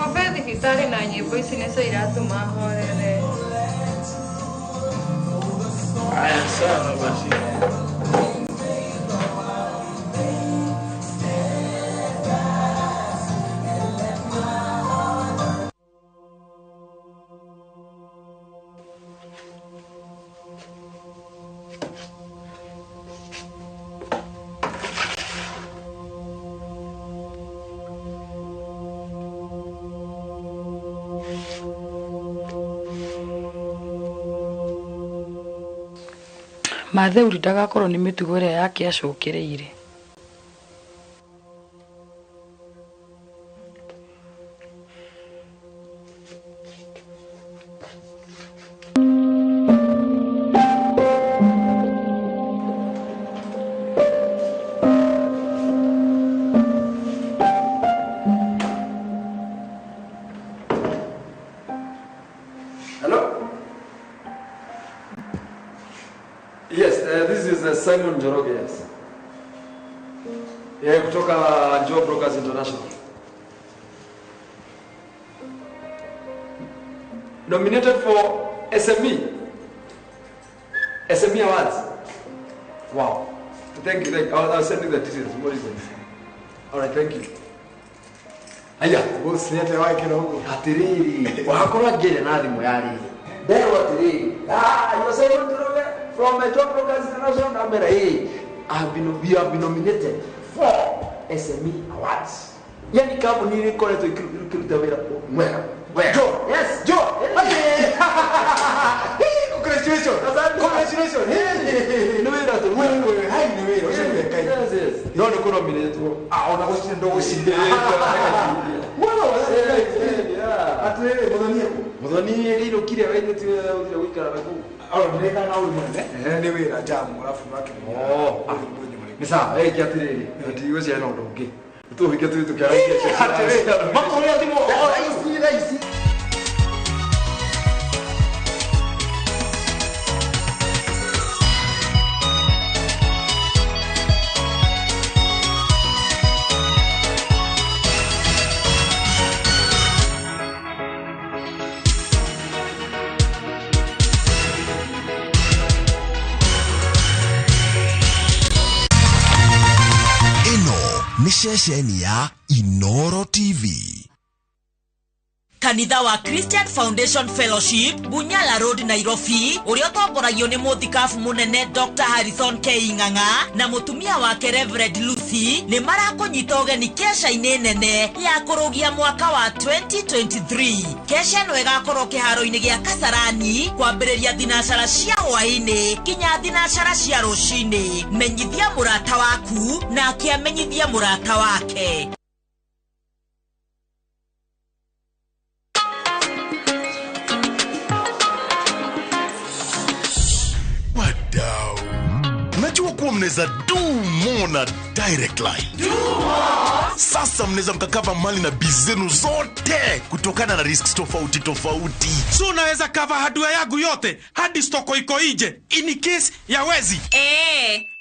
Obe thibitari na nyimbo ici nicio iratuma horere. Aya, sawa basi. Matheuri ndagakorwo nĩ mĩtugo ĩrĩa yake acokereire. Simon Njoroge, yes. Kutoka Joe Brokers International. Nominated for SME Awards. Wow. Thank you. I'll send you the details. What is it? All right, thank you. Aya, boss nete wa kirogo. Atiriri. Wakora ngere na thimu yari. There atiriri. You say Njoroge from Joe Brokers International number 8. We have been nominated for SME Awards. Yani kampuni ile kole to ikiruta wera mwera. Joe. Yes, Joe. Congratulations. Congratulations. No wera to wewe hai ni wera. Usiwe kai. Yes. Ndio ndio nominated. Unagoshinda ndio ushinde. Atlele Modoni lilo kile wewe tu wikara na ku. Neka na uli mwende. Ni wera jamu alafu wake. Ni sawa, kiatiriri. Ati wewe yana ndonge. Tu hike tu tukiarajia. Atiriri. Makole ati mo raisi. Ni ceceni ya Inoro TV. kanitha wa Christian Foundation Fellowship Bunyala Road Nairobi uria tongoragio ni muthikafu munene Dr. Harrison Keing'ang'a na mutumia wake Reverend Lucy ni marakunyita ugeni kesha-ini nene ya kurugia mwaka wa 2023. Kesha no igakorwo kiharo-ini gia Kasarani kwambiriria thinacara cia hwaini kinya thinacara cia rucini. Menyithia murata waku na akiamenyithia murata wake. Najua kuwa mnaweza do more na Direct Line. Do more! Sasa mnaweza mkakava mali na bizenu zote kutokana na risks tofauti tofauti. So unaweza cover hardware yangu yote hadi stoko iko nje in case ya wezi.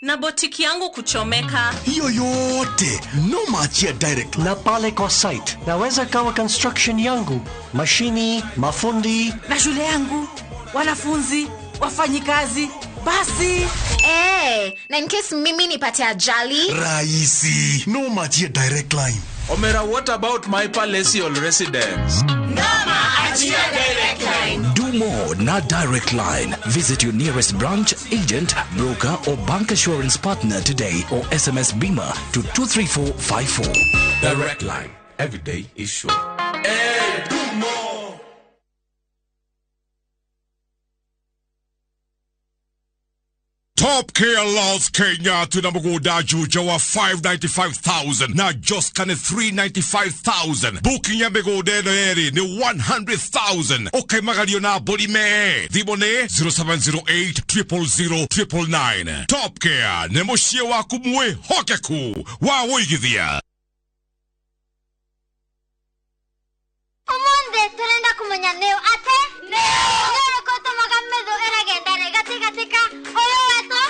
Na botiki yangu kuchomeka. Hiyo yote no machia Direct na pale kwa site. Naweza kawa construction yangu, mashini, mafundi na shule yangu, wanafunzi, wafanyikazi. Basi na in case mimi nipate ajali rahisi no machia Direct Line. Omera, what about my palatial residence? Nama achia Direct Line. Do more na Direct Line. Visit your nearest branch, agent, broker or bank assurance partner today or SMS Bima to 23454. Direct Line. Every day is sure. Do more. Top Care Laws Kenya tunamuguda juja wa 595,000 na just kane 395,000. Booking ya migude no eri ni 100,000. Okay magalio na bolime. Dhibone 0708 000 Top Care ne moshie wa kumwe hokeku wa woigithia. Omonde tunaenda kumenya neo ate neo koto magamedo eragenda ne gatika oyo weto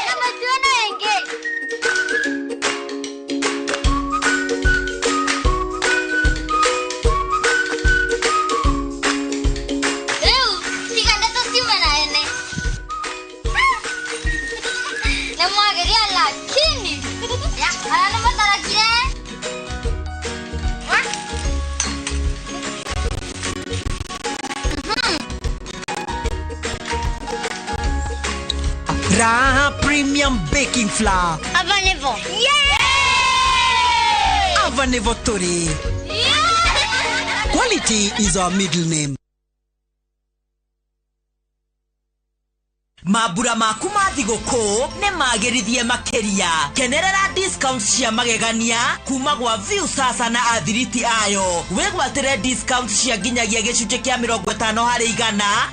na matuana enge sigande to simena ene na mwageria lakini ya ana matarakire Raha Premium Baking Flour. Avanevo. Yay! Avanevo Tori. Quality is our middle name. Mabura maku ma thigũkũ nĩ magĩrithie makĩria. Kenerera discounts cia magegania kuma gwa View Sasa na athiriti ayo. Wĩgwatĩre discounts cia nginyagia gĩcunjĩ kĩa 50%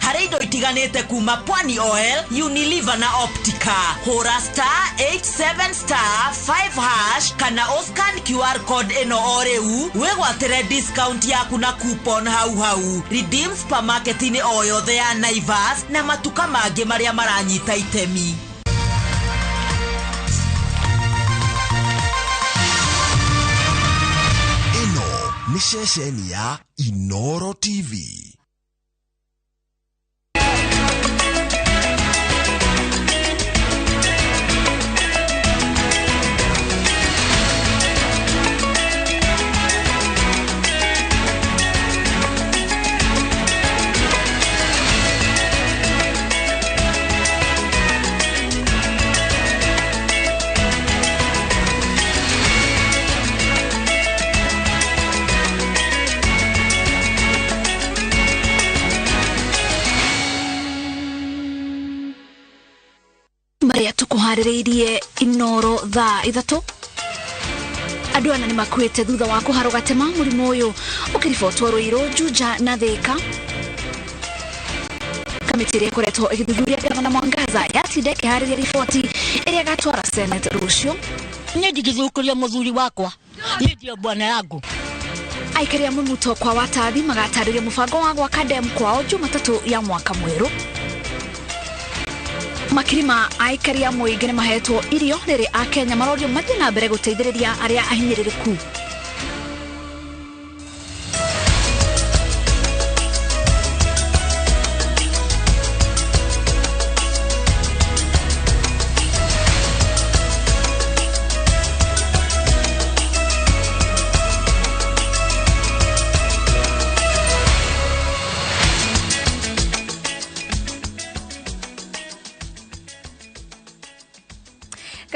harĩ indo itiganĩte kuma Pwani Oil, Unilever na Optica. Hũra *87*5# kana oscan QR code ĩno o rĩu. Wĩgwatĩre discount yaku na coupon hau. Redeem supermarket-inĩ o yothe ya Naivas na matuka mangĩ marĩa maranyita itemi. Ino ni ceceni ya Inoro TV. Maria tukuharireirie Inoro thaa 3. Andũ ana nĩ makuĩte thutha wa kũharwo gatema mũrimũ ũyũ ũkĩribotwo Ruiru, Juja na Thika. Kamĩtĩ ĩrĩa ĩkoretwo ĩgĩthuthuria Gavana Mwangaza yatinda ĩkĩharĩria riboti ĩrĩa ĩgatwara Senate rũciũ. Niĩ ndigithũkĩria mũthuri wakwa, niĩ ndio bwana yangu. Aikari a Mũmuto kwa watathi magatarĩria mũbango wa gwaka dam kwao Jumatatũ ya mwaka mwerũ. Makirima aikari a mũingĩ nĩ mahetwo irio rĩrĩ a Kenya marorio mathiĩ na mbere gũteithĩrĩria arĩa ahinyĩrĩrĩku.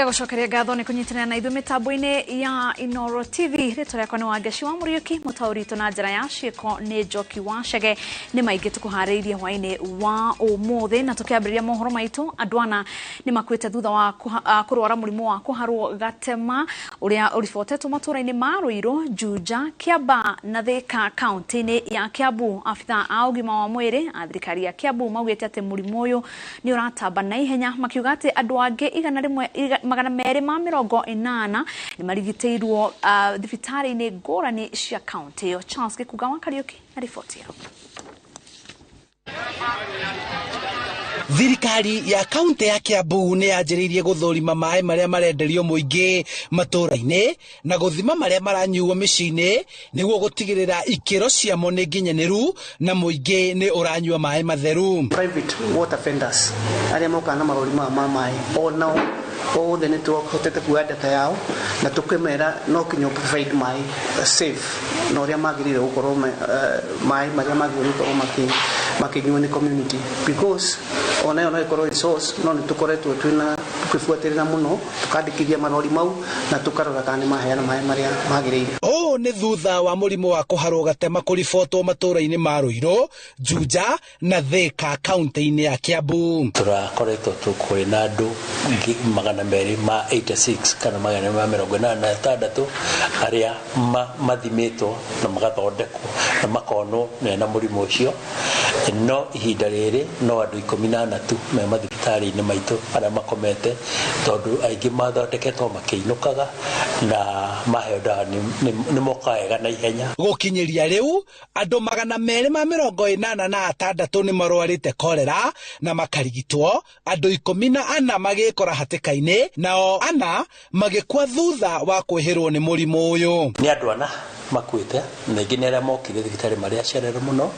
Twenda gucokeria ngatho ni kunyitanira na ithu mitambo-ini ya Inoro TV. Ritwa riakwa ni Wangeci wa Muriuki, mutaurito na njira ya ciiko ni Njoki wa Chege. Ni maingi tukuhariirie hwaini wa umuthi na tukiambiriria mohoro maitu. Andwana ni makwite thutha wa kurwara murimu wa kuharwo gatema uria urifotetwo matura-ini ma Ruiru, Juja, Kiamba na Thika kaunti-ini ya Kiambu. Afitha a ugima wa mwiri a thirikari ya Kiambu maugite ati murimu uyu ni uratamba na ihenya, makiuga ati andu angi 280 ni marigiteirwo thibitari-ini ngurani cia kaunti yo. Charles Gikuga wa Kariuki na ripoti yao. Thirikari ya kaunti ya Kiambu ni yanjiriirie guthurima mai maria marenderio muingi matura-ini na guthima maria maranyuo micini niguo gutigirira ikiro ciamo ni nginyaniru na muingi ni uranyua mai matheru. Private water vendors aria moka na marori ma mai onao othe ni tuhotete kuoya data yao na tukimera no kinyo provide mai safe no uria magirire gukorwo mai maria magirire gukorwo makinyuo ni community, because onayo no ikorwo resource no ni tukoretwo twina tukifuatirira muno tukandikithia marori mau na tukarora kana maheana mai maria magirire. Ni thutha wa murimu wa kuharwo gatema kuribotwo matura-ini ma Ruiru, Juja na Thika kaunti-ini ya Kiambu. Turakoretwo tukwina andu 286 kana 286 aria mathimitwo na magathondekwo na makonwo mena murimu ucio. No ihinda riri no andu 14 tu me mathibitari-ini maitu aria makomete tondu aingi mathondeketwo makiinukaga na maheo dawa ni mokaega na ihenya. Gukinyiria riu andu 286 ni marwarite kolera na makarigitwo, andu 14 magikora hatikaini nao 4 magikwa thutha wa kwihirwo ni murimu uyu. Ni andu 4 makuite na ingine aria mokire thibitari maria cerere muno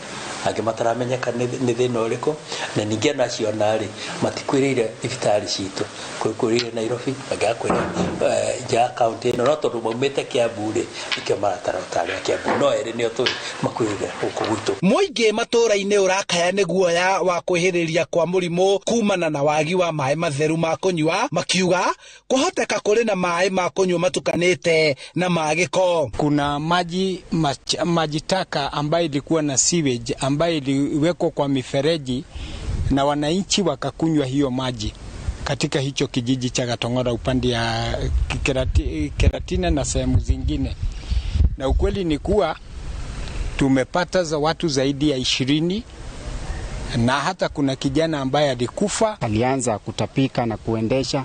angi mataramenyeka ni thina uriku na ningi nacio nari matikwirire thibitari citu kwirire Nairobi agakwira ja county no tondu maumite Kiambu ri ikio maratara utari ya Kiambu no eri ni otu makwirire guku gwitu. Muingi matura-ini urakaya ni guoya wa kwihiriria kwa murimu kumana na wagi wa mai matheru ma kunywa, makiuga kuhoteka kuri na mai ma kunywa matukanite na magiko. Kuna maji taka ambayo ilikuwa na sewage ambayo iliwekwa kwa mifereji na wananchi wakakunywa hiyo maji katika hicho kijiji cha Gatong'ora upande ya Keratina na sehemu zingine. Na ukweli ni kuwa tumepata za watu zaidi ya 20 na hata kuna kijana ambaye alikufa, alianza kutapika na kuendesha.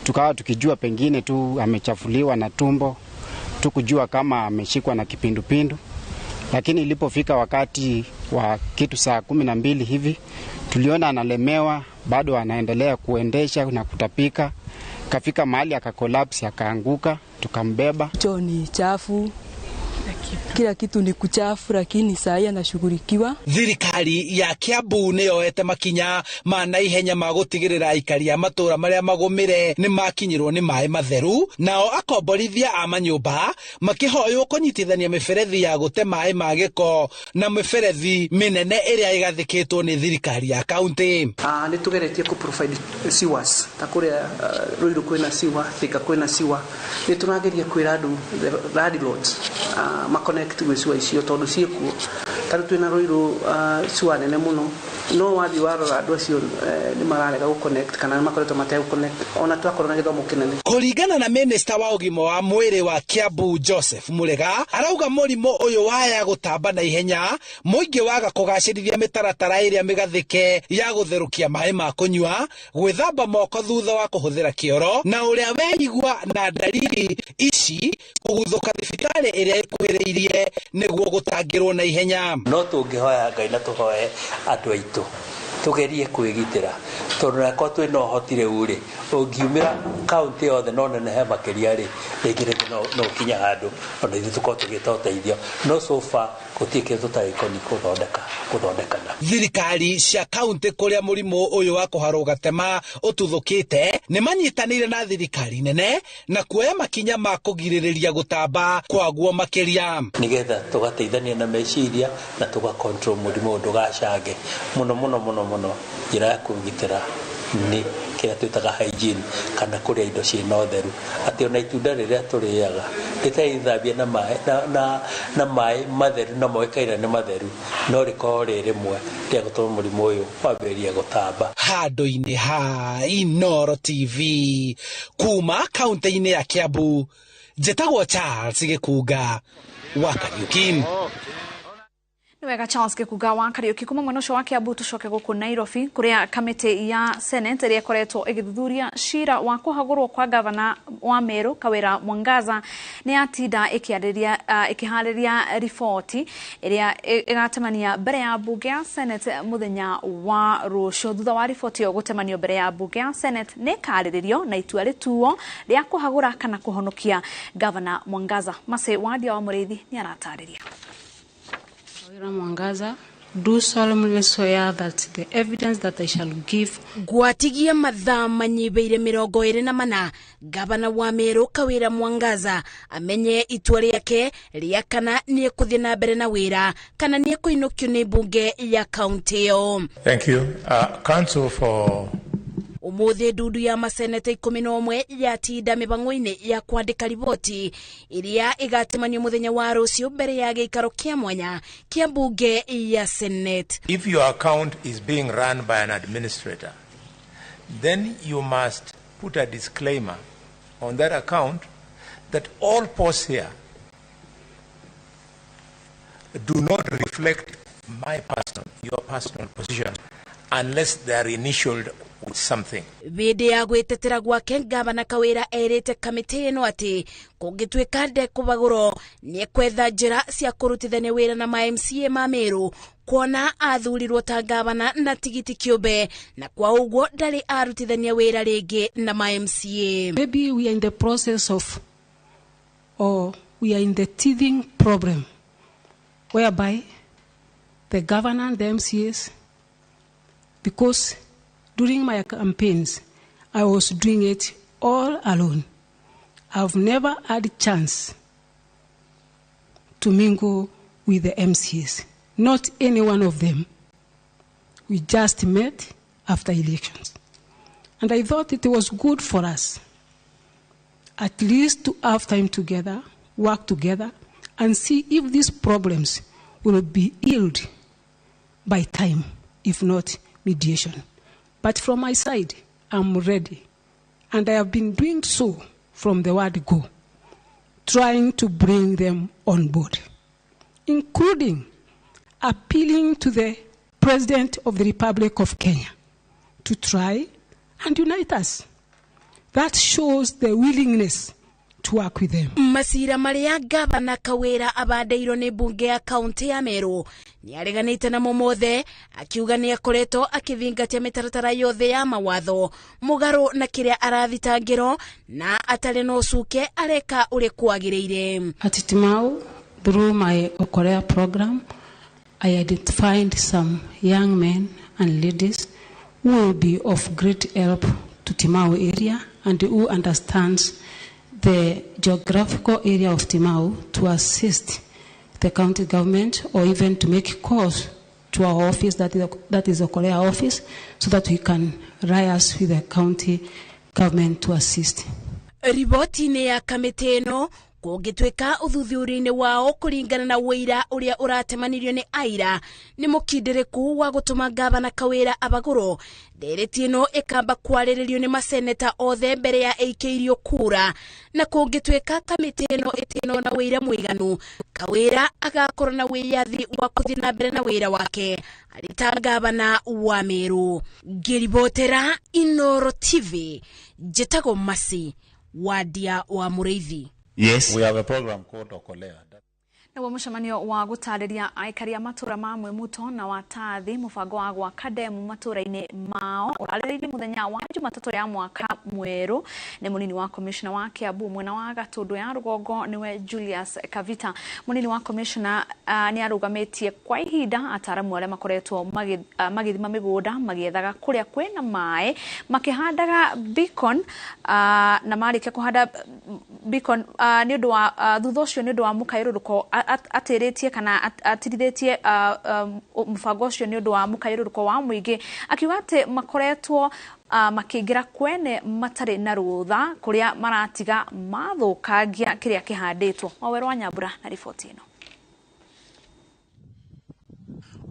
Tukawa tukijua pengine tu amechafuliwa na tumbo, tukujua kama ameshikwa na kipindupindu. Lakini ilipofika wakati wa kitu saa 12 hivi tuliona analemewa, bado anaendelea kuendesha na kutapika. Kafika mahali akakolapsi, akaanguka, tukambeba. Choni chafu, kila kitu ni kuchafu, lakini saa anashughulikiwa. Thirikari ya Kiambu ni yoete makinya mana ihenya magutigirira aikari ya matura maria magumire ni makinyirwo ni mai matheru, nao akomborithia a manyumba makihoywo kunyitithania miferethi ya gute mai magiko na miferethi minene iria igathikitwo ni thirikari ya kaunti. Ni tugeretie ku provide sewers ta kuria Ruiru kwina sewer, Thika kwina sewer. Ni tunageria kwira andu landlords connect with sewer icio tondu ciekuo tari twina Ruiru sewer nene muno no wathi warora andu acio ni mararega gu connect kana makoretwo mategu connect ona twakorwo na githomo kinene. Kuringana na minister wa ugima wa mwiri wa Kiambu Joseph Murega arauga murimu uyu waya gutamba na ihenya muingi waga kugacirithia mitaratara iria migathike ya gutherukia mai ma kunywa, gwithamba moko thutha wa kuhuthira kioro, na uria weigua na dalili ici kuguthuka thibitari iria ikuhiriirie niguo gutangirwo na ihenya. No tungihoya Ngai na tuhoye andu aitu tugerie kwigitira tondu nako twina uhotire uri ungiumira kaunti yothe no nenehe makiria ri rigire no kinya handu ona ithu tuko tugita uteithio no so far gutike tutari koni kuthondekana. Thirikari cia kaunti kuria murimu uyu wa kuharwo gatema ututhukite ni manyitanire na thirikari nene na kuoya makinya ma kugiririria gutamba kwaguo makiria nigetha tugateithania na meciria na tuga control murimu ndugacange muno njira ya kugitira ni kira twitaga hygiene kana kuria indo ciina utheru ati ona itunda riria turiaga ritaithambia na mai matheru na moikaira ni matheru no riko rimwe ria gutuma murimu uyu wambirie gutamba handu-ini ha Inoro TV kuma kaunti-ini ya Kiambu njĩtagwo Charles Gĩkunga wa Kariuki. Nĩ wega Charles Gĩkunga wa Kariuki kuma mwena ũcio wa Kiambu. Tucoke gũkũ Nairobi kũrĩa kamĩtĩ ya Senate ĩrĩa ĩkoretwo ĩgĩthuthuria cira wa kũhagũrwo kwa gavana wa Meru Kawira Mwangaza nĩ yatinda ĩkĩharĩria riboti ĩrĩa ĩgatemania mbere ya mbunge ya Senate mũthenya wa rũciũ. Thutha wa riboti ĩyo gũtemanio mbere ya mbunge ya Senate nĩ ĩkarĩrĩrio na itua rĩtuo rĩa kũhagũra kana kũhonokia gavana Mwangaza. Mase Wadia wa Mũrĩithi nĩ aratarĩria. Mwangaza, do solemnly swear that the evidence that I shall give gwatigia mathaa manyibeire 24 gavana wa Meru Kawira Mwangaza amenye itua riake ria kana nĩ kuthie na mbere na wira kana nĩ kuinukio nĩ bunge ya county yo. Thank you. Council for Umuthi ndudu ya maseneta 11 yatinda mibango-ini ya kwandika riboti iria igatemanio muthenya wa rucio mbere ya gĩikaro kĩa mwanya kĩa bunge ya Senate. If your account is being run by an administrator, then you must put a disclaimer on that account that all posts here do not reflect your personal position unless they are initialed with something. Bidi ya gwetetera gwake gavana Kawira erite kamiti ino ati kungituika ndekubaguro ni kwetha njira cia kurutithania wira na MCA ma Meru kuona athurirwo ta gavana na tigiti kiumbe na kwa uguo ndari arutithania wira ringi na MCA. Maybe we are in the process of, or we are in the teething problem whereby the governor and the MCAs, because during my campaigns, I was doing it all alone. I've never had a chance to mingle with the MCAs. Not any one of them. We just met after elections. And I thought it was good for us at least to have time together, work together, and see if these problems will be healed by time, if not mediation. But from my side, I'm ready. And I have been doing so from the word go, trying to bring them on board, including appealing to the President of the Republic of Kenya to try and unite us. That shows the willingness to work with them. Masira maria gavana Kawira abandeirwo ni bunge ya kaunti ya Meru ni areganite na momothe akiuga ni akoretwo akithingatia mitaratara yothe ya mawatho mugaru na kiria arathitangiro na atari no cuke areka uri kwagiriire. At Timau, through my Okorea program, I identified some young men and ladies who will be of great help to Timau area and who understands the geographical area of Timau to assist the county government or even to make calls to our office, that is the Korea office, so that we can liaise with the county government to assist. Riboti ni ya kamiti ino kungituika uthuthuria-ini wao kuringana na wira uria uratemanirio ni aira ni mukindiriku wa gutuma gavana Kawira abaguro. Ndereti ino ikamba kwariririo ni maseneta othe mbere ya eikirio kura na kungituika kamiti ino itino na wira muiganu Kawira agakorwo na wiyathi wa kuthii na mbere na wira wake arita gavana wa Meru. Ngiribotera Inoro TV, njĩtagwo Masi Wadia wa Mũrĩithi. Yes, we have a program called Okolea. Na mũcemanio wa gũtarĩria aikari a matũra ma Mwemuto na Watathi mũbango wa gwaka demu matũra-inĩ mao ũrarĩrĩirie mũthenya wa Jumatatũ ya mwaka mwerũ nĩ mũnini wa commissioner wa Kiambu mwena wa Gatũndũ ya rũgongo niwe Julius Kavita. Mũnini wa commissioner nĩ arũgamĩtie kwa ihinda ataramu arĩa makoretwo magĩthima mĩgũnda magĩethaga kũrĩa kwĩna maĩ makĩhandaga beacon na marĩkia kũhanda beacon nĩ ũndũ wa thutha ũcio nĩ ũndũ wa mũkaiũrũrũko atĩrĩtie kana atirithĩtie mũbango ũcio nĩ ũndũ wa mũkaiũrũrũko wa mũingĩ akiuga atĩ makoretwo makiingira kwene matari na rutha kuria maratiga mathukangia kiria kihanditwo. Waweru wa Nyambura na riboti ino.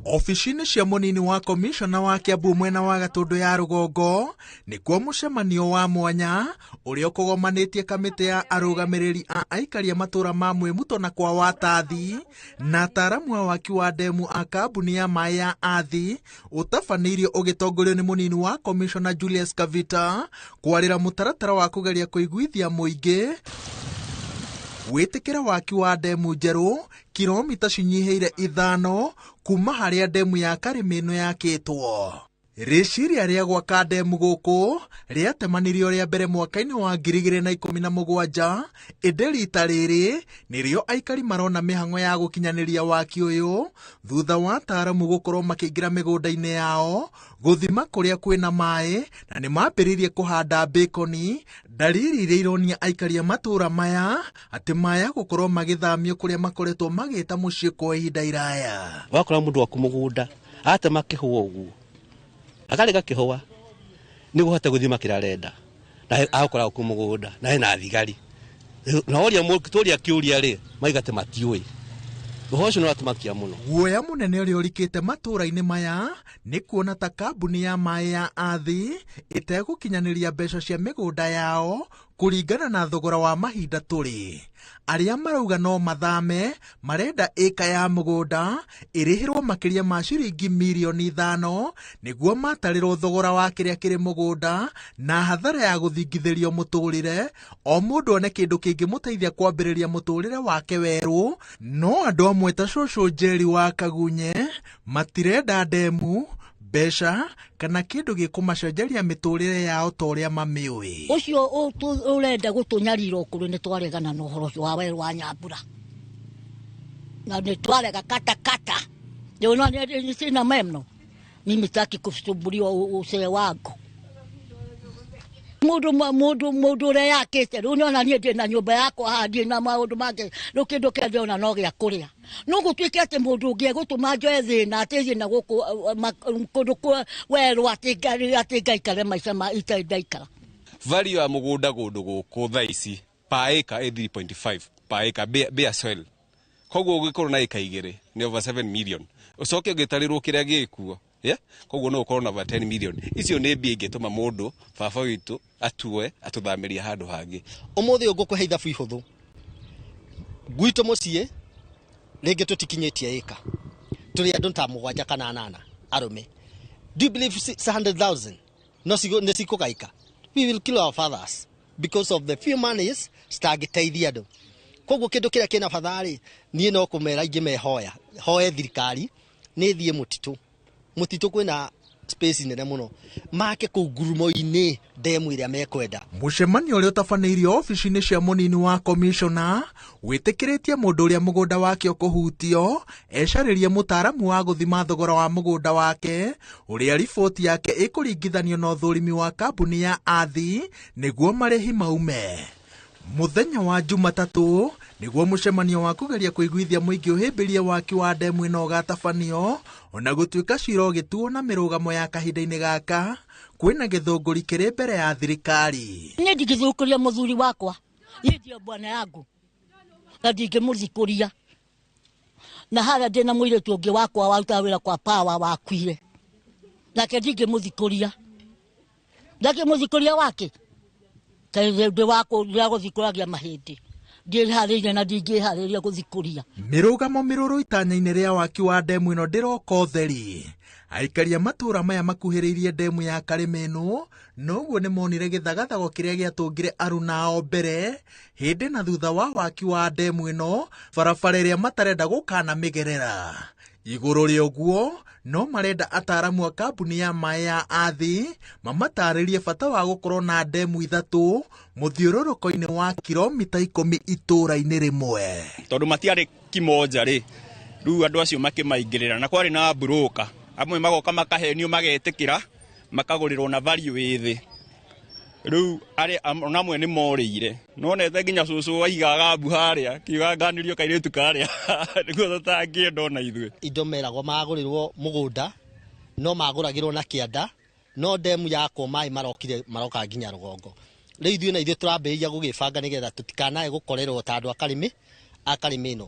Ofisini cia munini wa komishona wa Kiambu mwena wa Gatundu ya Rugongo nikuo mucemanio wa mwanya uria ukugomanĩtie kamĩtĩ ya arũgamĩrĩri a aikari a matura ma Mwĩmuto na kwa Watathi na ataaramu a waki wa ndemu a kambuni ya maĩ ya Athi utabanĩirio ũgĩtongorio nĩ munini wa komishona Julius Kavita kwarĩra mũtaratara wa kũgeria kũiguithia mũingĩ wĩtĩkĩra waki wa ndemu njerũ kilomita cinyiheire 5 kuma harĩa ndemu ya Karĩmĩno yakĩtwo. Rĩciria rĩa gwaka ndemu gũkũ rĩatemanirio rĩa mbere mwaka-inĩ wa 2017 ĩndĩ rita rĩrĩ nĩrĩo aikari marona mĩhang'o ya gũkinyanĩria waki ũyũ thutha wa ataaramu gũkorwo makĩingĩra mĩgũnda-inĩ yao gũthima kũrĩa kwĩna maĩ na nĩ mambĩrĩirie kũhanda bĩkoni, dalili iria ironia aikari a matũra maya atĩ maya gũkorwo magĩthamio kũrĩa makoretwo magĩta mũciĩ kwa ihinda iraya. Wakora mũndũ waku mũgũnda atema kĩhũa ũguo akarega kĩhũa nĩguo hote gũthima kĩrĩa arenda na agakora gũkũ mũgũnda na hena thigari na oria mũtũria kĩũria rĩ maigate matiũĩ ũhũcio no atũmakia mũno. Guoya mũnene ũrĩa ũrikĩte matũra-inĩ maya nĩ kuona ta kambuni ya maĩ ya Athi ĩtegũkinyanĩria mbeca cia mĩgũnda yao kũringana na thogora wa mahinda tũrĩ. Arĩa marauga no mathame marenda ĩka ya mũgũnda ĩrĩhĩrwo makĩria ma ciringi mirioni 5 nĩguo matarĩrwo thogora wa kĩrĩa kĩrĩ mũgũnda na hathara ya gũthingithĩrio mũtũrĩre o mũndũ one kĩndũ kĩngĩmũteithia kwambĩrĩria mũtũrĩre wake werũ. No andũ amwe ta cũcũ Njeri wa Kagunye matirenda ndemu, mbeca kana kĩndũ gĩkũmacenjeria mĩtũrĩre yao ta ũrĩa mamĩũĩ. Ũcio ũrenda gũtũnyarira ũkũrũ nĩ twaregana na ũhoro wa Waweru wa Nyambura na nĩ twarega kata ndio nani sina memno mimi sitaki kusumbuliwa usee wangu mundu ũrĩa yakĩte rĩu nĩona niĩ ndĩ na nyũmba yakwa haha ndĩ na maũndũ mangĩ rĩu kĩndũ kĩothe ona no gĩa kũrĩa no gũtuĩke atĩ mũndũ ũngĩ egũtũma njoe thĩna atĩ thiĩ na gũkũ kũndũ werũ atĩ ngaikare maica ma itarĩ ndaikara. Value ya mũgũnda kũndũ gũkũ thaa ici per acre 3.5 per acre bare soil, koguo ũngĩkorwo na ĩka igĩrĩ nĩ over 7 million ũcoke ũngĩtarĩrwo kĩrĩa gĩkuo koguo no ũkorwo na over 10 million. Icio nĩ mbia ingĩtũma mũndũ baba witũ atue atũthamĩria handũ hangĩ. Ũmũthĩ ũngĩkũhe ithabu ihũthũ gwitũ mũciĩ rĩngĩ tũtikinyĩtie ĩka tũrĩ andũ ta 7 kana 8 arũme. Do you believe 600,000 no nĩ cikũgaika? We will kill our fathers because of the few monies citangĩteithia andũ. Koguo kĩndũ kĩrĩa kĩna batharĩ niĩ no kũmera ingĩmehoya hoe thirikari nĩ thiĩ mũtitũ kwĩna space nene mũno make kũu ngurumo-inĩ ndemu ĩrĩa mekwenda. Mũcemanio ũrĩa ũtabanĩirio ofici-inĩ cia mũnini wa komishona wĩtĩkĩrĩtie mũndũ ũrĩa mũgũnda wake ũkũhutio ecarĩrie mũtaaramu wa gũthima thogora wa mũgũnda wake ũrĩa riboti yake ĩkũringithanio na ũthũrimi wa kambuni ya Athi nĩguo marĩhi maume. Mũthenya wa Jumatatũ nĩguo mũcemanio wa kũgeria kũiguithia mũingĩ ũhĩmbĩrie waki wa ndemu ĩno ũgatabanio ona gũtuĩka cira ũgĩtuo na mĩrũgamo ya kahinda-inĩ gaka kwĩna gĩthũngũri kĩrĩ mbere ya thirikari. Niĩ ndingĩthũkũria mũthuri wakwa ndio bwana yangu na ndingĩmũthikũria na harĩa ndĩna mũirĩtu ũngĩ wakwa waruta wĩra kwa Power wakuire nake ndingĩmũthikũria wake ndĩ wako gũthikũragia mahĩndĩ ndĩharĩirie na ndingĩharĩria gũthikũria. Mĩrũgamo mĩrũrũ itanya-inĩ rĩa waki wa ndemu ĩno ndĩroka ũtheri. Aikari a matũra maya makuhĩrĩirie ndemu ya Karĩmĩno noguo nĩ monire gĩthagathago kĩrĩa gĩatũngire aruna ao mbere hĩndĩ na thutha wa waki wa ndemu ĩno barabara ĩrĩa matarenda gũkana mĩgerera. Igũrũ rĩa ũguo no marenda ataaramu a kambuni ya maĩ ya Athi mamatarĩrie bata wa gũkorwo na ndemu 3 mũthiũrũrũko-inĩ wa kilomita 10 itũra-inĩ rĩmwe. Tondũ matiarĩ kimoja rĩ rĩu andũ acio makĩmaingĩrĩra na kwarĩ na broker amwe magoka makahenio magetĩkĩra makagũrĩrwo na value wĩthĩ. Rĩu ona amwe nĩ morĩire nonete nginya cũcũ waigaga mbu harĩa kiuganganĩrio kairĩtu karĩa nĩguo tũtangĩenda ona ithuĩ. Indo meragwo magũrĩrwo mũgũnda no magũragĩrwo na kĩanda no demu yakwo mai maroka nginya rugongo riu ithuĩ na ithuĩ tũrambĩrĩria gũgĩbanga nĩgetha tũtikanae gũkorerwo ta andũ akarĩmĩ ĩno.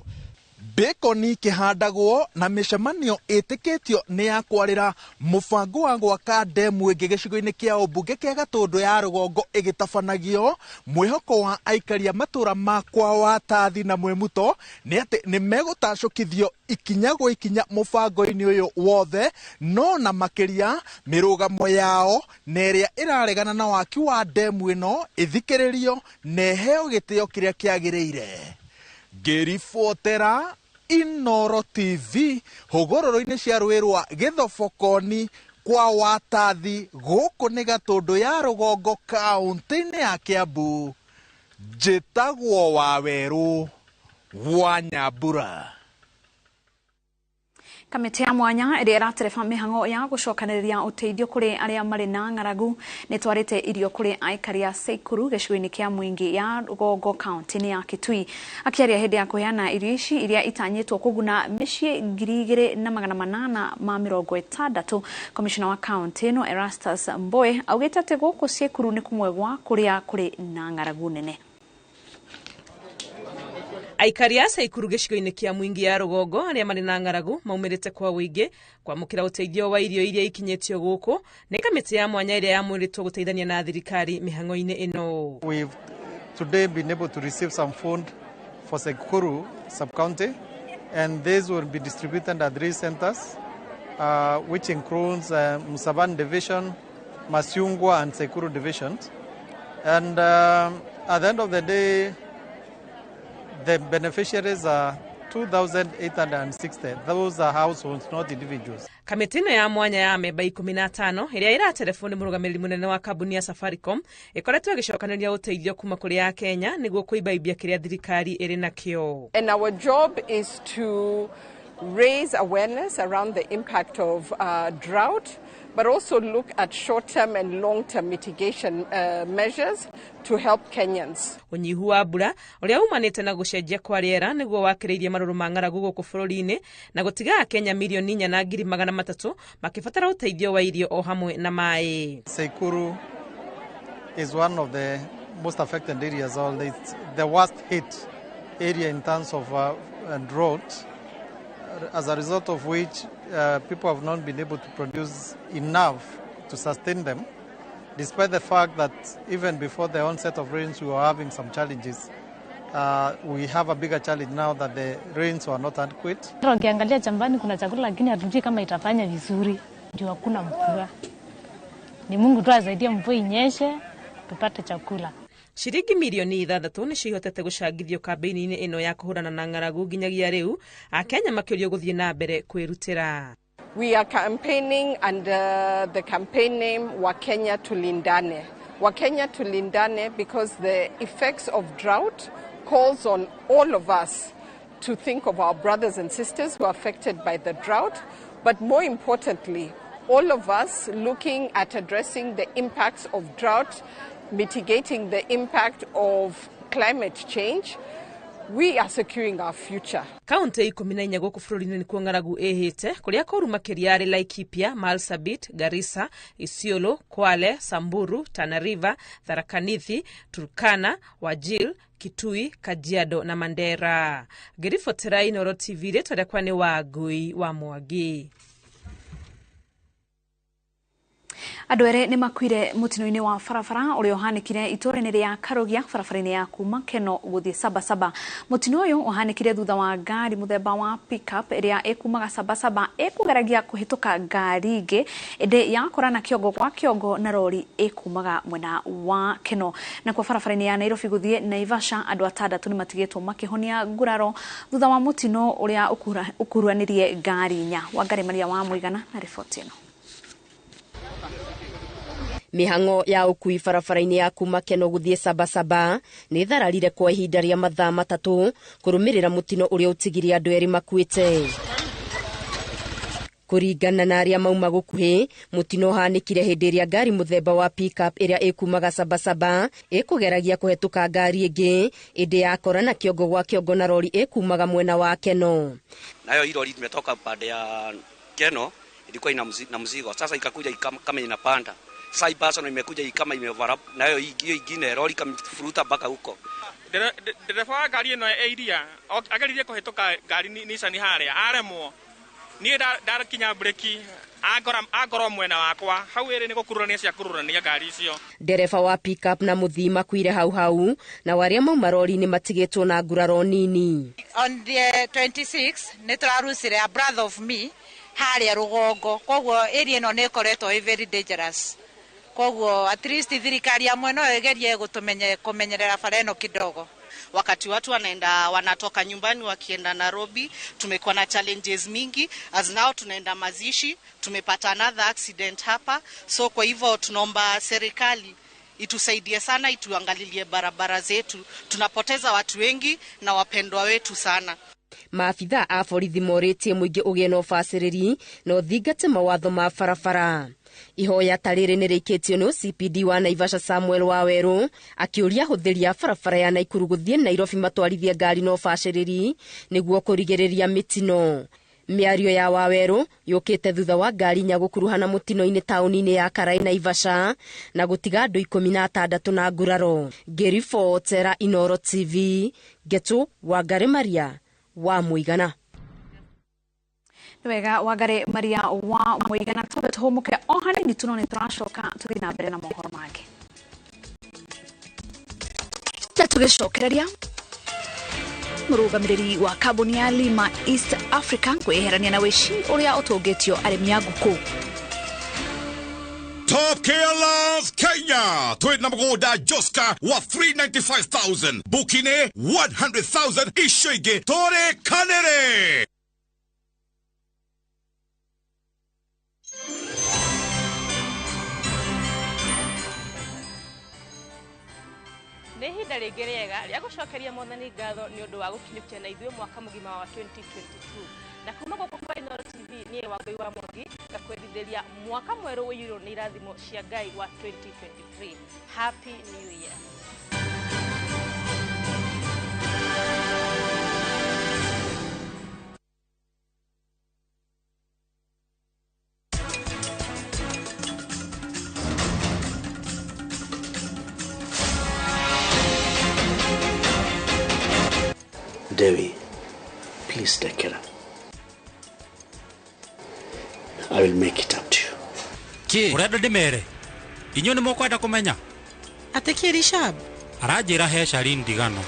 Bacon kihandagwo na mĩcemanio ĩtĩkĩtio nĩ ya kwarĩra mũbango wa gwaka ndemu ĩngĩ gĩcigo-inĩ kĩa ũmbunge kĩa Gatũndũ ya rũgongo ĩgĩtabanagio. Mwĩhoko wa aikaria matũra makwa Watathi na Mwĩmuto nĩ atĩ nĩ megũtacũkithio ikinya gwa ikinya mũbango-inĩ ũyũ wothe, no na makĩria mĩrũgamo yao na ĩrĩa ĩraregana na waki wa ndemu ĩno ĩthikĩrĩrio na ĩheo gĩtĩo kĩrĩa kĩagĩrĩire. Ngĩribotera Inoro TV hũgũrũrũ-inĩ cia rũĩ rwa Gĩthobokoni kwa Watathi, gũkũ nĩ Gatũndũ ya rũgongo kaũntĩ-inĩ ya Kiambu. Njĩtagwo Wawerũ wa Nyambura. Kamĩtĩ ya mwanya ĩrĩa ĩratereba mĩhang'o ya gũcokanĩrĩria ũteithio kũrĩ arĩa marĩ na ng'aragu nĩ twarĩte irio kũrĩ aikari a Seikuru gĩcigo-inĩ kĩa Mwingi ya rũgongo kaũntĩ-inĩ ya Kitui. Akĩaria hĩndĩ ya kũheana irio ici iria itanyĩtwo kũguna mĩciĩ 2,860, komishona wa kaũntĩ ĩno Erastus Mbowe augĩte atĩ gũkũ Seikuru nĩ kũmwe gwa kũrĩa kũrĩ na ng'aragu nene. Aikari a Seikuru gĩcigo-inĩ kĩa Mwingi ya rũgongo arĩa marĩ na ng'aragu maumĩrĩte kwa wĩingĩ kwamũkĩra ũteithio wa irio iria ikinyĩtio gũkũ nĩ kamĩtĩ ya mwanya ĩrĩa yamwĩrĩtwo gũteithania na thirikari mĩhang'o-inĩ ĩno. We've today been able to receive some fund for Seikuru sub-county, and these will be distributed at 3 centers, which includes Musaban Division, Masiungwa and Seikuru divisions. And at the end of the day, the beneficiaries are 2,860. Those are households, not individuals. Kamĩtĩ ĩno ya mwanya ya memba 15 ĩrĩa ĩraterefwo nĩ mũrũgamĩrĩri mũnene wa kambuni ya Safaricom ĩkoretwo ĩgĩcokanĩrĩria ũteithio kuma kũrĩ a Kenya nĩguo kũimbaimbia kĩrĩa thirikari ĩrĩ nakĩo. And our job is to raise awareness around the impact of drought, but also look at short-term and long-term mitigation measures to help Kenyans. Ũnyihu wa mbura ũrĩa umanĩte na gũcenjia kwa rĩera nĩguo wakĩrĩirie marũrũ ma ng'aragu gũkũ bũrũri-inĩ na gũtiga Kenya milioni 4,300 makĩbatara ũteithio wa irio o hamwe na maĩ. Seikuru is one of the most affected areas, the worst hit area in terms of drought, as a result of which people have not been able to produce enough to sustain them, despite the fact that even before the onset of rains we were having some challenges. We have a bigger challenge now that the rains were not adequate. Ukiangalia shambani kuna chakula lakini hatujui kama itafanya vizuri, ndio hakuna mvua. Ni Mungu tu asaidie mvua inyeshe tupate chakula. Shiringi milioni 6 nĩcio ihotete gũcangithio kambĩini-inĩ ĩno ya kũhũrana na ng'aragu nginyagia rĩu, Akenya makĩũrio gũthiĩ na mbere kwĩrutĩra. We are campaigning under the campaign name Wakenya Tulindane. Wakenya Tulindane because the effects of drought calls on all of us to think of our brothers and sisters who are affected by the drought, but more importantly, all of us looking at addressing the impacts of drought, mitigating the impact of climate change. We are securing our future. Kaunti 14 gũkũ bũrũri-inĩ nĩkuo ng'aragu ĩhĩte kũrĩa kũru makĩria arĩ Laikipia, Marsabit, Garissa, Isiolo, Kwale, Samburu, Tana River, Tharaka Nithi, Turkana, Wajir, Kitui, Kajiado na Mandera. Ngĩribotera Inoro TV rĩtwa rĩakwa nĩ Wangui wa Mwangi. Andũ erĩ nĩ makuire mũtino-inĩ wa barabara ũrĩa ũhanĩkire itũũra-inĩ rĩa Karogia barabara-inĩ ya kuma Keno gũthiĩ Sabasaba. Mũtino ũyũ ũhanĩkire thutha wa ngari mũthemba wa pickup ĩrĩa ĩkumaga Sabasaba ĩkũgeragia kũhĩtũka ngari ingĩ ĩndĩ yakorana kĩongo gwa kĩongo na rori ĩkumaga mwena wa Keno. Na kwa barabara-inĩ ya Nairobi gũthiĩ Naivasha andũ 6 nĩ matigĩtwo makĩhonia nguraro thutha wa mũtino ũrĩa ũkuruhanirie ngari 4. Wangari Maria wa Mũigana na riboti ĩno. Mĩhang'o ya ũkui barabara-inĩ ya kuma Keno gũthiĩ Sabasaba nĩ thararire kwa ihinda rĩa mathaa 3 kũrũmĩrĩra mũtino ũrĩa ũtigire andũ erĩ makuĩte. Kũringana na arĩa mauma gũkuhĩ, mũtino ũhanĩkire hĩndĩ ĩrĩa ngari mũthemba wa pickup ĩrĩa ĩkumaga Sabasaba ĩkũgeragia kũhetũka ngari ĩngĩ ĩndĩ yakorana kĩongo gwa kĩongo na rori ĩkumaga mwena wa Keno. Nayo hii lori imetoka pande ya Keno ilikuwa na mzigo. Sasa ikakuja kama inapanda. Sasa hii basi imekuja kama imevarap na hiyo ingine lori kamfuruta mpaka huko. Dereva wa gari ino area agaririe kuhituka gari Nissan haria aremwo ni ndakinya breki agora mwena wakwa hau ere ni gukururania cia kururania gari icio. Dereva wa pickup na muthima kuire hau na waria mauma rori ni matigitwo na nguraro nini. On the 26 ni turarucire a brother of me haria rugongo koguo area ino ni koretwo very dangerous. Koguo at least thirikari ya mweno egerie kumenyerera fareno kidogo. Wakati watu wanatoka nyumbani wakienda Nairobi, tumekuwa na challenges mingi. As now tunaenda mazishi, tumepata another accident hapa. So kwa hivyo tunaomba serikali itusaidie sana, ituangalilie barabara zetu. Tunapoteza watu wengi na wapendwa wetu sana. Maafitha a borithi morĩtie mũingĩ ũgĩe na ũbacĩrĩri na ũthingate mawatho ma barabara. Ihoya tarĩrĩ nĩ rĩikĩtio nĩ CPD wa Naivasha Samuel Waweru akĩũria hũthĩri ya barabara ya Naikuru gũthiĩ Nairobi matwarithie ngari na ũbacĩrĩri nĩguo kũrigĩrĩria mĩtino. Mĩario ya Waweru yũkĩte thutha wa ngari nya gũkuruhana mũtino-inĩ taũni-inĩ ya Karai Naivasha na gũtiga andũ 16 na nguraro. Ngĩribotera Inoro TV, Ngetu Wangari Maria wa Muigana. Wega Wangari Maria wa Muigana tũhũmũke o hanini tunone tũracoka tũthiĩ na mbere na mohoro mangĩ. Tũgĩcokereria mũrũgamĩrĩri wa kambuni ya Lima East Africa kwĩyeherania na wĩici ũrĩa ũtũngĩtio arĩmi a ngũkũ. Top Care Love Kenya. Twid na mgoda Joska wa 395,000. Bukine 100,000 ishoige Tore Kanere. Nĩ ihinda rĩngĩ rĩega rĩa gũcokeria Mwathani ngatho nĩ ũndũ wa gũkinyũkia na ithuĩ mwaka mũgima wa 2022 na kuma gũkũ kwa Inoro TV niĩ Wangui wa Mwangi ngakwendithĩria mwaka mwerũ ũiyũrwo nĩ irathimo cia Ngai wa 2023. Happy New Year. Devi, please take it up. I will make it up to you. Ki? Urenda ndimere? Inyo ni mukwenda kumenya? Ate ki Rishab? Arajira he Sharin ndigano.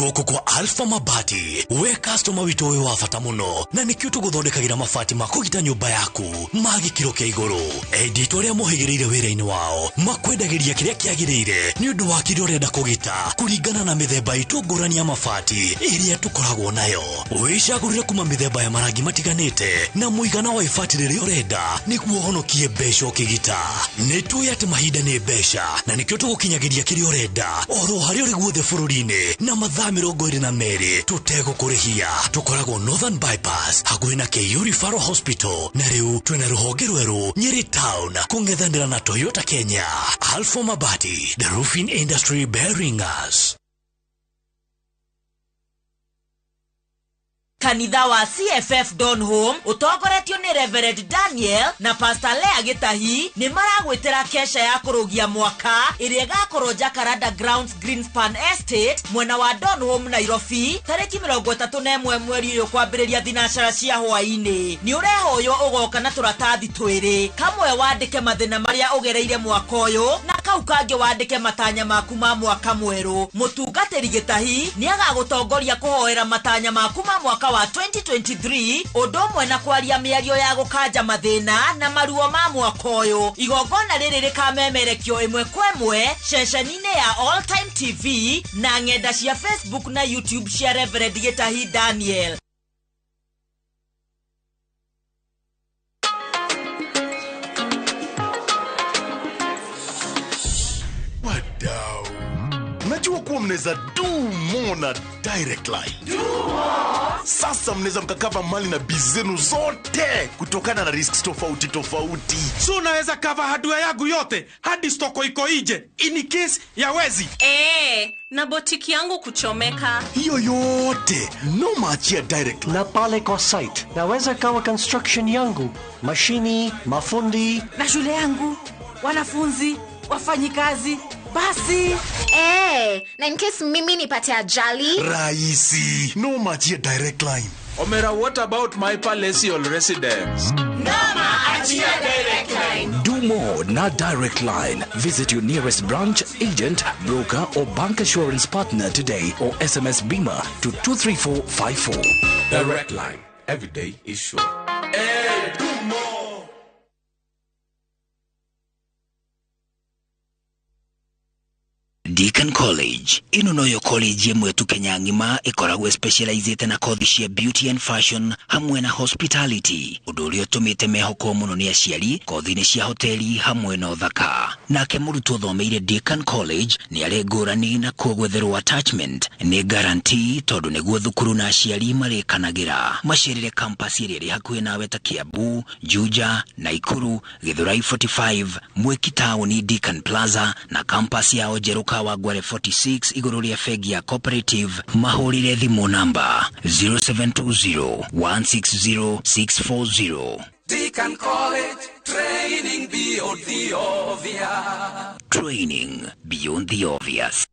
Goko kwa Alpha Mabati we customer wito we wafata muno na nikio tuguthondekagira mabati ma kugita nyumba yaku magi kiro kia iguru edito ria muhigirire wira-ini wao makwendagiria kiria kiagirire ni undu wa kirio renda kugita kuringana na mithemba itu ngurani ya mabati iria tukoragwo nayo wicagurire kuma mithemba ya marangi matiganite na muigana wa ibati riria urenda niguo honokie mbeca ukigita nitui ati mahinda ni mbeca na nikio tugukinyagiria kiria urenda oro hari uri guothe bururi-ini na mathaa 22 tutegũkũrĩhia tukoragwo Northern Bypass hakuhĩ na KU Referral Hospital na rĩu twĩna rũhonge rwerũ Nyeri Town kũng'ethanĩra na Toyota Kenya. Alpha Mabati, the roofing industry bearing us. Kanitha wa CFF Donholm utongoretio ni Reverend Daniel na Pastor Lea Gitahi ni maragwitira kesha ya kurugia mwaka iria gakorwo Jacaranda Grounds Greenspan Estate mwena wa Donholm Nairobi tariki 31 mweri uyu kwambiriria thinacara cia hwaini ni urehoyo ugoka na turatathi twiri kamwe wandike mathina maria ugereire mwaka uyu na kau kangi wandike matanya maku ma mwaka mweru mutungatiri Gitahi ni agagutongoria kuhoera matanya maku ma mwaka wa 2023 udomwe na kwaria miario ya gukanja mathina na maruo ma mwaka uyu igongona riri rikamemerekio imwe kwa imwe ceceni-ini ya All Time TV na ng'enda cia Facebook na YouTube cia Reverend Gitahi Daniel. Wadau, najua kuwa mnaweza do more na Direct Line. Do more, Sasa mnaweza mkakava mali na bizenu zote kutokana na risks tofauti tofauti. So unaweza cover hardware yangu yote hadi stoko iko nje in case ya wezi. Na botiki yangu kuchomeka. Hiyo yote no machia direct. Na pale kwa site naweza kawa construction yangu, mashini, mafundi na shule yangu, wanafunzi, wafanyikazi. Basi na in case mimi nipate ajali, rahisi, no machia direct line. Omera, what about my palatial residence? Nama achia direct line. Do more na direct line. Visit your nearest branch, agent, broker or bank assurance partner today or SMS Bima to 23454. Direct line. Every day is sure. Do more. Deakin College ino noyo college yemwe tu Kenya ngima ikoragwe specialized na kothi cia beauty and fashion hamwe na hospitality. Undu uria utumite mehoko muno ni aciari kothi ni cia hoteli hamwe na uthaka. Nake murutwo thomeire Deakin College ni ari ngurani na kugwetherwo attachment ni guarantee tondu niguo thukuru na aciari marikanagira. Macerere campus iria ri hakuhi nawe ta Kiambu, Juja, Naikuru, Githurai 45, Mwiki Town, Deakin Plaza na campus ya Ojeruka wa Gware 46 iguru ria fegi ya Cooperative. Mahurire thimu namba 0720-160-640. Deakin College, training beyond the obvious. Training beyond the obvious.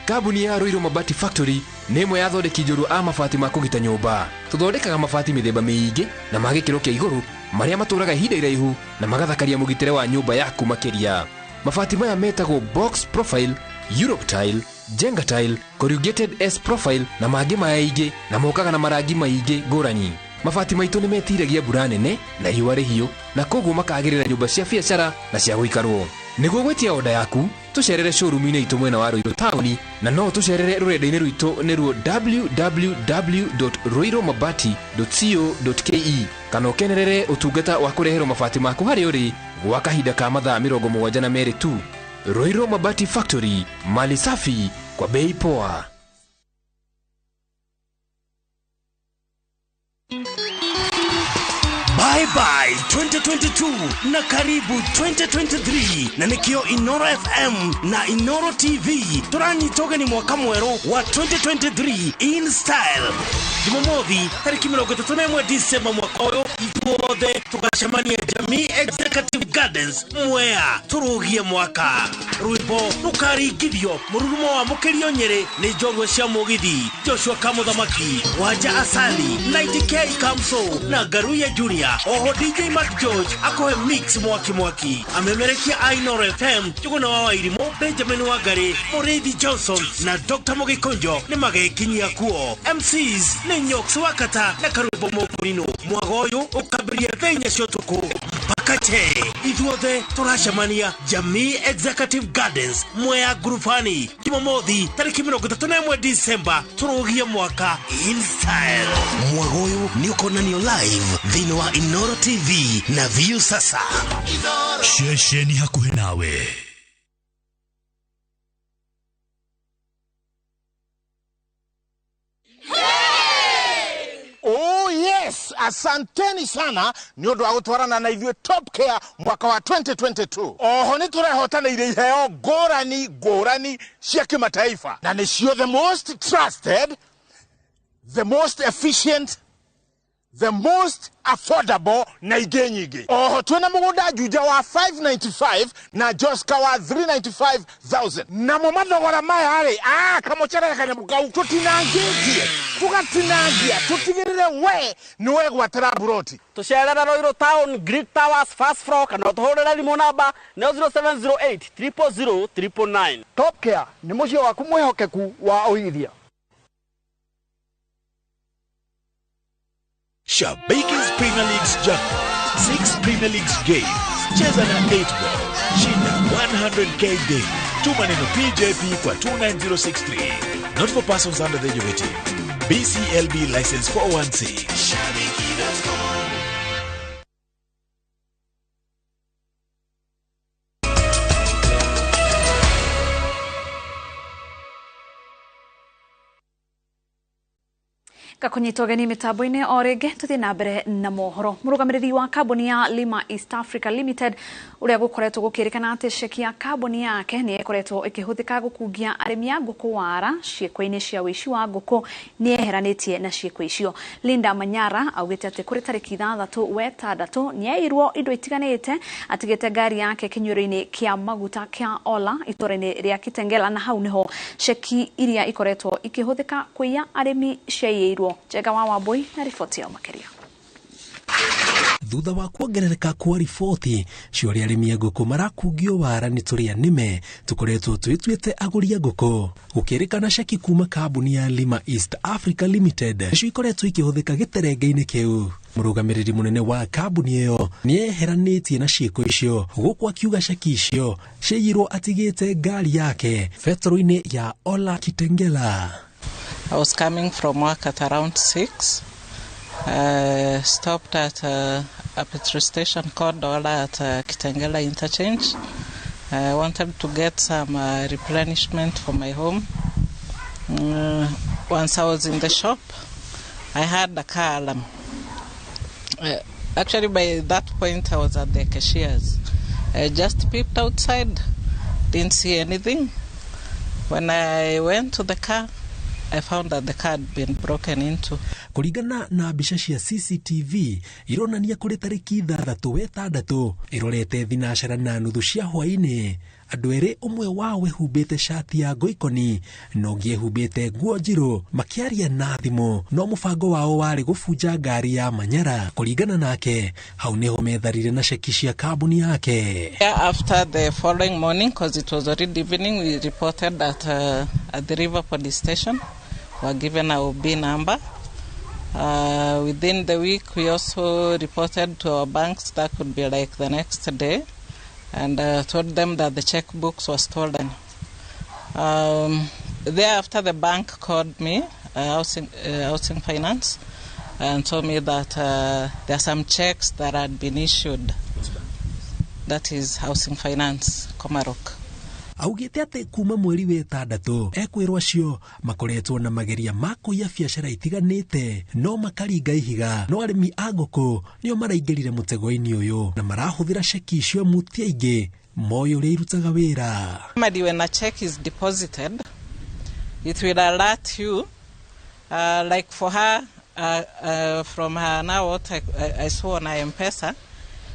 Kabuni ya Roiro Mabati Factory nemwe yathondeki njuru a mabati ma kugita nyumba. Tuthondekaga mabati mithemba miingi na magikiro kia iguru maria maturaga ihinda iraihu na magathakaria mugitire wa nyumba yaku makiria. Mabati maya metagwo box profile, Europe tile, Jenga tile, corrugated S profile na mangi maingĩ na mokaga na marangi maingi ngũrani. Mabati maitu ni metiragia mbura nene na riũa rĩhiũ na koguo makagĩrĩra nyumba cia biacara na cia gũikarwo. Niguo gwetia oda yaku tucerere showroom-inĩ itu mwena wa Roiro Town na no tucerere rurenda-inĩ rwitũ nĩruo www.roiromabati.co.ke kana ukenerere utungata wa kureherwo mabati maku harĩa ũrĩ gwa kahinda ka mathaa 72 tu. Roiro Mabati Factory, mali safi kwa bei poa. Bye bye 2022 na karibu 2023 na nikio Inoro FM na Inoro TV turanyitoge ni mwaka mweru wa 2023 in style. Jumamothi tariki 31 Disemba mwaka uyu ithuothe tugacemania Jamii Executive Gardens Mwea turugie mwaka. Rwimbo rukaringithio mururumo wa mukirio Nyeri ni njorwe cia mugithi Joshua Kamuthamaki, Wanja Asali, 90K Kamso na Garuya Junior. Oho DJ Mark George akohe mix mwaki amemerekia Ainoro FM Juguna wa Wairimo, Benjamin Wangari, Murithi Johnson na Dr. Mugikonjo ni magekinyia kuo. MCs ni Nyox Wakata na Karubo Mokurino. Mwagoyo ukabiria thenya ciotuku pakache. Ithuothe turacemania Jamii Executive Gardens Mwea Gurufani Jumamothi tariki 31 Disemba turugie mwaka in style. Mwagoyo ni ukonanio live thini wa Inoro TV na View sasa. Shesheni hakuhe nawe. Oh yes, asanteni sana ni undu wa gutwarana na ithuĩ Top Care mwaka wa 2022. Oho ni turehotana ile iheo ngũrani cia kimataifa na nĩcio the most trusted, the most efficient, the most affordable na ingĩ nyingĩ. Oho twina mũgũnda Juja wa 595 na Joska wa 395,000. Na mo mathogora maya harĩ kamocerere kanyamu kau tutinangĩtie tugatinangia tutigĩrĩre we niwe gwatĩra buroti. Tucerera Roiro Town, Greek Towers, first floor kana tuhũrĩre thimũ namba 0708 000 999. Top Care nĩ mũciĩ waku mwĩhokeku wa ũigithia. Shabik's Premier League's jackpot, 6 Premier League's games, cheza na 8 ball, shinda 100k day. Tuma neno PJP kwa 29063. Not for persons under the age of 18. BCLB license 416. gakunyita ugeni mitambo-ini o ringi tuthie na mbere na mohoro. Murugamiriri wa kambuni ya Lima East Africa Limited uria gukoretwo gukirikana ati ceki ya kambuni yake ni ikoretwo ikihuthika gukungia arimi a nguku wara cieko-ini cia wici wa nguku ni eheranitie na cieko icio. Linda Manyara augite ati kuri tariki 6 wetandatu ni airwo indo itiganite atigite ngari yake kinyuro-ini kia maguta kia Ola itora-ini ria Kitengela, na hau niho ceki iria ikoretwo ikihuthika kuiya arimi ciairwo. Jega wa Wambui na riboti ya makiria. Thutha wa kuongerereka kwa riboti ciuria arimi a nguku marakungio wara ni turia nime tukoretwo twituite aguri a nguku gukirikana ceki kuma kambuni ya Lima East Africa Limited cio ikoretwo ikihuthika giterenge-ini kiu. Murugamiriri munene wa kambuni iyo ni eheranitie na cieko icio guku akiuga ceki icio ciirwo atigite ngari yake fetro-ini ya Ola Kitengela. I was coming from work at around 6. Stopped at a petrol station called Ola at Kitengela interchange. I wanted to get some replenishment for my home. Once I was in the shop, I had a car alarm. Actually, by that point, I was at the cashiers. I just peeped outside, didn't see anything. When I went to the car, I found that the car had been broken into. Kuringana na mbica cia CCTV ironania kuri tariki 6 wetandatu irorete thinashara na nuthu cia hwaini andu eri umwe wao wehumbite shati ya ngoikoni no ngie humbite nguo njiru makiaria na thimu no mubango wao wari gubunja ngari ya Manyara. Kuringana nake hau niho metharire na ceki cia kambuni yake. After the following morning, because it was already evening, we reported that at the River Police Station were given a OB number. Within the week, we also reported to our banks, that could be like the next day, and told them that the checkbooks were stolen. Thereafter, the bank called me, Housing Finance, and told me that there are some checks that had been issued. That is Housing Finance, Komarok. Augite ati kuma mweri wetandatu ekwirwo acio makoretwo na mageria ma kuiya biacara itiganite no makaringa ihiga no arimi a nguku nio maraingirire mutego-ini uyu na marahuthira ceki icio muti aingi moyo ria irutaga wira. When a check is deposited, it will alert you, like for her, from her now what I saw on her M-Pesa,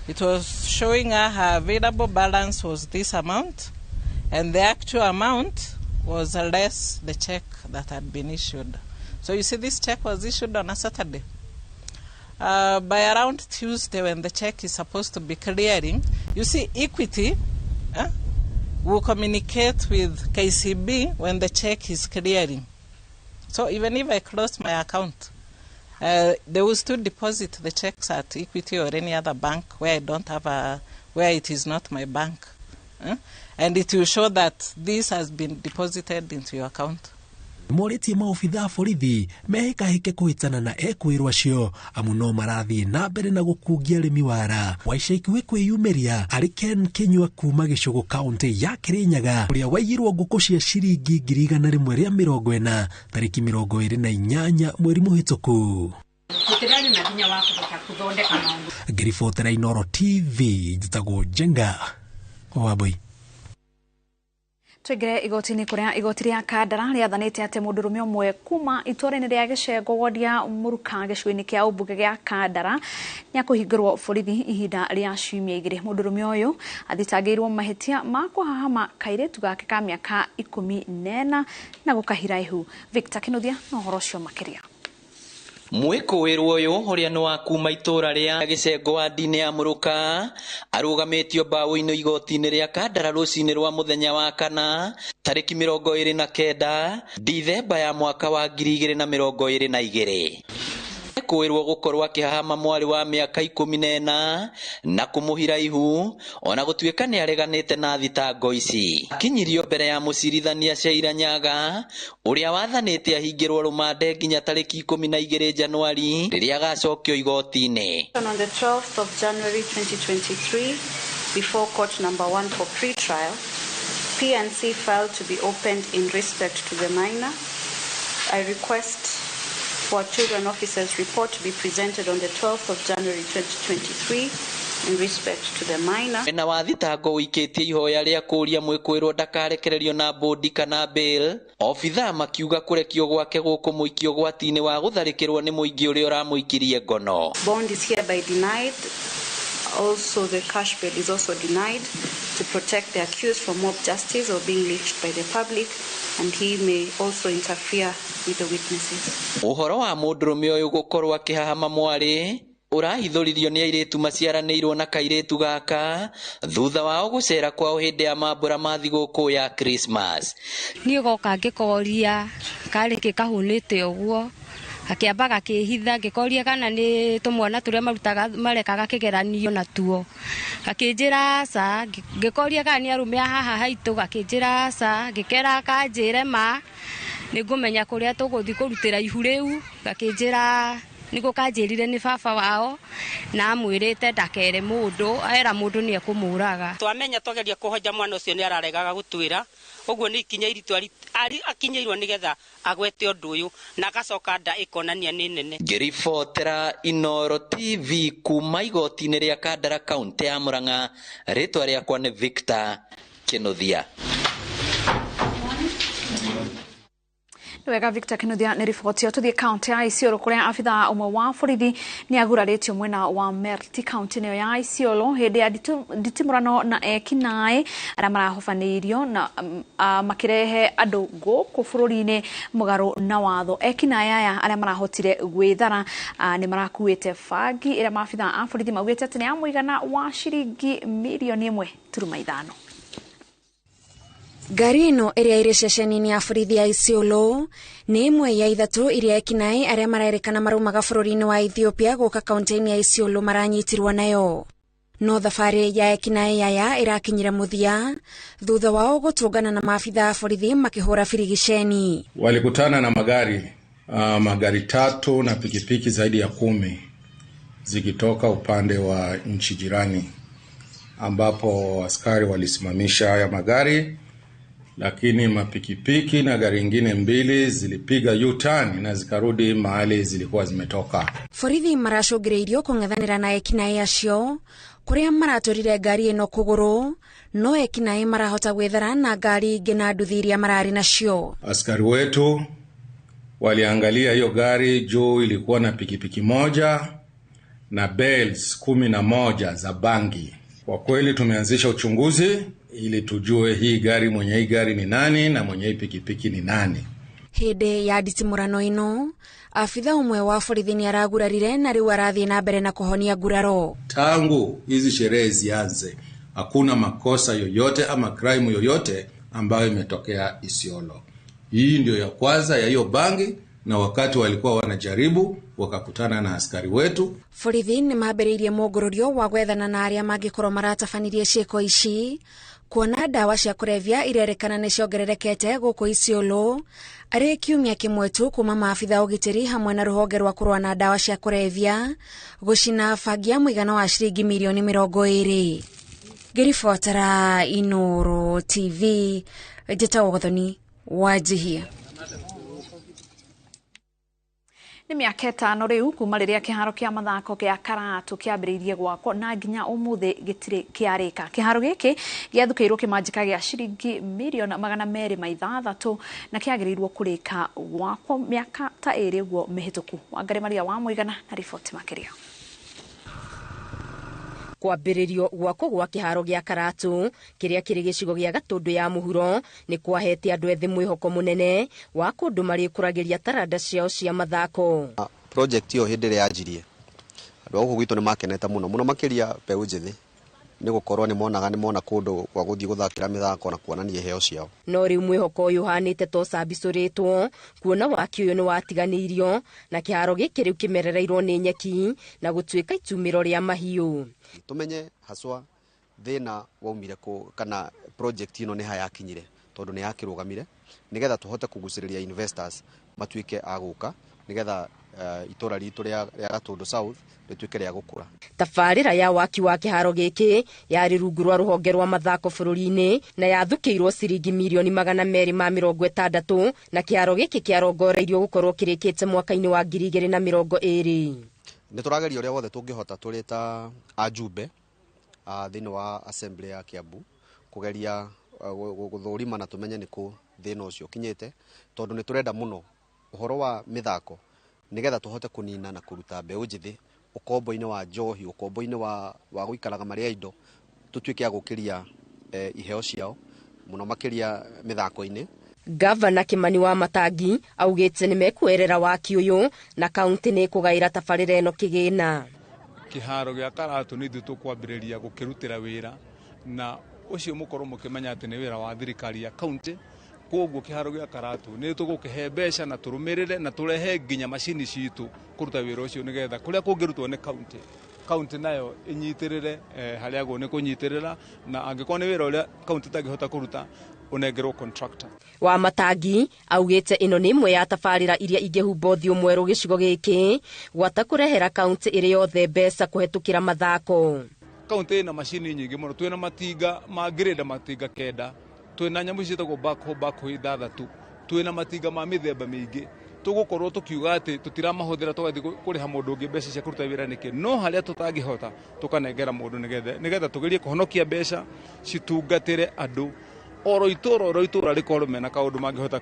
it was showing her available balance was this amount, and the actual amount was less the check that had been issued. So you see, this check was issued on a Saturday. By around Tuesday, when the check is supposed to be clearing, you see, Equity will communicate with KCB when the check is clearing. So even if I close my account, they will still deposit the checks at Equity or any other bank where I don't have where it is not my bank. And it will show that this has been deposited into your account. Moritie maofitha borithi mehikahike kuhitana na ekwirwo acio amu no marathie na mbere na gukungia arimi wara waica ikuhi kwiyumiria ari Ken Kinyua kuma Gicugu kaunti ya Kirinyaga uria waiyirwo nguku cia ciringi 140 tariki 28 mweri muhituku. Ngiribotera Inoro TV njitagwo Jenga Wambui. Twigire igoti-ini kuria igoti ria Kandara riathanite ati mundurume umwe kuma itora-ini ria Gicego wodia Muruka gicigo-ini kia ubunge gia Kandara niakuhingirwo borithi ihinda ria ciumia 2. Mundurume uyu athitangirwo mahitia ma kuhahama kairetu gake ka miaka 14 na gukahira ihu. Victor Kinuthia no horo cio makiria. Mwikuwirwo uyu uria ni wa kuma itura ria Gicego wa ndini ya Muruka arugamitio mbaũ-ini igoti-ini ria Kandara ruci-ini rwa muthenya wa kana tariki 29 Dithemba ya mwaka wa 2022. Mwikuwirwo gukorwo akihahama mwari wa miaka 14 na kumuhira ihu ona gutuika ni areganite na thitango ici. Akinyirio mbere ya mucirithania Ciira Nyaga uria wathanite ahingirwo rumande nginya tariki 12 Januari riria agacokio igoti-ini. On the 12th of January 2023 before court number 1 for pre-trial, PNC file to be opened in respect to the minor. I request for a children officer's report to be presented on the 12th of January 2023 in respect to the minor. Na wathitango wikitie ihoya ria kuria mwikwirirwo ndakarekererio na bodi kana bail, obitha makiuga kurekio gwake guku muikio gwatini wa gutharikirwo ni muingi uria uramuikirie ngono. Bond is hereby denied. Also, the cash bail is also denied to protect the accused from mob justice or being lynched by the public, and he may also interfere with the witnesses. Uhoro wa mundurume uyu gukorwo akihahama mwari urahithuririo ni airitu maciaranirwo na kairitu gaka thutha wao gucera kwao hindi ya mambura ma thiguku ya Christmas. Ni goka ngikoria kari kikahunite uguo akiamba gakihitha ngikoria kana ni tumwana turia marutaga marekaga kigeranio natuo akinjira sa ngikoria kana ni arume haha haitu akinjira sa ngikera kanjire ma ningumenya kuria tuguthi kurutira ihu riu akinjira niko kanjirire ni baba wao na amwirite ndakere mundu aera mundu ni ekumuraga twamenya twageria kuhoja mwana ucio ni araregaga gutwira uguo ni ikinya iritu akinyirwo nigetha agwete undu uyu na gacoka nda ikonania ni nene. Ngiribotera Inoro TV kuma igoti-ini ria Kandara kaunti ya Murang'a, ritwa riakwa ni Victor Kinuthia. Wega Victor Kinuthia ni riboti tuthie county ya Isiolo kuria afitha umwe wa borithi ni aguraritio mwena wa Merti county ne ya Isiolo hindi ya ditimurano na ekinae aria marahofanirio na makirehe andu guku bururi-ini mugaru na watho. Ekinae aya aria marahotire gwithara ni marakuite fagi iria mafitha a borithi maugite ati ni amuigana wa shiringi milioni 1.5. Ngari ino iria iri ceceni-ini ya borithi ya Isiolo ni imwe ya ithatu iria ekinae aria marerikana marumaga bururi-ini wa Ethiopia guka kaunti-ini ya Isiolo maranyitirwo nayo. No thabari ya ekinae aya irakinyire muthia thutha wao gutungana na maafitha a borithi makihura firigisheni. Walikutana na magari tatu na pikipiki zaidi ya 10 zikitoka upande wa nchi jirani, ambapo askari walisimamisha haya magari, lakini mapikipiki na gari ingine 2 zilipiga U-turn na zikarudi mahali zilikuwa zimetoka. Borithi maracungiriirio kung'ethanira na ekinae acio kuria maraturire ngari ino kuguru, no ekinae marahota gwethara na ngari ingi na nduthi iria marari nacio. Askari wetu waliangalia hiyo gari, juu ilikuwa na pikipiki moja na bells 11 za bangi. Kwa kweli tumeanzisha uchunguzi ili tujue mwenye hii gari ni nani na mwenye hii pikipiki ni nani. Hindi ya ditimurano ino afitha umwe wa borithi ni aragurarire na riu arathie na mbere na kuhonia guraro. Tangu hizi sherehe zianze hakuna makosa yoyote ama crime yoyote ambayo imetokea Isiolo. Hii ndio ya kwanza ya hiyo bangi, na wakati walikuwa wanajaribu wakakutana na askari wetu. Borithi ni mambiriirie mugororio wa gwethana na aria mangikorwo maratafanirie ciiko ici, kuona dawa cia kurevya irerekana ni ciongererekete guku Isiolo ari kiumia kimwe tu kuma maafitha ugitiri hamwe na ruhonge rwa kurwa na dawa cia kurevya gucina fagia muigana wa shiringi milioni 20. Ngiribotera Inoro TV Jeta Wogothoni wajihia. Ni miaka 5 riu kuma riria kiharo kia mathako kia Karatu kiambiriirie gwakwo na nginya umuthi gitire kiarika. Kiharo giki giathukiirwo kimanjika gia shiringi milioni 260 na kiagirirwo kurika gwakwo miaka ta 2 guo mihituku. Wangari Maria wa Muigana na riboti makiria. Kwambiririo gwako gwa kiharo gia Karatu kiria kiri gicigo gia Gatundu ya muhuro ni kwahete andu ethi mwihoko munene wa kundu mari kuragiria taranda ciao cia mathako. Project yo hindi ria yajirie andu agu gwitu ni makeneta muno makiria peu njithi ni gukorwo ni mona kundu kwa guthii guthakira mithako na kuonania heo ciao. No riu mwihoko uyu hanite to cabicuritwo kuona waki uyu ni watiganiirio na kiharo giki riu kimerereirwo ni nyeki na gutuika itumiro ria mahiu. Tumenye haswa thina waumire kana project ino ni hayakinyire tondu ni yakirugamire nigetha tuhote kuguciriria investors matuike aguka nigetha itora ritu ria Gatundu South rituike ria gukura. Tabarĩra ya waki wa kĩharo gĩkĩ yarĩ rungu rwa rũhonge rwa mathako bũrũri-inĩ na yathukĩirwo ciringi mirioni 260 na kĩharo gĩkĩ kĩarongoreirio gũkorwo kĩrĩkĩte mwaka-inĩ wa 2020. Nĩ tũrageria ũrĩa wothe tũngĩhota tũrĩ ta ajumbe thĩinĩ wa assembly ya Kiambu kugeria gũthũrima na tumenye nĩkũ thĩna ũcio kinyĩte, tondũ nĩ tũrenda mũno ũhoro wa mĩthako nigetha tũhote kũnina na kũruta mbeũ njĩthĩ ukombo-inĩ wa njohi, ukombo-inĩ wa gũikaraga marĩa indo, tũtuĩke gũkĩria iheo ciao mũno makĩria mĩthako-inĩ. Gavana Kimani wa Matangi augĩte nĩ mekuerera waki ũyũ na kaunti nĩ kũgaĩra tabarĩra ĩno kĩgĩna. Kĩharo gĩa Karatu nĩ ithuĩ tũkwambĩrĩria gũkĩrutĩra wĩra, na ũcio mũkorwo mũkĩmenya atĩ nĩ wĩra wa thirikari ya kaunti. Koguo kĩharo gĩa Karatu nĩ tũgũkĩhe mbeca na tũrũmĩrĩre na tũrehe nginya macini citũ kũruta wĩra ũcio nĩgetha kũrĩa kũngĩrutwo nĩ kaunti nayo inyitĩrĩre harĩa nĩ kũnyitĩrĩra, na angĩkorwo nĩ wĩra ũrĩa kaunti ĩtangĩhota kũruta ũnengerwo contractor. Wa Matangi augĩte ĩno nĩ imwe ya tabarĩra iria ingĩhumba ũthiũ mwerũ gĩcigo gĩkĩ gwata kũrehera kaunti ĩrĩ yothe mbeca kũhetũkĩra mathako. Kaunti ĩna macini nyingĩ mũno, twĩna matinga ma grade matinga 9, twĩna nyamũ ciĩtagwo backhoe 6, twĩna matinga ma mĩthemba mĩingĩ. Tũgũkorwo tũkiuga atĩ tũtiramahũthĩra tũgathiĩ kũrĩha mũndũ ũngĩ mbeca cia kũruta wĩra nĩkĩ, no harĩa tũtangĩhota tũkanengera mũndũ nĩgetha tũgerie kũhonokia mbeca citungatĩre andũ oro itũra rĩkorwo mena kaũndũ mangĩhota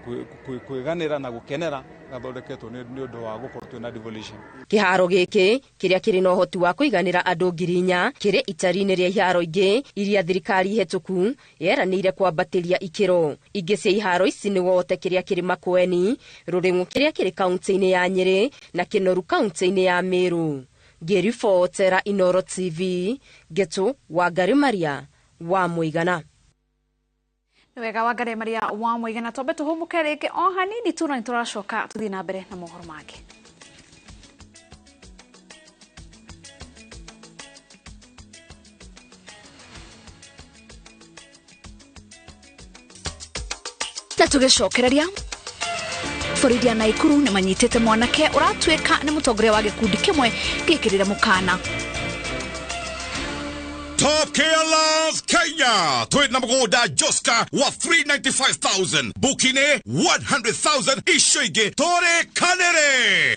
kwĩganĩra na gũkenera gathondeketwo nĩ ũndũ wa gũkorwo twĩna devolution. Kĩharo gĩkĩ kĩrĩa kĩrĩ na ũhoti wa kũiganĩra andũ 4,000 kĩrĩ itari-inĩ rĩa iharo ingĩ iria thirikari hetũku yeranĩire kwambatĩria ikĩro. Ingĩ cia iharo ici nĩ Wote kĩrĩa kĩrĩ Makueni, Rũrĩng'u kĩrĩa kĩrĩ kaunti-inĩ ya Nyĩrĩ na Kĩnoru kaunti-inĩ ya Meru. Ngĩribotera Inooro TV, Getu Wangari Maria wa Mũigana. Wega Wangari Maria wa Mũigana, tombe tũhũmũke rĩngĩ o hanini tu na nĩtũracoka tũthiĩ na mbere na mohoro mangĩ. Na tũgĩcokereria borithi ya Naikuru nĩ manyitĩte mwanake ũratuĩka nĩ mũtongoria wa gĩkundi kĩmwe gĩkĩrĩre mũkana. Top Gear Love Kenya. Tweet number goda Joska wa 395,000. Bukine 100,000. Ishige Tore Kanere.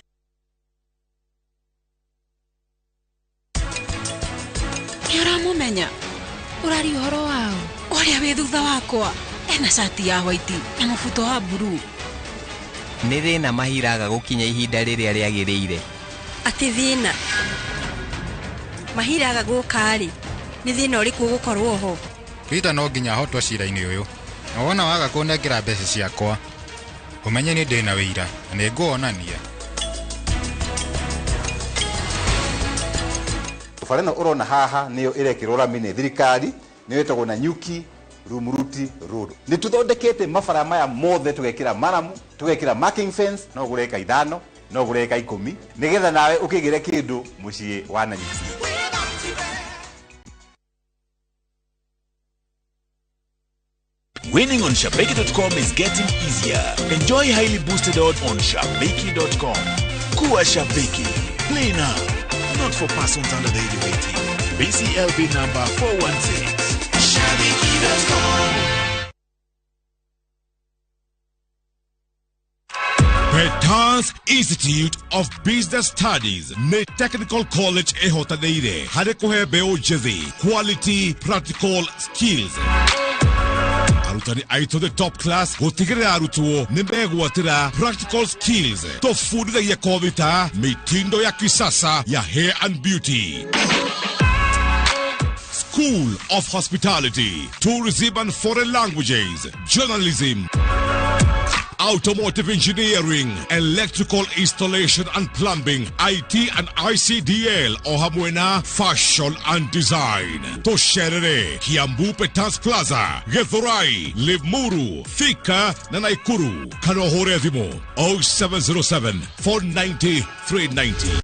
Nĩũramũmenya ũrari ũhoro wao ũrĩa wĩ thutha wakwa ena shati ya white na mũbuto wa blue. Nĩ thĩna mahiraga gũkinya ihinda rĩrĩa rĩagĩrĩire. Ati thĩna mahiraga gũka-rĩ nĩ thĩna ũrĩkũ gũkorwo ho? Peter no nginya ahotwo cira-inĩ ũyũ, na wona waga kũnengera mbeca ciakwa ũmenye nĩ ndĩ na wĩira na nĩ ngũonania. Tũbarĩ ĩno ũrona haha nĩyo ĩrekĩrwo rami nĩ thirikari, nĩyo ĩtagwo Nanyuki Rumuruti Road. Nĩ tũthondekete mabara maya mothe, tũgekĩra maramu, tũgekĩra marking fence, no ũgũre eka 5, no ũgũre eka 10, nĩgetha nawe ũkĩgĩre kĩndũ mũciĩ wa Nanyuki. Winning on Shabeki.com is getting easier. Enjoy highly boosted odds on Shabeki.com. Kuwa Shabeki. Play now. Not for persons under the age of 18. BCLB number 416. Shabeki.com. Petans Institute of Business Studies, ne Technical College ehotadeire. Hade kuhe beo jezi. Quality practical skills. Arutani aito the top class gotigire arutuo nimegwatira practical skills tofundithagia kovita mitindo ya kisasa ya hair and beauty. School of Hospitality, Tourism and Foreign Languages, Journalism, Automotive Engineering, Electrical Installation and Plumbing, IT and ICDL, Ohamwena, Fashion and Design. Tosherere, Kiambu Petans Plaza, Githurai, Limuru, Thika, na Naikuru. Kanohore Adimo, 0707 490 390.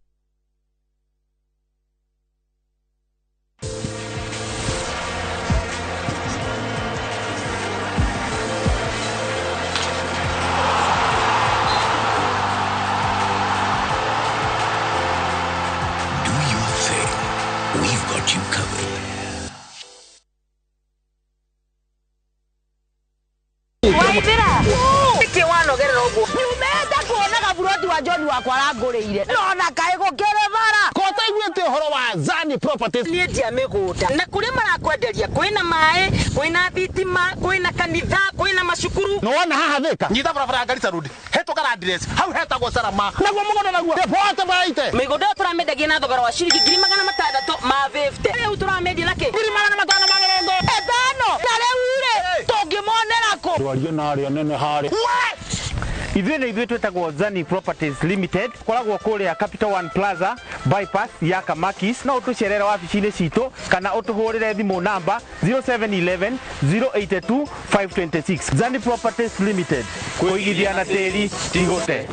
Waithira iki wanogerera uguo nyumenda kuona gaburoti wa John wakwa aranguriire nona kae gukerevara kota igwete horo wa Zani Properties ni ndia migunda na kuri marakwenderia kwina mai kwina thitima kwina kanitha kwina macukuru no wana haha thika nyita barabara Garissa Road heto kana address hau hetagwo Sarama naguo mugondo naguo depote baite migunda turamendagia na thogora wa ciringi 650 ma 50 riu turamendia na ki 650 etano na riu tungimonera ku rwario na aria nene hari Ithuĩ twĩtagwo Zani Properties Limited koragwo kũrĩa Capital One Plaza bypass ya Kamakis no ũtũcerere wabici-inĩ citũ kana ũtũhũrĩre thimũ namba 0711 082 526. Zani Properties Limited kũigithia na tĩri tigũte.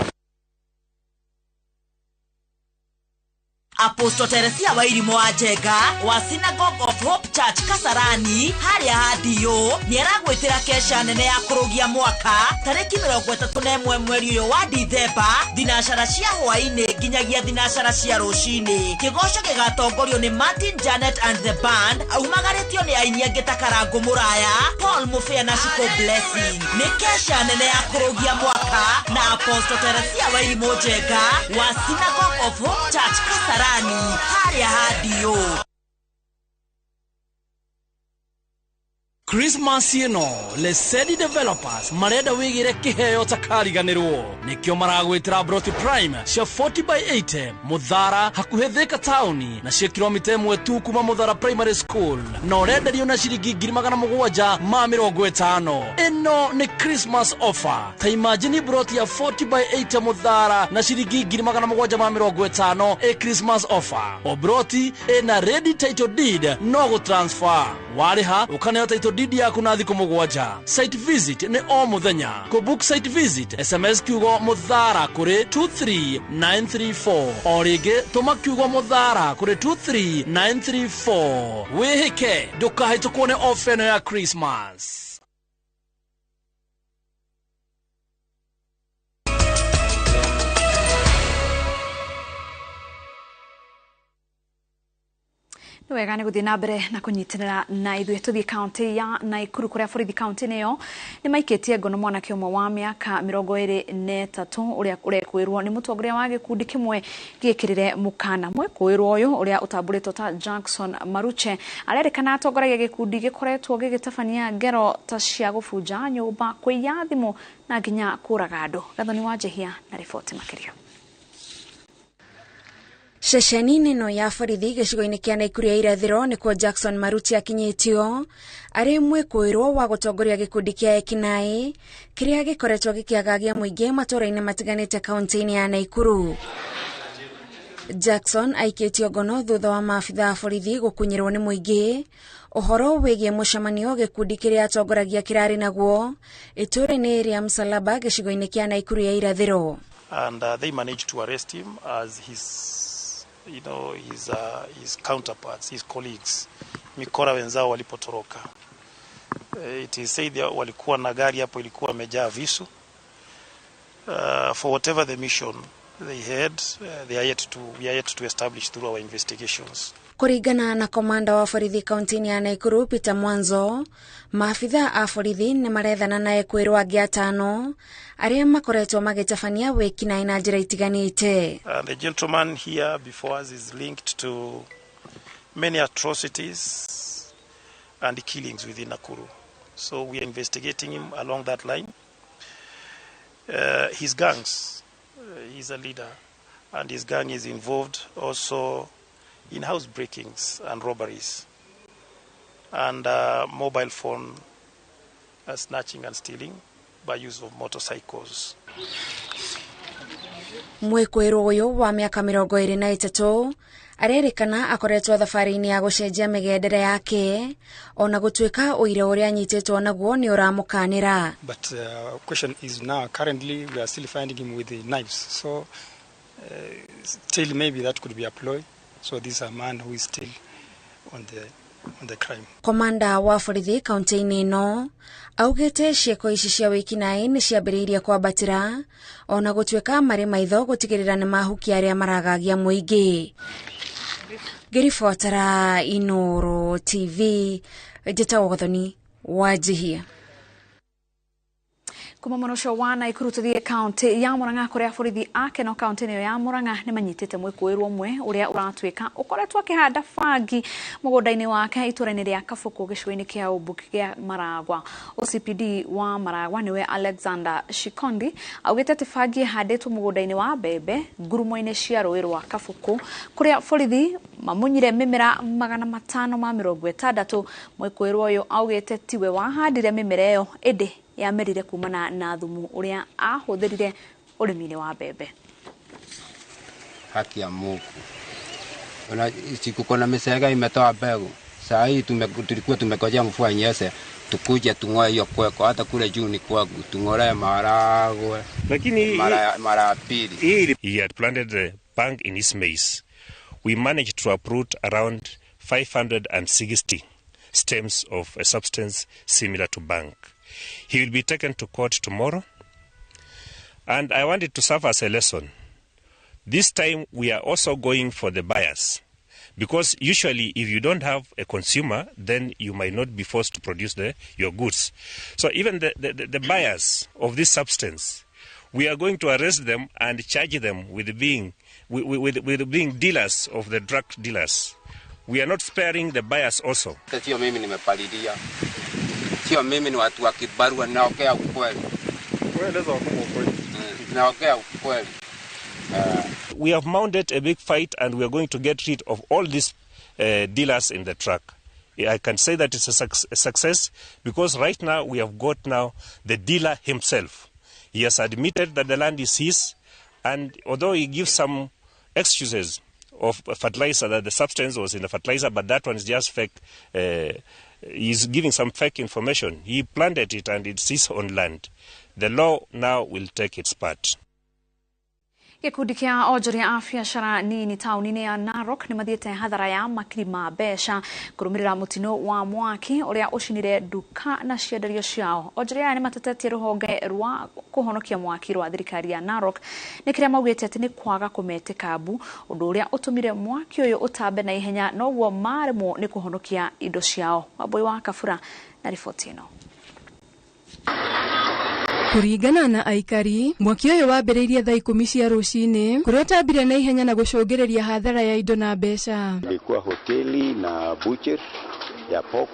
Apostle Teresia wa Irimo wa Njenga wa Synagogue of Hope Church Kasarani haria hadio ni aragwitira kesha nene ya kurugia mwaka tariki 31 mweri uyu wa Dithemba thinacara cia hwaini nginyagia thinacara cia rucini kigosho gigatongorio ni Martin Janet and the band aumagaritio ni aini angi ta Karangu Muraya Paul Mufea na Shiko Blessing ni kesha nene ya kurugia mwaka na Apostle Teresia wa Irimo Njenga wa Synagogue of Hope Church Kasarani haria hadio. Christmas ino Lesedi Developers marenda wigire kiheo takariganirwo nikio maragwitira Broti Prime cia 40/80 Muthara hakuhe Thika town na cia kilomita 1 tu kuma Muthara Primary School no renderio na ciringi 750. Ino ni Christmas offer ta imagine Broti ya 40/80 Muthara na ciringi 750 e Christmas offer o Broti ena ready title deed no go transfer wariha ukaneo title didi yaku na thiko mugwanja. Site visit ni o muthenya. Ko book site visit SMS kiugo Muthara kuri 23934 o ringi tuma kiugo Muthara kuri 23934. Wihike ndukahitũkwo ni offer ya Christmas. Wega nĩ gũthiĩ na mbere na kũnyitanĩra na ithuĩ tũthiĩ kaunti ya Naikuru kuria borithi kaunti-inĩ ĩyo nĩ maikĩtie ngono mwanake ũmwe wa mĩaka 23 ũrĩa ũrekwĩrwo nĩ mũtongoria wa gĩkundi kĩmwe gĩkĩrĩre mũkana. Mwĩkũĩrwo ũyũ ũrĩa ũtambũrĩtwo ta Jackson Maruche arerĩkana atongoragia gĩkundi gĩkoretwo gĩgĩtabania ngero ta cia gũbunja nyũmba, kũiya thimũ na nginya kũraga andũ. Gathoni wa Njehia na riboti makĩria. Ceceni neno ya borithi gĩcigo-inĩ kĩa Naikuru ya irathĩro nĩkuo Jackson Maruche akinyĩtio arĩ mwĩkũĩrwo wa gũtongoria gĩkundi kĩa ekinaĩ kĩrĩa gĩkoretwo gĩkĩagagia mũingĩ matũũra-inĩ matiganĩte kaunti-inĩ ya Naikuru. Jackson aikĩtio ngono thutha wa maabitha a borithi gũkunyĩrwo nĩ mũingĩ ũhoro wĩgiĩ mũcemanio gĩkundi kĩrĩa atongoragia kĩrarĩ naguo itũũra-inĩ rĩa Msalaba gĩcigo-inĩ kĩa Naikuru ya irathĩro. And they managed to arrest him as his counterparts, his colleagues, mikora wenzao walipotoroka. It is said walikuwa na gari hapo ilikuwa imejaa visu. For whatever the mission they had, we are yet to establish through our investigations. Kuringana na komanda wa borithi kaunti-inĩ ya Naikuru Peter Mwanzo, maabitha a borithi nĩ marethana na ekwĩrwo angĩ atano arĩa makoretwo magĩtabania wĩkinaĩ na njĩra itiganĩte. The gentleman here before us is linked to many atrocities and killings within Nakuru. So we are investigating him along that line. His gangs, he's a leader, and his gang is involved also in house breakings and robberies and mobile phone snatching and stealing by use of motorcycles. Mwĩkũĩrwo ũyũ wa mĩaka 23 arerĩkana akoretwo thabarĩ-inĩ ya gũcenjia mĩgendere yake ona gũtuĩka ũira ũrĩa anyitĩtwo naguo nĩ ũramũkanĩra. But question is now currently we are still finding him with the knives, so still maybe that could be a ploy. So this is a man who is still on the crime. Komanda wa borithi kaunti-inĩ ĩno augĩte ciĩko ici cia wĩkinaĩ nĩ ciambĩrĩirie kwambatĩra ona gũtuĩka marĩ maitho gũtigĩrĩra nĩ mahukia arĩa maragagia mũingĩ. Ngĩribotera Inooro TV, njĩtagwo Gathoni wa Njehia. kuma monosho wana ikurututhie county ya Murang'a kuria borithi ake no county niyo ya Murang'a ni manyitite mwikuirwo mwe uria uratwika ukoretwa kihanda fangi mugunda-ini wake itura-ini ria Kabuku gicui-ini kia Umbuki gia Maragwa. OCPD wa Maragwa niwe Alexander Shikondi augite ati fangi handitwo mugunda-ini wa mbembe ngurumo-ini cia rũĩ rwa Kabuku kuria borithi mamunyire mimera 560 mwikuirwo uyu augite tiwe wahandire mimera iyo indi yamerire kumana na thumu uria ahuthirire urimi-ini wa mbembe. Haki ya Mungu. Siku na misega imetoa mbegu. Saa hii tulikuwa tumekojea mvua inyeshe tukuje tung'oe hiyo kweko, hata kule juu ni kwangu tung'oe maharagwe. Lakini mara pili. He had planted the bank in his maize. We managed to uproot around 560 stems of a substance similar to bank. He will be taken to court tomorrow, and I wanted to serve as a lesson. This time we are also going for the buyers, because usually if you don't have a consumer, then you might not be forced to produce your goods. So even the buyers of this substance, we are going to arrest them and charge them with being dealers of the drug dealers. We are not sparing the buyers also. Sio mimi nimepalilia. Sio mimi ni watu wa kibarua naongea ukweli. Kueleza wakubwa ukweli. Naongea ukweli. We have mounted a big fight and we are going to get rid of all these dealers in the truck. I can say that it's a success because right now we have got now the dealer himself. He has admitted that the land is his, and although he gives some excuses of fertilizer, that the substance was in the fertilizer, but that one is just fake. He's giving some fake information. He planted it and it's his own land. The law now will take its part. Gikundi kia onjoria a biacara nini tauni-ini ya Narok ni mathiete hathara ya makiri ma mbeca kurumirira mutino wa mwaki uria ucinire duka na cienderio ciao. Onjoria ni matetetie ruhonge rwa kuhonokia mwaki rwa thirikari ya Narok ni kiria maugite ati ni kwaga kumetika mbu undu uria utumire mwaki uyu utambe na ihenya noguo maremwo ni kuhonokia indo ciao. Wambui wa Kabura na riboti ino. Kuringana na aikari, mwaki uyu wambiriirie thaa 10 cia rucini kuria utambire na ihenya na gucungireria hathara ya indo na mbeca. Ilikuwa hoteli na butcher ya pork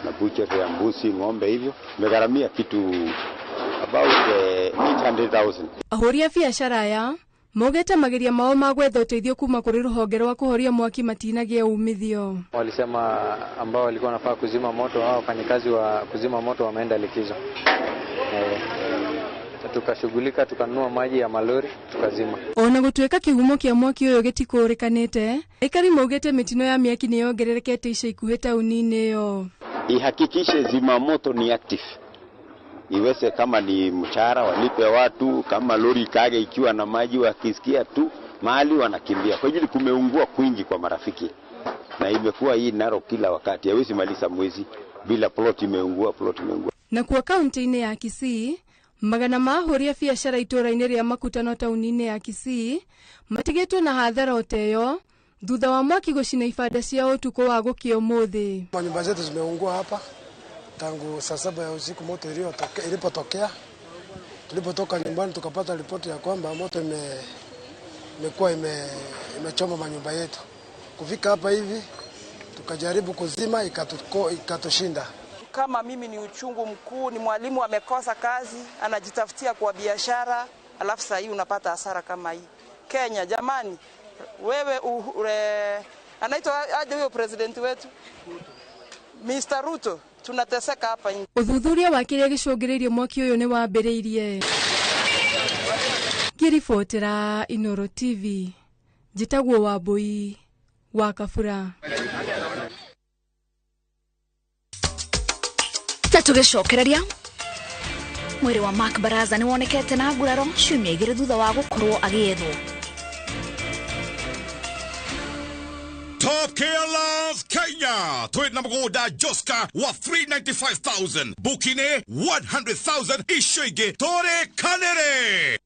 na butcher ya mbuzi, ng'ombe hivyo. Megharamia kitu about 800,000. Ahuri a biacara aya mogete magiria mao magwetha uteithio kuma kuri ruhonge rwa kuhoria mwaki matinagia umithio. Walisema ambao walikuwa wanafaa kuzima moto au wafanyikazi wa kuzima moto wameenda likizo. Tukashughulika tukanunua maji ya malori tukazima. Ona gutweka kihumo kia mwaki uyu gitikurikanite, aikari maugite mitino ya miaki ni yongererekete ica ikuhe tauni-ini yo. Ihakikishe zima moto ni active. Iweze kama ni mshahara walipe watu, kama lori kage ikiwa na maji wakisikia tu mahali wanakimbia. Kwa hivyo kumeungua kwingi kwa marafiki. Na imekuwa hii Narok kila wakati. Hawezi maliza mwezi bila plot imeungua. Na kwa kaunti-ini ya Kisii, magana ma ahuri a biacara itura-ini ria Makutano tauni-ini ya Kisii matigetwo na hathara oteyo thutha wa mwaki gucina ibanda cia utuko wa gukio muthi. Nyumba zetu zimeungua hapa tangu saa 7 ya usiku moto ilipotokea. Tulipotoka nyumbani tukapata ripoti ya kwamba moto imekuwa imechoma manyumba yetu. Kufika hapa hivi tukajaribu kuzima ikatushinda. Kama mimi ni uchungu mkuu, ni mwalimu amekosa kazi, anajitafutia kwa biashara, alafu sasa hii unapata hasara kama hii. Kenya jamani, wewe anaitwa aje huyo president wetu? Mr. Ruto, tunateseka hapa nje. Uthuthuria wa kiria gicungiririe mwaki uyu ni wambiriirie. Ngiribotera Inoro TV. Jitagwo Wambui wa Kabura. Tugicokereria mwiri wa Mark Baraza ni wonekete na nguraro ciumia igiri thutha wa gukorwo agiethwo. Top Gear Love Kenya. Tweet na mgoda Joska wa 395,000. Bukine 100,000 ishoige tore kanere.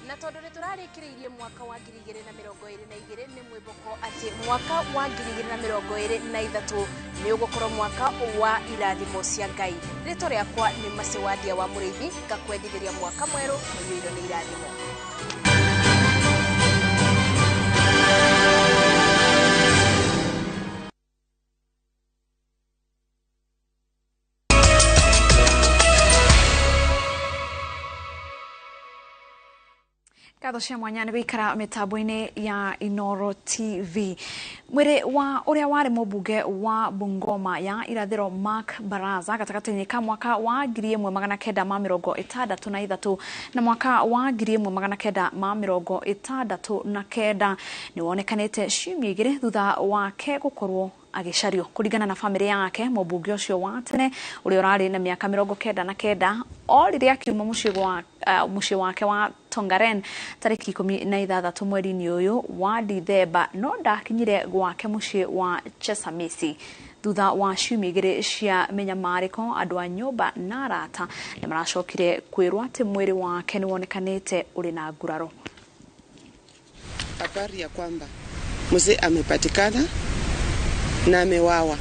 Na tondu ũrarĩkĩrĩirie mwaka wa 2022 nĩ mwĩboko atĩ mwaka wa 2023 nĩ ũgũkorwo mwaka wa irathimo cia Ngai. Rĩtwa rĩakwa nĩ Macewadia wa Mũrĩithi, ngakwendithĩria mwaka mwerũ mũiyũirwo nĩ irathimo. Katho cia mwanya nĩ gũikara mĩtambo-inĩ ya Inoro TV. Mwĩrĩ wa ũrĩa warĩ mũmbunge wa Bungoma ya irathĩro Mark Baraza gatagatĩ-inĩ ka mwaka wa 1963 na mwaka wa 1969 nĩ wonekanĩte ciumia igĩrĩ thutha wake gũkorwo agicario. Kuringana na famĩlĩ yake, mũmbunge ũcio wa tene ũrĩa ũrarĩ na mĩaka 99 orire akiuma mũciĩ wake wa Tongaren tarĩki 16 mweri-inĩ ũyũ wa Dithemba, no ndakinyire gwake mũciĩ wa Chesamisi. Thutha wa ciumia igĩrĩ cia menyamarĩko, andũ a nyũmba na arata nĩ maracokire kwĩrwo atĩ mwĩrĩ wake nĩ wonekanĩte ũrĩ na nguraro. Habari ya kwamba mzee amepatikana na amewawa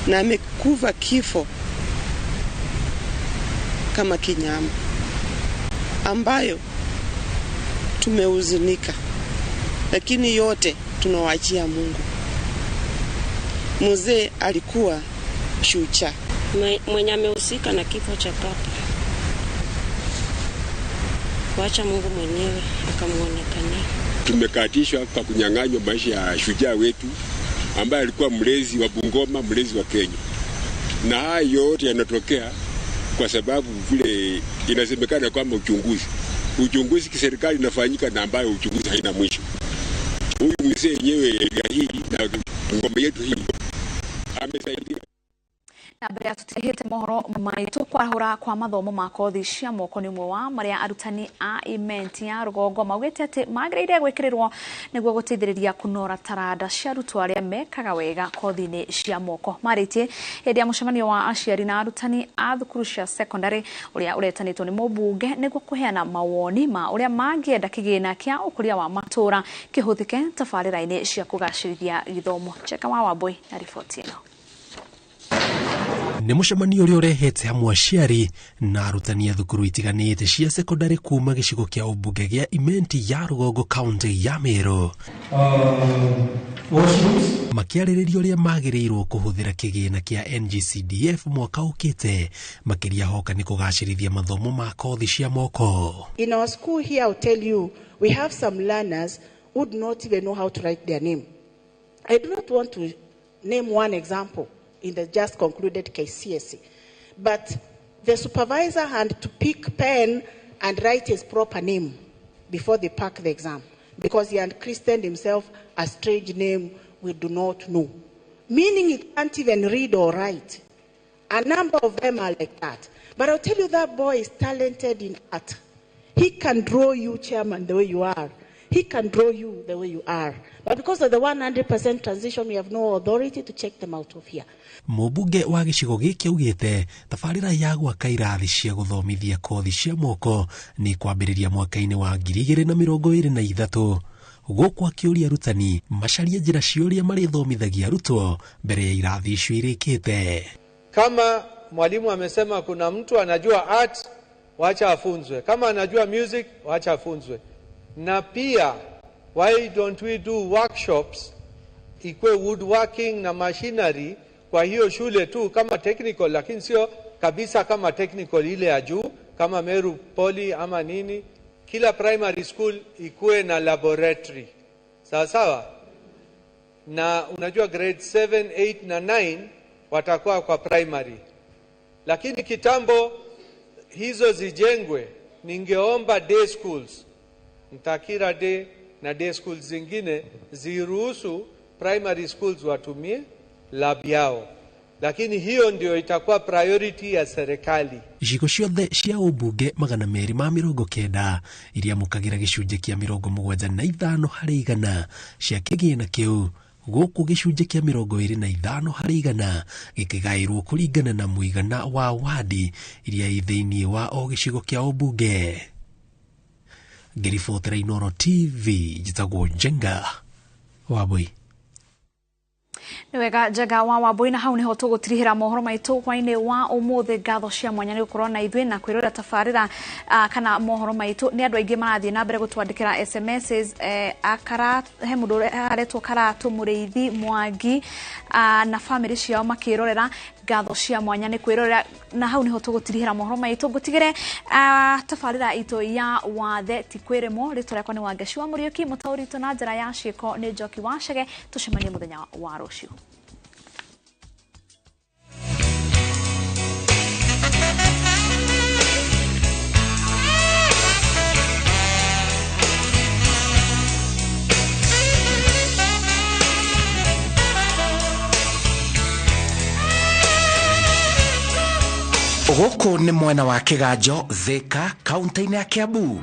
na amekufa kifo kama kinyama, ambayo tumehuzunika, lakini yote tunawaachia Mungu. Mzee alikuwa shujaa mwenye amehusika na kifo cha papa. Wacha Mungu mwenyewe akamuonekania. Tumekatishwa kwa kunyang'anywa maisha ya shujaa wetu ambaye alikuwa mlezi wa Bungoma, mlezi wa Kenya. Na haya yote yanatokea kwa sababu vile inasemekana kwamba uchunguzi kiserikali inafanyika na ambayo uchunguzi haina mwisho. Huyu mzee yenyewe ya hii na Bungoma yetu hii amesaidia. Na mbere ya tutihite mohoro maitũ kwarahũra kwa mathomo ma kothi cia moko nĩ ũmwe wa marĩa arutani a imenti ya rũgongo maugĩte atĩ magĩrĩire gwĩkĩrĩrwo nĩguo gũteithĩrĩria kũnora taranda cia arutwo arĩa mekaga wega kothi-inĩ cia moko. Marĩtie hĩndĩ ya mũcemanio wa aciari na arutani a thukuru cia secondary ũrĩa ũretanĩtwo nĩ mũmbunge nĩguo kũheana mawoni ma ũrĩa mangĩenda kĩgĩna kĩa ũkũria wa matũũra kĩhũthĩke tabarĩra-inĩ cia kũgacĩrithia gĩthomo. Cheka wa Wambui na riboti ĩno. Nĩ mũcemanio ũrĩa ũrehete hamwe aciari na arutani a thukuru itiganĩte cia secondary kuma gĩcigo kĩa ũmbunge gĩa Imenti ya Rũgongo kaunti ya Meru. Makĩarĩrĩria ũrĩa magĩrĩirwo kũhũthĩra kĩgĩna kĩa NGCDF mwaka ũkĩte, makĩria hoka nĩ kũgacĩrithia mathomo ma kothi cia moko. In our school here, I'll tell you, we have some learners who do not even know how to write their name. I do not want to name one example in the just concluded KCSE, but the supervisor had to pick pen and write his proper name before they pack the exam, because he had christened himself a strange name we do not know, meaning he can't even read or write. A number of them are like that. But I'll tell you, that boy is talented in art. He can draw you, Chairman, the way you are. He can draw you the way you are. But because of the 100% transition, we have no authority to check them out of here. Mũmbunge wa gĩcigo gĩkĩ augĩte tabarĩra ya gwaka irathi cia gũthomithia kothi cia moko nĩ kwambĩrĩria mwaka-inĩ wa 2023, gũkũ akĩũria arutani macarie njĩra cia ũrĩa marĩthomithagia arutwo mbere ya irathi icio irĩkĩte. Kama mwalimu amesema kuna mtu anajua art, wacha afunzwe. Kama anajua music, wacha afunzwe. Na pia, why don't we do workshops ikwe woodworking na machinery kwa hiyo shule tu kama technical, lakini sio kabisa kama technical ile ya juu kama Meru Poly ama nini. Kila primary school ikue na laboratory, sawa sawa. Na unajua grade 7, 8 na 9 watakuwa kwa primary, lakini kitambo hizo zijengwe. Ningeomba day schools, Mtakira Day na day schools zingine ziruhusu primary schools watumie lab yao, lakini hiyo ndio itakuwa priority ya serikali. Icigo ciothe cia ũmbunge 290 iria mũkagira gĩcunjĩ kĩa 75 harĩ 100 cia kĩgĩna kĩu, gũkũ gĩcunjĩ kĩa 25 harĩ 100 gĩkĩgaĩrwo kũringana na mũigana wa wadi iria thĩinĩ wa o gĩcigo kĩa ũmbunge. ngiribotera Inoro TV njitagwo Njenga Wabui. Niwega Njenga wa Wabui, na hau niho tugutirihira mohoro maitu hwaini wa umuthi. Ngatho cia mwanya ni gukorwo na ithwe na kwirora tafarira kana mohoro maitu. Ni andu aingi marathie na mbere gutwandikira SMSs akara he mundu aretwo Karatu Muriithi Mwangi na family ciao makirorera ngatho cia mwanya ni kwirora, na hau niho tugutirihira mohoro maitu. Ngutigire tafarira itu ya wathe tikwiremo ritwa yakwa ni Wangeci Muriuki, mutaurito na njira ya ciiko ni Njoki Wachege. Tucemanie muthenya wa rucio. Gũkũ nĩ mwena wa Kĩganjo, Thika, kaunti-inĩ ya Kiambu.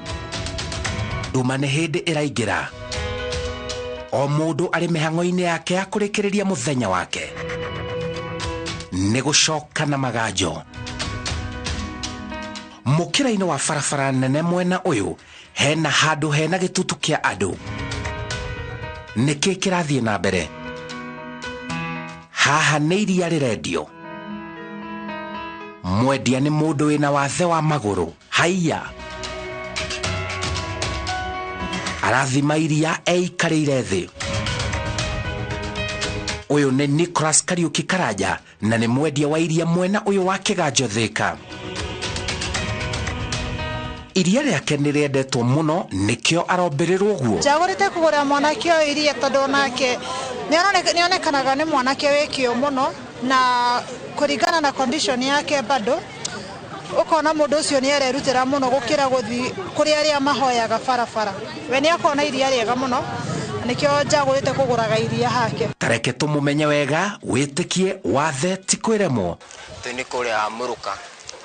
Nduma nĩ hĩndĩ ĩraingĩra. O mũndũ arĩ mĩhang'o-inĩ yake ya kũrĩkĩrĩria mũthenya wake. Nĩ gũcoka na maganjo. Mũkĩra-inĩ wa barabara nene mwena ũyũ, hena handũ hena gĩtutu kĩa andũ. Nĩkĩ kĩrathiĩ na mbere? Haha nĩ iria rĩrendio. Mwendia nĩ mũndũ wĩna wathe wa magũrũ. Haiya. Arathima iria eikarĩire thĩ. Ũyũ nĩ Nicholas Kariuki Karanja na nĩ mwendia wa iria mwena ũyũ wa Kĩganjo, Thika. Iria rĩake nĩ rĩendetwo mũno, nĩkĩo arombererwo ũguo. Njagũrĩte kũgũra mwanake ũyũ iria tondũ nake nĩonekanaga nĩ mwanake wĩkĩo mũno, na kũringana na condition yake bado ukona mũndũ ũcio nĩ arerutĩra mũno gũkĩra gũthi kũrĩ arĩa mahoyaga barabara. We nĩ akona iria rĩega mũno, nĩkĩo njagũrĩte kũgũraga iria hake. Tareke tũmũmenye wega, wĩtĩkie wathe ti kwĩremwo. Nĩ kũrĩa Mũrũka.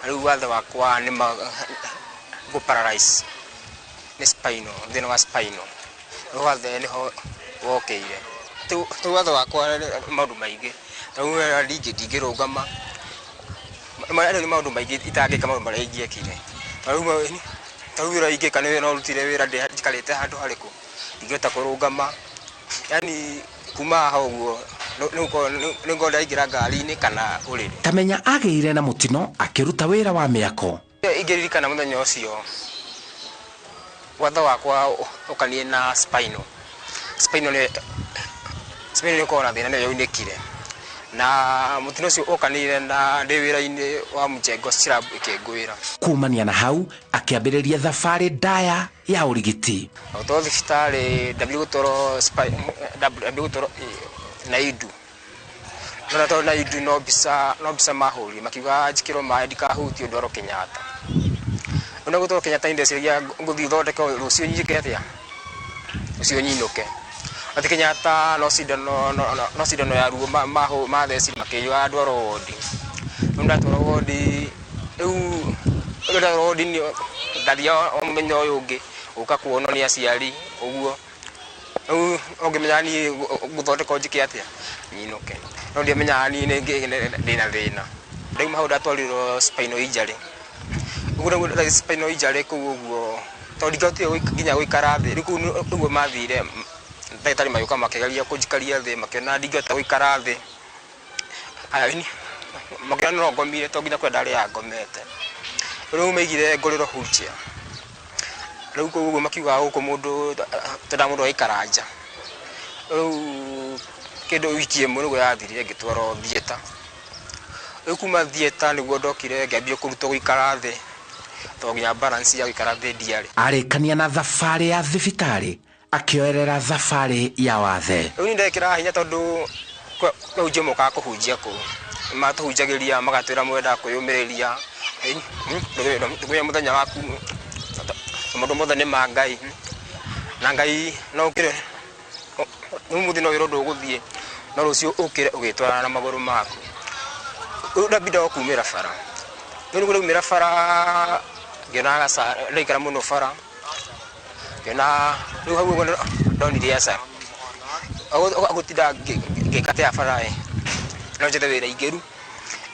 Rĩu wathe wakwa nĩ go paralyze. Nĩ spinal, thĩna wa spinal. Wathe nĩho wokeire. Tu wathe wakwa maũndũ maingĩ. Rĩu ndingĩrũgama. Nĩ maũndũ maingĩ itangĩka maũndũ marĩa ingĩekire. Rĩu wĩra ingĩka nĩ no rutire wĩra ndikarĩte handũ harĩkũ. Ingĩhota kũrũgama. Yani kuma hau ũguo nĩ ngona ingĩra ngari-inĩ kana ũrĩrĩ. Tamenya agĩire na mũtino akĩruta wĩra wa mĩako. Ingĩririkana mũthenya ũcio wathe wakwa ũkanie na spinal. Spinal nĩ kona thĩna nĩyo yaunĩkire. Na mũtino ũcio ũkanire na ndĩ wĩra-inĩ wa Mũjengo Slab ĩkĩngwĩra. Kumania na hau akĩambĩrĩria thabarĩ ndaya ya ũrigiti. Twa thibitarĩ ndabigũtoro Naidu. Na tondũ Naidu no mbica mahũri makiuga njikĩrwo maĩ ndikahutio Ndwaro Kenyatta. Ona gũtwaro Kenyatta indeciria ngũthiĩ thondeke rũciũ nyike atĩa. Rũciũ nyinũke. Ati Kenyatta no cindano ya ruo matheci makĩiga Ndwaro wodi. Ndwaro wodi Ndwaro wodi ni ndathia mũthenya ũyũ ũngĩ ũka kuonwo nĩ aciari ũguo. Ũngĩmenya ni gũthondeka njike atĩa nyinũke. No ndĩmenya ni ndĩna thĩna. Rĩu hau ndatwarirwo spinal injury. Ũguo spinal injury kũu ũguo tondũ ndingĩhotire nginya gũikara thĩ. Rĩu ũguo mathire ndagĩtarĩ magĩũka makĩgeria kũnjikaria thĩ makĩona ndingĩhota gũikara thĩ. Makĩona no ngomire to nginya kwenda arĩa ngomete. Rĩu maigire ngorĩrwo wheelchair. Rĩu kũu makiuga gũkũ mũndũ tenda mũndũ aikara nja. Rĩu kĩndũ wiki ĩmwe nĩguo yathirire ngĩtwarwo thieta. Rĩu kuma thieta nĩguo ndokire ngĩambia kũrutwo gũikara thĩ. To nginya balance ya gũikara thĩ ndiarĩ. Arĩkania na thabarĩ ya thibitarĩ akĩoerera thabarĩ ya wathe. Rĩu ndekĩra hinya tondũ kũhunjia mokaga kũhunjia kũu. Matũhunjagĩria magatwĩra mwenda kwĩyũmĩrĩria. Ndũgĩe mũthenya waku maũndũ mothe nĩ ma Ngai. Na Ngai no ũkĩre mũthenya no wĩra ndũgũthiĩ. No rũciũ ũkĩre ũgĩtwara na magũrũ maku. Rĩu ndabida kumĩra bara. Rĩu kumĩra bara ngĩona gaca ndaikara mũno bara. Ngĩona rĩu hau ndonire aca. Agũtinda ngĩkatea bara. No njete wĩra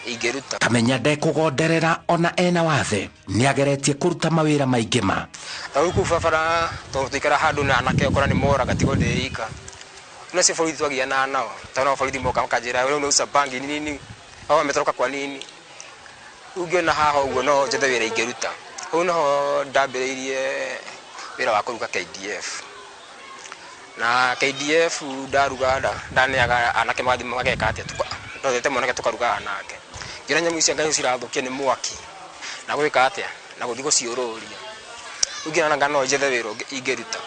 ingĩruta. Kamenya ndekũgonderera ona ena wathe nĩageretie kũruta mawĩra maingĩ ma. Tau ku fafara to tikara hadu na anake okora ni mora gatigo ndeika. Una si borithi twagia na nao. Tana borithi moka makajira wewe unauza bangi nini? Hao wametoroka kwa nini? Ungiona haha uguo no njethe wira ingeruta. Uno ndambiriirie wira wa kuruga KDF. Na KDF ndaruga ndaneaga anake mathi mageka atia tukwa. Ndotete mwanake tukaruga anake. Ngira nyamu icio ngai cirathukia ni mwaki. Na gwika atia na guthi guciururia. Ungiona na ngano njethe wira ingeruta.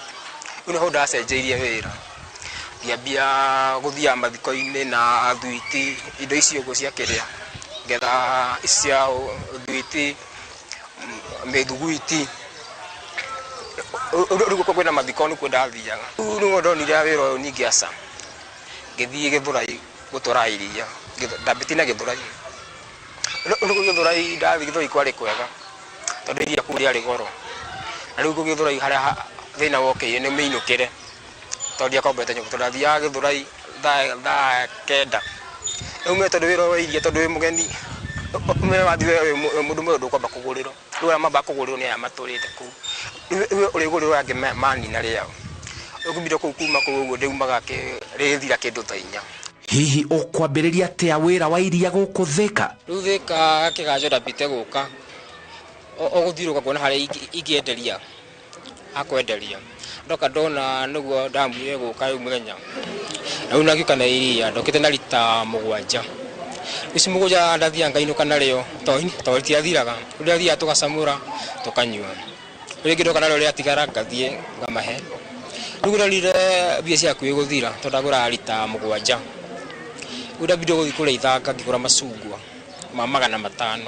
Uno ho ndacenjeirie wira. Ndiambia guthia mathiko-ini na thuiti indo icio uguo cia kiria. Getha cia thuiti methuguiti urugo kwena mathiko ni kwenda thiaga urugo ndonire wira uyu ningiaca ngithii Githurai gutora iria ndabitina Githurai urugo Githurai ndathi Githurai kwari kwega tondu iria kuria ri goro na rugo Githurai haria thina woke ni meinukire tondu akombete nyuko ndathia Githurai thaa kenda ume tondu wira wa iria tondu wi mugeni ume wathiwe mundu mweru kwamba kuguriro rura mamba kuguriro ni aya maturite ku uri guriro yange mani na riao ukubiro ku kuma ku uguo ndeumaga ke rithira kindu ta inya. Hihi ukwambiriria atia wira wa iria guku Thika? Riu Thika kigajo ndambite guka oguthiruka kuona haria ingienderia akwenderia ndoka ndona niguo ndamwire guka riu muthenya na una gikana iria ndokite na lita 7 isi mugoja ndathia ngainuka nario to tiathiraga ndathia tugacamura tukanyua ringi ndoka nario ria tigara ngathie ngamahe rugura rire bia cia kwiguthira tondagura lita 7 uda bido guthikura ithaka ngigura macungwa ma 500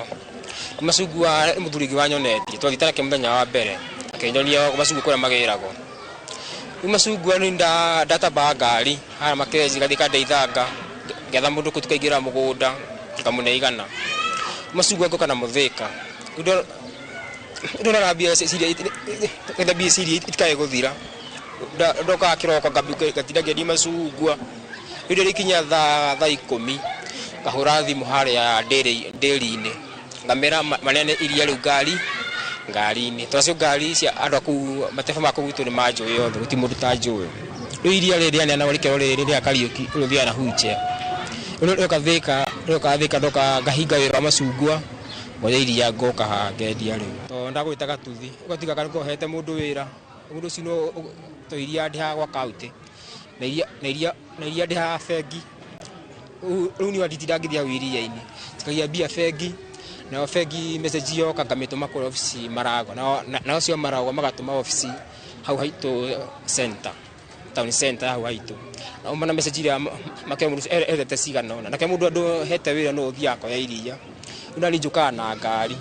macungwa muthurigi wanyoneti twagitara kimuthenya wa mbere akenyonia macungwa kuria magirago macungwa ni data bagari hara makeji gathika ndeithanga getha mundu kutukaingira mugunda kamune igana macungwa ngoka na Muthika ndona rabia siria getha bia siria itikae guthira ndoka kiroko gatinda ngedi macungwa inde rikinya thaa 10 kahura thimu haria nderi-ini ngamera manene iria riu ngari-ini twacio ngari cia andu aku matefa mako gwitu ni manjo yothe guti mundu ta njuwe riu iria riria ni na rikero riria Kariuki ruthia na huche ndoka Thika ndoka ngahinga wira macungwa ngoja iria ngoka ha ngendia riu to ndagwitaga tuthi ugatiga kanko hete mundu wira mundu cino to iria ndi ha gwa kauti na iria ndi ha bengi riu ni waditira ngithia wiria-ini tikagia bia bengi na bengi message yo kagamituma ku office Marago na cio Marago magatuma office hau haitu center town center hau haitu na umana message ira make mundu erete cigana na ke mundu andu hete wira no thia ko ya iria una ninjuka na ngari